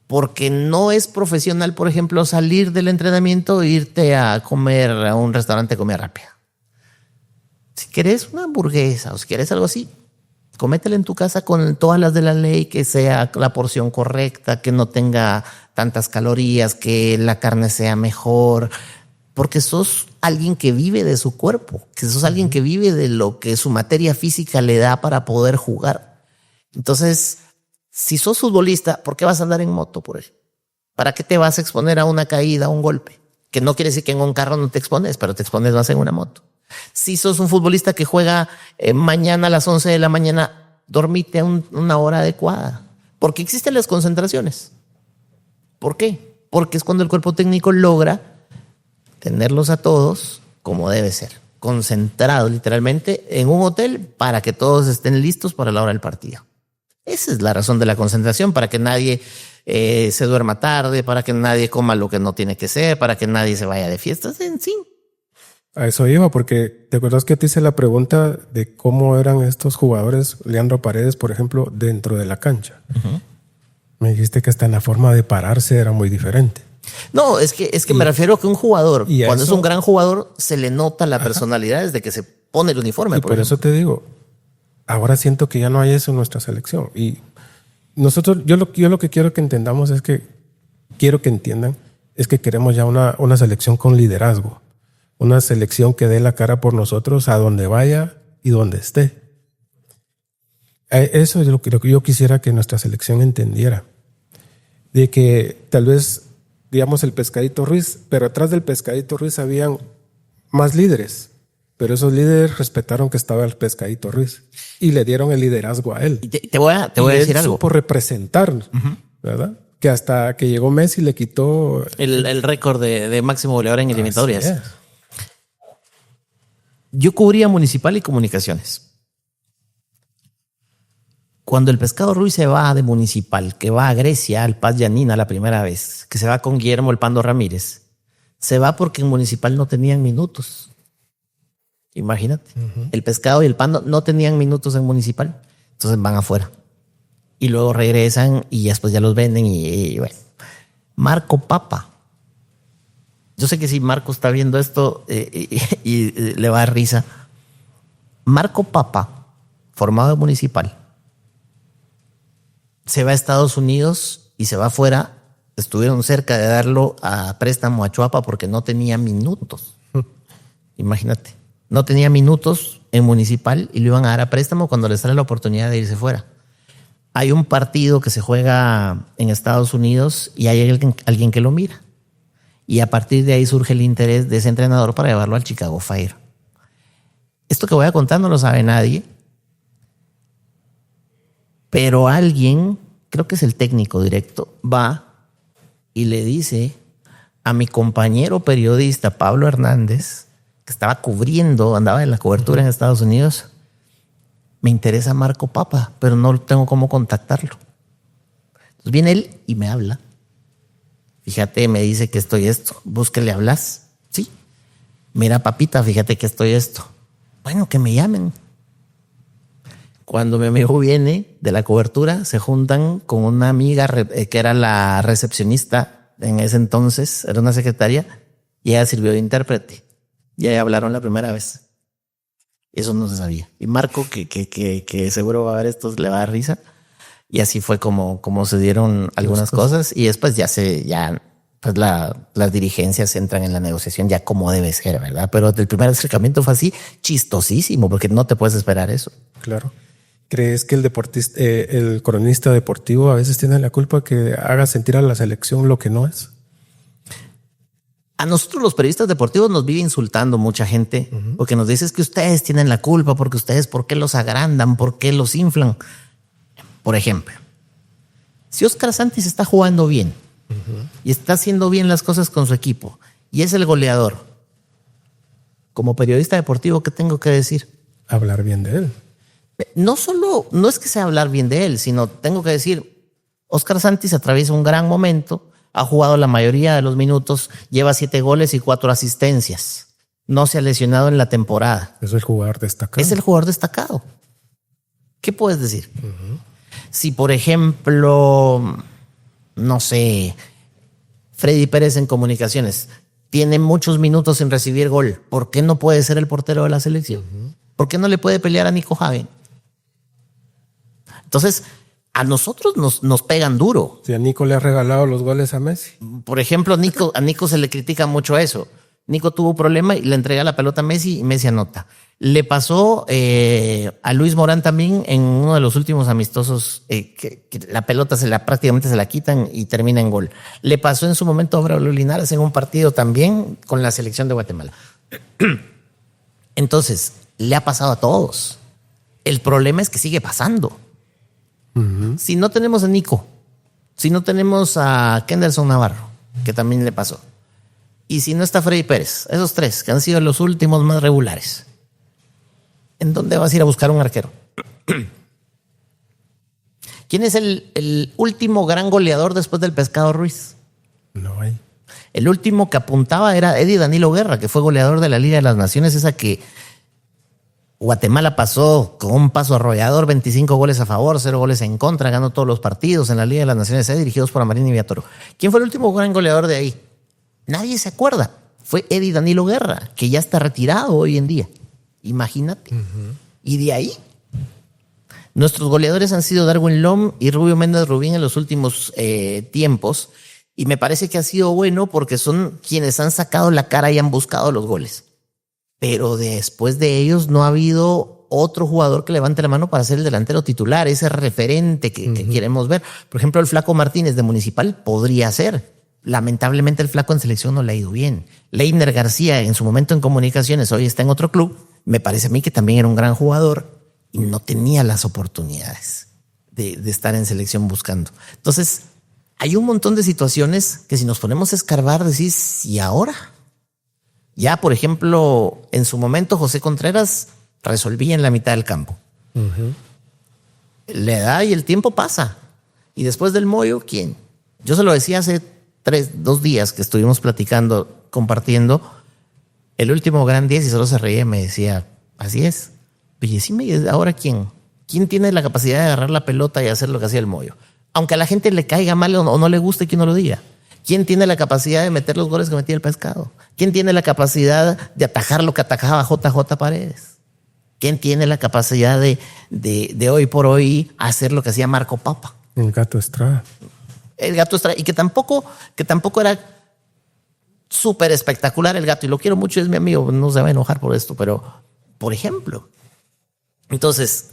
Porque no es profesional, por ejemplo, salir del entrenamiento e irte a comer a un restaurante de comida rápida. Si querés una hamburguesa o si querés algo así, cométela en tu casa con todas las de la ley, que sea la porción correcta, que no tenga tantas calorías, que la carne sea mejor, porque sos alguien que vive de su cuerpo, que sos alguien que vive de lo que su materia física le da para poder jugar. Entonces, si sos futbolista, ¿por qué vas a andar en moto por ahí? ¿Para qué te vas a exponer a una caída, a un golpe? Que no quiere decir que en un carro no te expones, pero te expones más en una moto. Si sos un futbolista que juega mañana a las 11 de la mañana, dormite a una hora adecuada. Porque existen las concentraciones. ¿Por qué? Porque es cuando el cuerpo técnico logra tenerlos a todos como debe ser, concentrados literalmente en un hotel para que todos estén listos para la hora del partido. Esa es la razón de la concentración, para que nadie se duerma tarde, para que nadie coma lo que no tiene que ser, para que nadie se vaya de fiestas, en sí. A eso iba, porque te acuerdas que te hice la pregunta de cómo eran estos jugadores, Leandro Paredes, por ejemplo, dentro de la cancha. Uh-huh. Me dijiste que hasta en la forma de pararse era muy diferente. No, es que me refiero a que un jugador, cuando es un gran jugador, se le nota la personalidad desde que se pone el uniforme. Y por eso te digo, ahora siento que ya no hay eso en nuestra selección. Y nosotros, yo lo que quiero que entendamos es que, quiero que entiendan, es que queremos ya una selección con liderazgo. Una selección que dé la cara por nosotros a donde vaya y donde esté. Eso es lo que yo quisiera que nuestra selección entendiera. De que tal vez, digamos, el Pescadito Ruiz, pero atrás del Pescadito Ruiz habían más líderes. Pero esos líderes respetaron que estaba el Pescadito Ruiz y le dieron el liderazgo a él. Te voy a decir algo. Supo representarnos, ¿verdad? Que hasta que llegó Messi le quitó el récord de máximo goleador en eliminatorias. Yo cubría Municipal y Comunicaciones. Cuando el Pescado Ruiz se va de Municipal, que va a Grecia, al Paz Yanina la primera vez, que se va con Guillermo El Pando Ramírez, se va porque en Municipal no tenían minutos. Imagínate. Uh-huh. El Pescado y el Pando no tenían minutos en Municipal. Entonces van afuera. Y luego regresan y después ya los venden y bueno. Marco Papa. Yo sé que si Marco está viendo esto y le va a dar risa. Marco Papa, formado en Municipal, se va a Estados Unidos y se va afuera. Estuvieron cerca de darlo a préstamo a Chuapa porque no tenía minutos. Imagínate. No tenía minutos en Municipal y lo iban a dar a préstamo cuando le sale la oportunidad de irse fuera. Hay un partido que se juega en Estados Unidos y hay alguien que lo mira. Y a partir de ahí surge el interés de ese entrenador para llevarlo al Chicago Fire. Esto que voy a contar no lo sabe nadie, pero alguien, creo que es el técnico directo, va y le dice a mi compañero periodista Pablo Hernández, que estaba cubriendo, andaba en la cobertura en Estados Unidos, me interesa Marco Papa, pero no tengo cómo contactarlo. Entonces viene él y me habla. Fíjate, me dice que estoy esto. ¿Vos que le hablas? Sí. Mira, papita, fíjate que estoy esto. Bueno, que me llamen. Cuando mi amigo viene de la cobertura, se juntan con una amiga que era la recepcionista en ese entonces, era una secretaria, y ella sirvió de intérprete. Y ahí hablaron la primera vez. Eso no se sabía. Y Marco, que seguro va a ver esto, le va a dar risa. Y así fue como se dieron algunas cosas. Y después pues las dirigencias entran en la negociación ya como debe ser, ¿verdad? Pero el primer acercamiento fue así chistosísimo, porque no te puedes esperar eso. Claro. ¿Crees que el deportista, el cronista deportivo a veces tiene la culpa que haga sentir a la selección lo que no es? A nosotros los periodistas deportivos nos vive insultando mucha gente, porque nos dice que ustedes tienen la culpa, porque ustedes, ¿por qué los agrandan? ¿Por qué los inflan? Por ejemplo, si Óscar Santis está jugando bien y está haciendo bien las cosas con su equipo y es el goleador, como periodista deportivo, ¿qué tengo que decir? Hablar bien de él. No es que sea hablar bien de él, sino tengo que decir, Óscar Santis atraviesa un gran momento, ha jugado la mayoría de los minutos, lleva 7 goles y 4 asistencias. No se ha lesionado en la temporada. Es el jugador destacado. Es el jugador destacado. ¿Qué puedes decir? Si, por ejemplo, no sé, Freddy Pérez en Comunicaciones tiene muchos minutos sin recibir gol, ¿por qué no puede ser el portero de la selección? ¿Por qué no le puede pelear a Nico Javi? Entonces, a nosotros nos pegan duro. Si a Nico le ha regalado los goles a Messi. Por ejemplo, a Nico se le critica mucho eso. Nico tuvo un problema y le entrega la pelota a Messi y Messi anota. Le pasó a Luis Morán también en uno de los últimos amistosos que la pelota prácticamente se la quitan y termina en gol. Le pasó en su momento a Braulio Linares en un partido también con la selección de Guatemala. Entonces, le ha pasado a todos. El problema es que sigue pasando. Si no tenemos a Nico, si no tenemos a Kenderson Navarro, que también le pasó, y si no está Freddy Pérez, esos 3 que han sido los últimos más regulares, ¿en dónde vas a ir a buscar un arquero? ¿Quién es el último gran goleador después del Pescado Ruiz? No hay. El último que apuntaba era Eddie Danilo Guerra, que fue goleador de la Liga de las Naciones, esa que Guatemala pasó con un paso arrollador, 25 goles a favor, 0 goles en contra, ganó todos los partidos en la Liga de las Naciones, dirigidos por Amarín y Villatoro. ¿Quién fue el último gran goleador de ahí? Nadie se acuerda. Fue Eddie Danilo Guerra, que ya está retirado hoy en día. Imagínate. Y de ahí, nuestros goleadores han sido Darwin Lom y Rubio Méndez Rubín en los últimos tiempos. Y me parece que ha sido bueno porque son quienes han sacado la cara y han buscado los goles. Pero después de ellos no ha habido otro jugador que levante la mano para ser el delantero titular, ese referente que queremos ver. Por ejemplo, el Flaco Martínez de Municipal podría ser. Lamentablemente el Flaco en selección no le ha ido bien. Leiner García en su momento en Comunicaciones, hoy está en otro club. Me parece a mí que también era un gran jugador y no tenía las oportunidades de estar en selección buscando. Entonces, hay un montón de situaciones que si nos ponemos a escarbar, decís, ¿y ahora? Ya, por ejemplo, en su momento José Contreras resolvía en la mitad del campo. La edad y el tiempo pasa. Y después del Moyo, ¿quién? Yo se lo decía hace 2 días que estuvimos platicando, compartiendo el último gran 10 y solo se reía y me decía, así es. Oye, decime, ¿ahora quién? ¿Quién tiene la capacidad de agarrar la pelota y hacer lo que hacía el Moyo? Aunque a la gente le caiga mal o no le guste que uno lo diga. ¿Quién tiene la capacidad de meter los goles que metía el Pescado? ¿Quién tiene la capacidad de atajar lo que atajaba JJ Paredes? ¿Quién tiene la capacidad de hoy por hoy hacer lo que hacía Marco Papa? El Gato Estrada. El Gato Estrada. Y que tampoco era súper espectacular el Gato. Y lo quiero mucho, es mi amigo, no se va a enojar por esto. Pero, por ejemplo, entonces,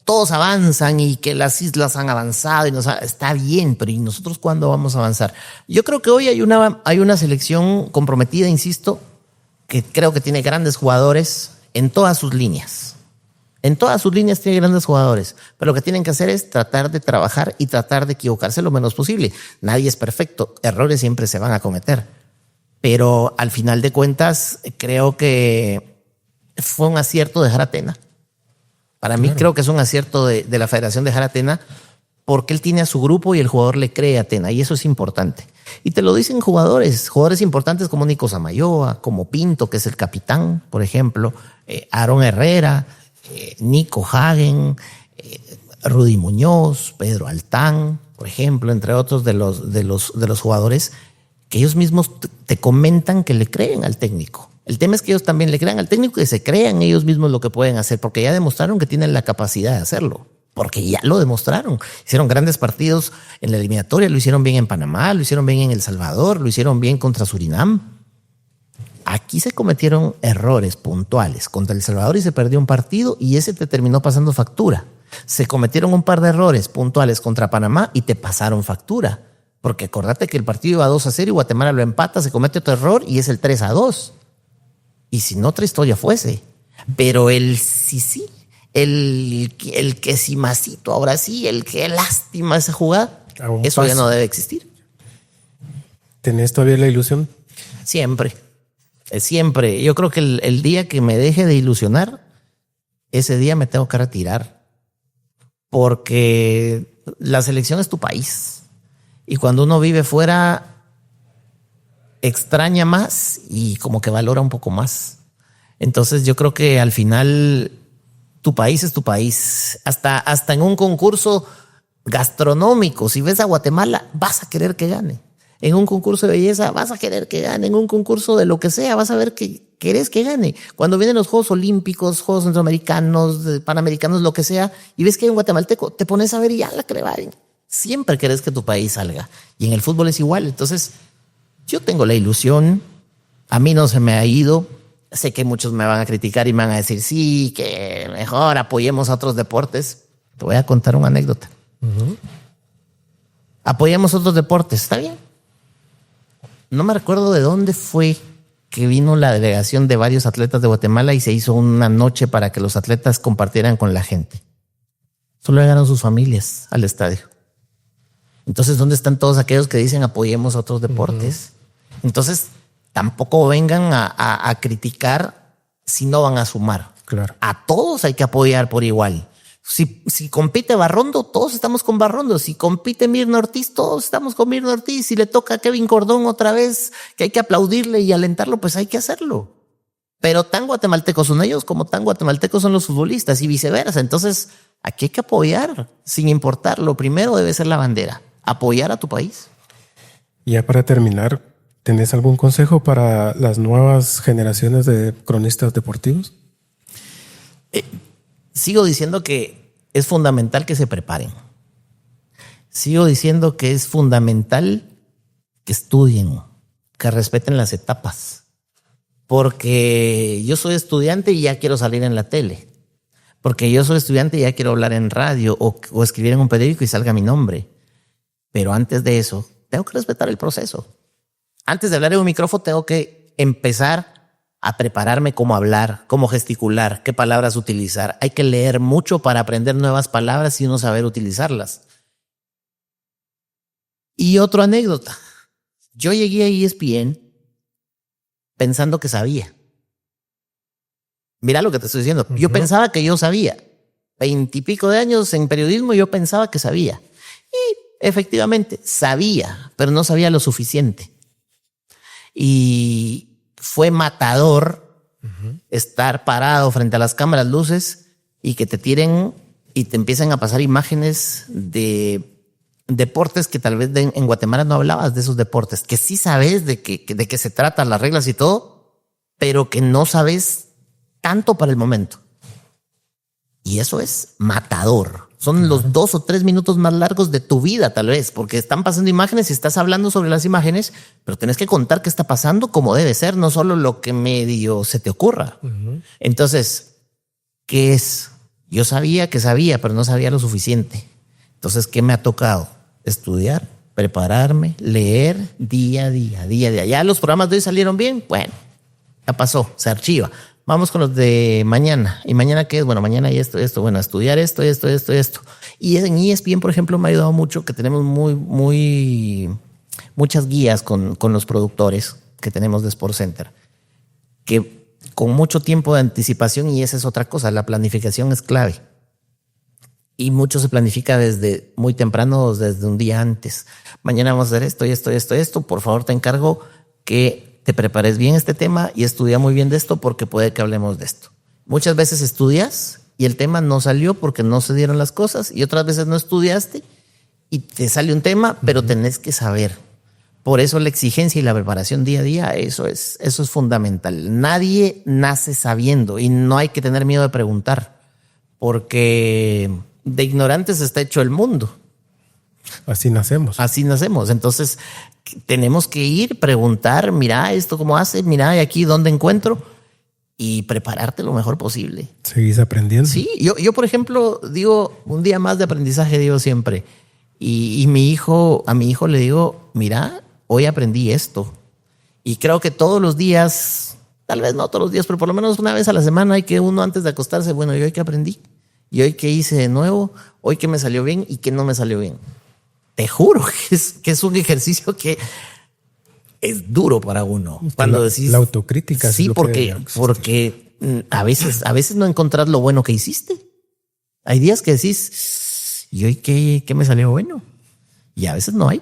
todos avanzan y que las islas han avanzado y está bien, pero ¿y nosotros cuándo vamos a avanzar? Yo creo que hoy hay una selección comprometida, insisto, que creo que tiene grandes jugadores en todas sus líneas. En todas sus líneas tiene grandes jugadores, pero lo que tienen que hacer es tratar de trabajar y tratar de equivocarse lo menos posible. Nadie es perfecto, errores siempre se van a cometer, pero al final de cuentas creo que fue un acierto dejar a Tena. Para mí creo que es un acierto de la Federación dejar a Tena porque él tiene a su grupo y el jugador le cree a Tena y eso es importante. Y te lo dicen jugadores importantes como Nico Samayoa, como Pinto, que es el capitán, por ejemplo, Aaron Herrera, Nico Hagen, Rudy Muñoz, Pedro Altán, por ejemplo, entre otros de los jugadores que ellos mismos te comentan que le creen al técnico. El tema es que ellos también le crean al técnico y se crean ellos mismos lo que pueden hacer, porque ya demostraron que tienen la capacidad de hacerlo, porque ya lo demostraron. Hicieron grandes partidos en la eliminatoria, lo hicieron bien en Panamá, lo hicieron bien en El Salvador, lo hicieron bien contra Surinam. Aquí se cometieron errores puntuales contra El Salvador y se perdió un partido y ese te terminó pasando factura. Se cometieron un par de errores puntuales contra Panamá y te pasaron factura, porque acordate que el partido iba 2-0 y Guatemala lo empata, se comete otro error y es el 3-2. Y sin otra historia fuese. Pero el sí, el que sí masito, ahora sí, el que lástima esa jugada, eso ya no debe existir. ¿Tenés todavía la ilusión? Siempre. Siempre. Yo creo que el día que me deje de ilusionar, ese día me tengo que retirar. Porque la selección es tu país. Y cuando uno vive fuera, extraña más y como que valora un poco más. Entonces yo creo que al final tu país es tu país. Hasta en un concurso gastronómico, si ves a Guatemala, vas a querer que gane. En un concurso de belleza vas a querer que gane. En un concurso de lo que sea vas a ver que querés que gane. Cuando vienen los Juegos Olímpicos, Juegos Centroamericanos, Panamericanos, lo que sea, y ves que hay un guatemalteco, te pones a ver y ya la crevaren. Siempre querés que tu país salga. Y en el fútbol es igual. Entonces yo tengo la ilusión, a mí no se me ha ido. Sé que muchos me van a criticar y me van a decir, sí, que mejor apoyemos a otros deportes. Te voy a contar una anécdota. Apoyemos otros deportes, ¿está bien? No me recuerdo de dónde fue que vino la delegación de varios atletas de Guatemala y se hizo una noche para que los atletas compartieran con la gente. Solo llegaron sus familias al estadio. Entonces, ¿dónde están todos aquellos que dicen apoyemos a otros deportes? Entonces, tampoco vengan a criticar si no van a sumar. Claro. A todos hay que apoyar por igual. Si compite Barrondo, todos estamos con Barrondo. Si compite Mirna Ortiz, todos estamos con Mirna Ortiz. Si le toca a Kevin Cordón otra vez, que hay que aplaudirle y alentarlo, pues hay que hacerlo. Pero tan guatemaltecos son ellos como tan guatemaltecos son los futbolistas y viceversa. Entonces, aquí hay que apoyar, sin importar. Lo primero debe ser la bandera, apoyar a tu país. Y ya para terminar, ¿tenés algún consejo para las nuevas generaciones de cronistas deportivos? Sigo diciendo que es fundamental que se preparen. Sigo diciendo que es fundamental que estudien, que respeten las etapas. Porque yo soy estudiante y ya quiero salir en la tele. Porque yo soy estudiante y ya quiero hablar en radio o escribir en un periódico y salga mi nombre. Pero antes de eso, tengo que respetar el proceso. Antes de hablar en un micrófono, tengo que empezar a prepararme cómo hablar, cómo gesticular, qué palabras utilizar. Hay que leer mucho para aprender nuevas palabras y uno saber utilizarlas. Y otra anécdota. Yo llegué a ESPN pensando que sabía. Mira lo que te estoy diciendo. Yo pensaba que yo sabía. 20 y pico de años en periodismo, yo pensaba que sabía. Y efectivamente sabía, pero no sabía lo suficiente. Y fue matador estar parado frente a las cámaras, luces, y que te tiren y te empiecen a pasar imágenes de deportes que tal vez en Guatemala no hablabas de esos deportes, que sí sabes de qué se trata, las reglas y todo, pero que no sabes tanto para el momento. Y eso es matador. Son los 2 o 3 minutos más largos de tu vida, tal vez, porque están pasando imágenes y estás hablando sobre las imágenes, pero tenés que contar qué está pasando como debe ser, no solo lo que medio se te ocurra. Entonces, ¿qué es? Yo sabía que sabía, pero no sabía lo suficiente. Entonces, ¿qué me ha tocado? Estudiar, prepararme, leer día a día. Ya los programas de hoy salieron bien. Bueno, ya pasó, se archiva. Vamos con los de mañana. ¿Y mañana qué es? Bueno, mañana hay esto. Bueno, estudiar esto. Y en ESPN, por ejemplo, me ha ayudado mucho que tenemos muchas guías con los productores que tenemos de SportsCenter, que con mucho tiempo de anticipación, y esa es otra cosa, la planificación es clave. Y mucho se planifica desde muy temprano, desde un día antes. Mañana vamos a hacer esto. Por favor, te encargo que te prepares bien este tema y estudia muy bien de esto porque puede que hablemos de esto. Muchas veces estudias y el tema no salió porque no se dieron las cosas, y otras veces no estudiaste y te sale un tema, pero tenés que saber. Por eso la exigencia y la preparación día a día, eso es fundamental. Nadie nace sabiendo y no hay que tener miedo de preguntar, porque de ignorantes está hecho el mundo. Así nacemos. Entonces tenemos que ir, preguntar, mira esto cómo hace, mira y aquí dónde encuentro, y prepararte lo mejor posible. Seguís aprendiendo. Sí, yo por ejemplo digo, un día más de aprendizaje digo siempre, y a mi hijo le digo, mira, hoy aprendí esto, y creo que todos los días, tal vez no todos los días, pero por lo menos una vez a la semana hay que uno antes de acostarse, bueno, ¿y hoy qué aprendí? ¿Y hoy qué hice de nuevo? ¿Hoy qué me salió bien y qué no me salió bien? Te juro que es un ejercicio que es duro para uno. Cuando decís la autocrítica. Sí, porque a veces no encontrás lo bueno que hiciste. Hay días que decís, ¿y hoy qué me salió bueno? Y a veces no hay.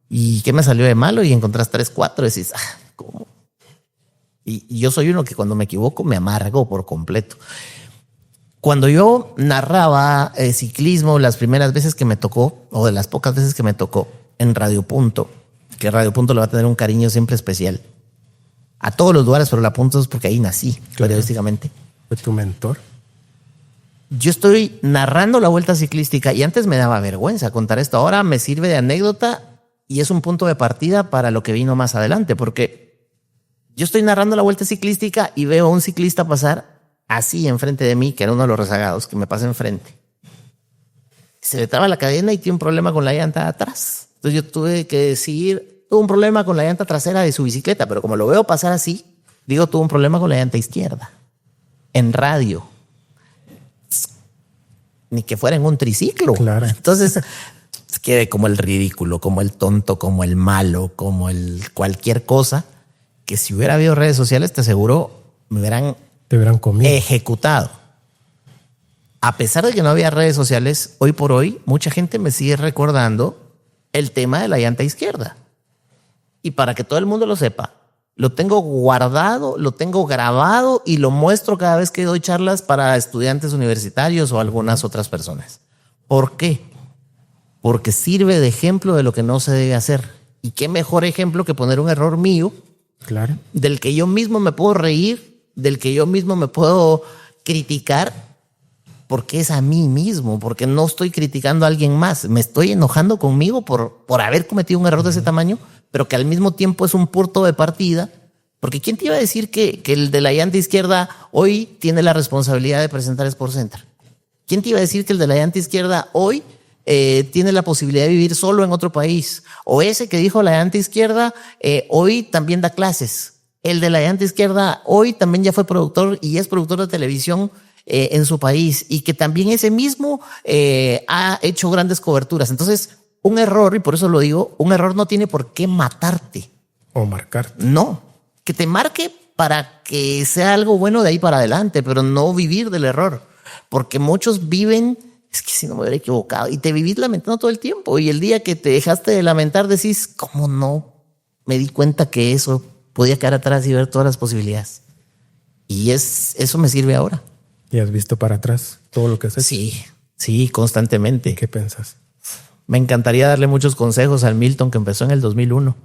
¿Y qué me salió de malo? Y encontrás 3, 4, decís, ¿cómo? Y yo soy uno que cuando me equivoco me amargo por completo. Cuando yo narraba ciclismo, las primeras veces que me tocó, o de las pocas veces que me tocó en Radio Punto, que Radio Punto le va a tener un cariño siempre especial a todos los lugares, pero la Punto es porque ahí nací, periodísticamente. Fue tu mentor. Yo estoy narrando la Vuelta Ciclística y antes me daba vergüenza contar esto. Ahora me sirve de anécdota y es un punto de partida para lo que vino más adelante, porque yo estoy narrando la Vuelta Ciclística y veo a un ciclista pasar así enfrente de mí, que era uno de los rezagados, que me pasa enfrente. Se le traba la cadena y tiene un problema con la llanta de atrás. Entonces yo tuve que decir, tuvo un problema con la llanta trasera de su bicicleta, pero como lo veo pasar así, digo, tuvo un problema con la llanta izquierda. En radio. Ni que fuera en un triciclo. Claro. Entonces quedé como el ridículo, como el tonto, como el malo, como el cualquier cosa, que si hubiera habido redes sociales, te aseguro, te hubieran comido, ejecutado. a pesar de que no había redes sociales, hoy por hoy mucha gente me sigue recordando el tema de la llanta izquierda. Y para que todo el mundo lo sepa, lo tengo guardado, lo tengo grabado y lo muestro cada vez que doy charlas para estudiantes universitarios o algunas otras personas. ¿Por qué? Porque sirve de ejemplo de lo que no se debe hacer. Y qué mejor ejemplo que poner un error mío, Claro. del que yo mismo me puedo reír, del que yo mismo me puedo criticar, porque es a mí mismo, porque no estoy criticando a alguien más. Me estoy enojando conmigo por haber cometido un error de ese tamaño, pero que al mismo tiempo es un punto de partida. Porque ¿quién te iba a decir que el de la llanta izquierda hoy tiene la responsabilidad de presentar Sports Center? ¿Quién te iba a decir que el de la llanta izquierda hoy tiene la posibilidad de vivir solo en otro país? O ese que dijo la llanta izquierda hoy también da clases. El de la llanta izquierda hoy también ya fue productor y es productor de televisión en su país, y que también ese mismo ha hecho grandes coberturas. Entonces, un error, y por eso lo digo, un error no tiene por qué matarte. O marcarte. No, que te marque para que sea algo bueno de ahí para adelante, pero no vivir del error. Porque muchos viven, es que si no me hubiera equivocado, y te vivís lamentando todo el tiempo. Y el día que te dejaste de lamentar decís, ¿cómo no me di cuenta que eso podía quedar atrás y ver todas las posibilidades? Y eso me sirve ahora. ¿Y has visto para atrás todo lo que has hecho? Sí, constantemente. ¿Qué piensas? Me encantaría darle muchos consejos al Milton que empezó en el 2001,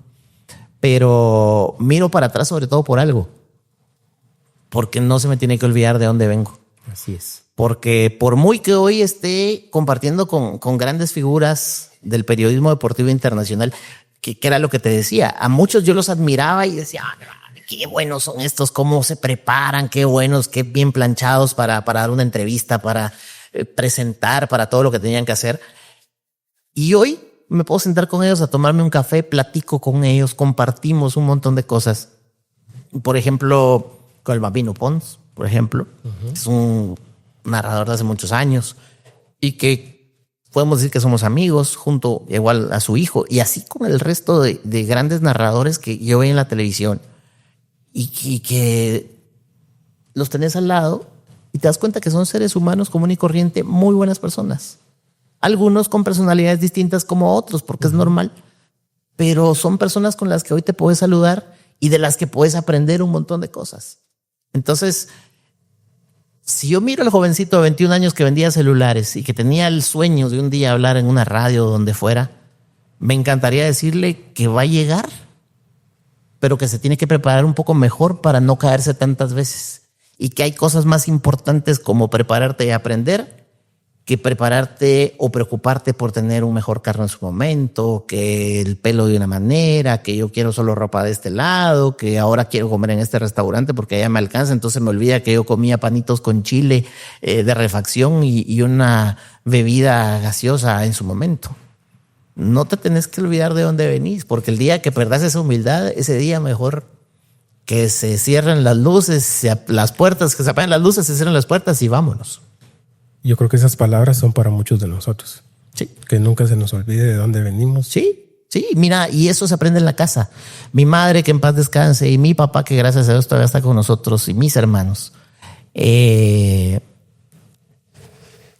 pero miro para atrás sobre todo por algo, porque no se me tiene que olvidar de dónde vengo. Así es. Porque por muy que hoy esté compartiendo con grandes figuras del periodismo deportivo internacional, que era lo que te decía, a muchos yo los admiraba y decía, qué buenos son estos, cómo se preparan, qué buenos, qué bien planchados para dar una entrevista, para presentar, para todo lo que tenían que hacer. Y hoy me puedo sentar con ellos a tomarme un café, platico con ellos, compartimos un montón de cosas. Por ejemplo, con el Bambino Pons, por ejemplo, es un narrador de hace muchos años y que podemos decir que somos amigos, junto igual a su hijo, y así con el resto de grandes narradores que yo veo en la televisión y que los tenés al lado y te das cuenta que son seres humanos común y corriente, muy buenas personas. Algunos con personalidades distintas como otros, porque es normal, pero son personas con las que hoy te puedes saludar y de las que puedes aprender un montón de cosas. Entonces, si yo miro al jovencito de 21 años que vendía celulares y que tenía el sueño de un día hablar en una radio o donde fuera, me encantaría decirle que va a llegar, pero que se tiene que preparar un poco mejor para no caerse tantas veces, y que hay cosas más importantes como prepararte y aprender que prepararte o preocuparte por tener un mejor carro en su momento, que el pelo de una manera, que yo quiero solo ropa de este lado, que ahora quiero comer en este restaurante porque allá me alcanza, entonces me olvida que yo comía panitos con chile de refacción y una bebida gaseosa en su momento. No te tenés que olvidar de dónde venís, porque el día que perdás esa humildad, ese día mejor que se cierren las luces, las puertas, que se apaguen las luces, se cierren las puertas y vámonos. Yo creo que esas palabras son para muchos de nosotros. Sí. Que nunca se nos olvide de dónde venimos. Sí, mira, y eso se aprende en la casa. Mi madre, que en paz descanse, y mi papá, que gracias a Dios todavía está con nosotros, y mis hermanos,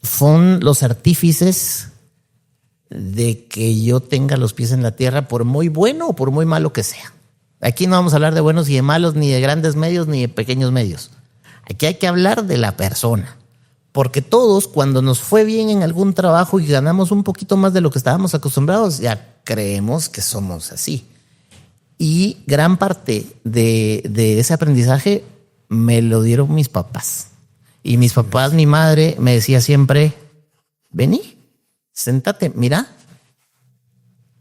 son los artífices de que yo tenga los pies en la tierra, por muy bueno o por muy malo que sea. Aquí no vamos a hablar de buenos y de malos, ni de grandes medios, ni de pequeños medios. Aquí hay que hablar de la persona. Porque todos, cuando nos fue bien en algún trabajo y ganamos un poquito más de lo que estábamos acostumbrados, ya creemos que somos así. Y gran parte de ese aprendizaje me lo dieron mis papás. Y mis papás, mi madre, me decía siempre, vení, séntate, mira,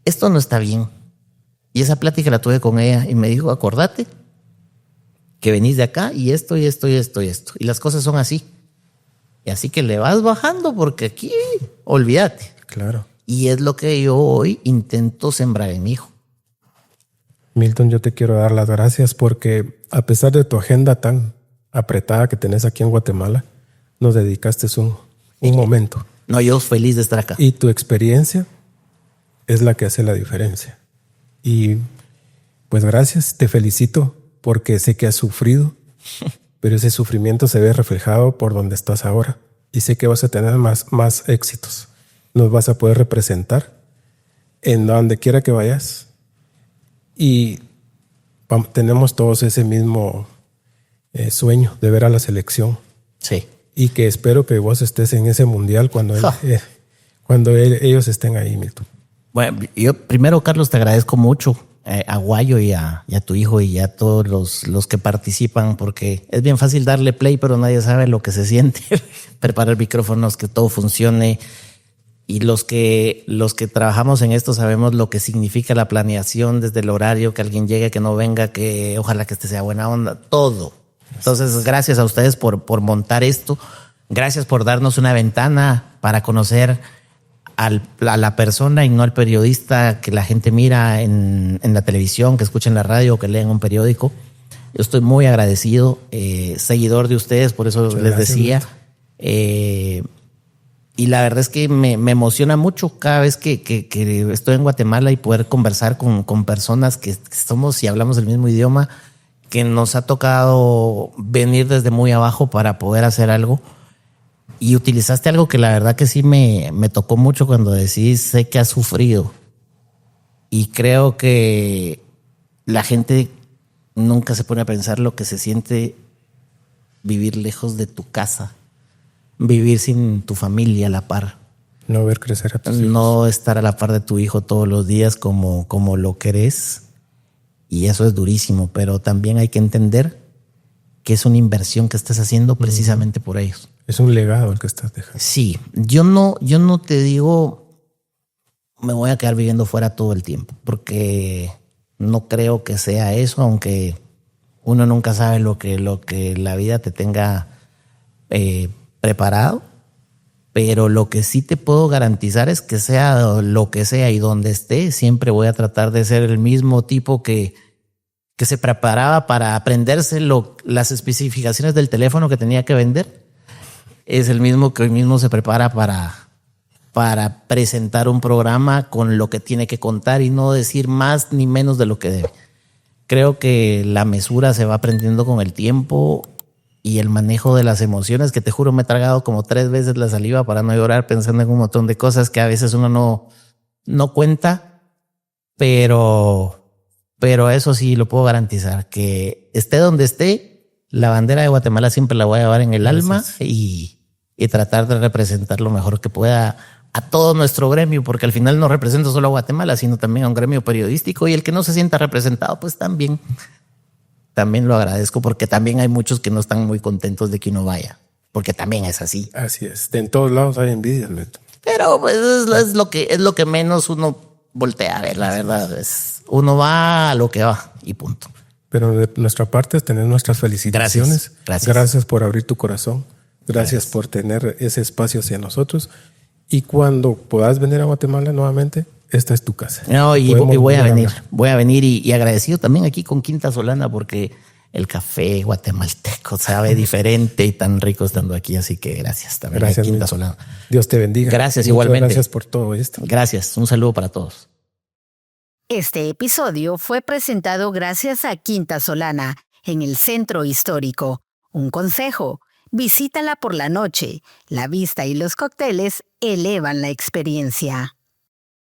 esto no está bien. Y esa plática la tuve con ella y me dijo, acordate que venís de acá y esto, y esto, y esto, y esto. Y las cosas son así. Y así que le vas bajando porque aquí, olvídate. Claro. Y es lo que yo hoy intento sembrar en mi hijo. Milton, yo te quiero dar las gracias porque a pesar de tu agenda tan apretada que tenés aquí en Guatemala, nos dedicaste un momento. No, yo feliz de estar acá. Y tu experiencia es la que hace la diferencia. Y pues gracias, te felicito porque sé que has sufrido, pero ese sufrimiento se ve reflejado por donde estás ahora. y sé que vas a tener más éxitos. Nos vas a poder representar en donde quiera que vayas. Y tenemos todos ese mismo sueño de ver a la selección. Sí. Y que espero que vos estés en ese mundial cuando ellos estén ahí, Milton. Bueno, yo primero, Carlos, te agradezco mucho a Guayo y a tu hijo y a todos los que participan, porque es bien fácil darle play, pero nadie sabe lo que se siente. Preparar micrófonos, que todo funcione. Y los que trabajamos en esto sabemos lo que significa la planeación desde el horario, que alguien llegue, que no venga, que ojalá que este sea buena onda, todo. Entonces, gracias a ustedes por montar esto. Gracias por darnos una ventana para conocer a la persona y no al periodista que la gente mira en la televisión, que escucha en la radio o que lee en un periódico. Yo estoy muy agradecido, seguidor de ustedes, por eso les decía. Y la verdad es que me emociona mucho cada vez que estoy en Guatemala y poder conversar con personas que somos y hablamos el mismo idioma, que nos ha tocado venir desde muy abajo para poder hacer algo. Y utilizaste algo que la verdad que sí me tocó mucho cuando decís, sé que has sufrido. Y creo que la gente nunca se pone a pensar lo que se siente vivir lejos de tu casa, vivir sin tu familia a la par. No ver crecer a tus hijos. No estar a la par de tu hijo todos los días como lo querés. Y eso es durísimo, pero también hay que entender que es una inversión que estás haciendo precisamente por ellos. Es un legado el que estás dejando. Sí, yo no te digo me voy a quedar viviendo fuera todo el tiempo, porque no creo que sea eso, aunque uno nunca sabe lo que la vida te tenga preparado. Pero lo que sí te puedo garantizar es que sea lo que sea y donde esté, siempre voy a tratar de ser el mismo tipo que se preparaba para aprenderse las especificaciones del teléfono que tenía que vender. Es el mismo que hoy mismo se prepara para presentar un programa con lo que tiene que contar y no decir más ni menos de lo que debe. Creo que la mesura se va aprendiendo con el tiempo y el manejo de las emociones, que te juro me he tragado como 3 veces la saliva para no llorar pensando en un montón de cosas que a veces uno no cuenta, pero eso sí lo puedo garantizar, que esté donde esté, la bandera de Guatemala siempre la voy a llevar en el alma y tratar de representar lo mejor que pueda a todo nuestro gremio, porque al final no represento solo a Guatemala, sino también a un gremio periodístico, y el que no se sienta representado, pues también lo agradezco, porque también hay muchos que no están muy contentos de que uno vaya, porque también es así. Así es. En todos lados hay envidia, Neto. Pero pues es lo que menos uno voltea a ver, la verdad. Uno va a lo que va y punto. Pero de nuestra parte, tener nuestras felicitaciones. Gracias por abrir tu corazón. Gracias por tener ese espacio hacia nosotros. Y cuando puedas venir a Guatemala nuevamente, esta es tu casa. No, y voy a venir y agradecido también aquí con Quinta Solana, porque el café guatemalteco sabe diferente y tan rico estando aquí. Así que gracias también. Gracias, Quinta Solana. Dios te bendiga. Gracias. Muchas igualmente. Gracias por todo esto. Gracias. Un saludo para todos. Este episodio fue presentado gracias a Quinta Solana, en el Centro Histórico. Un consejo: visítala por la noche. La vista y los cócteles elevan la experiencia.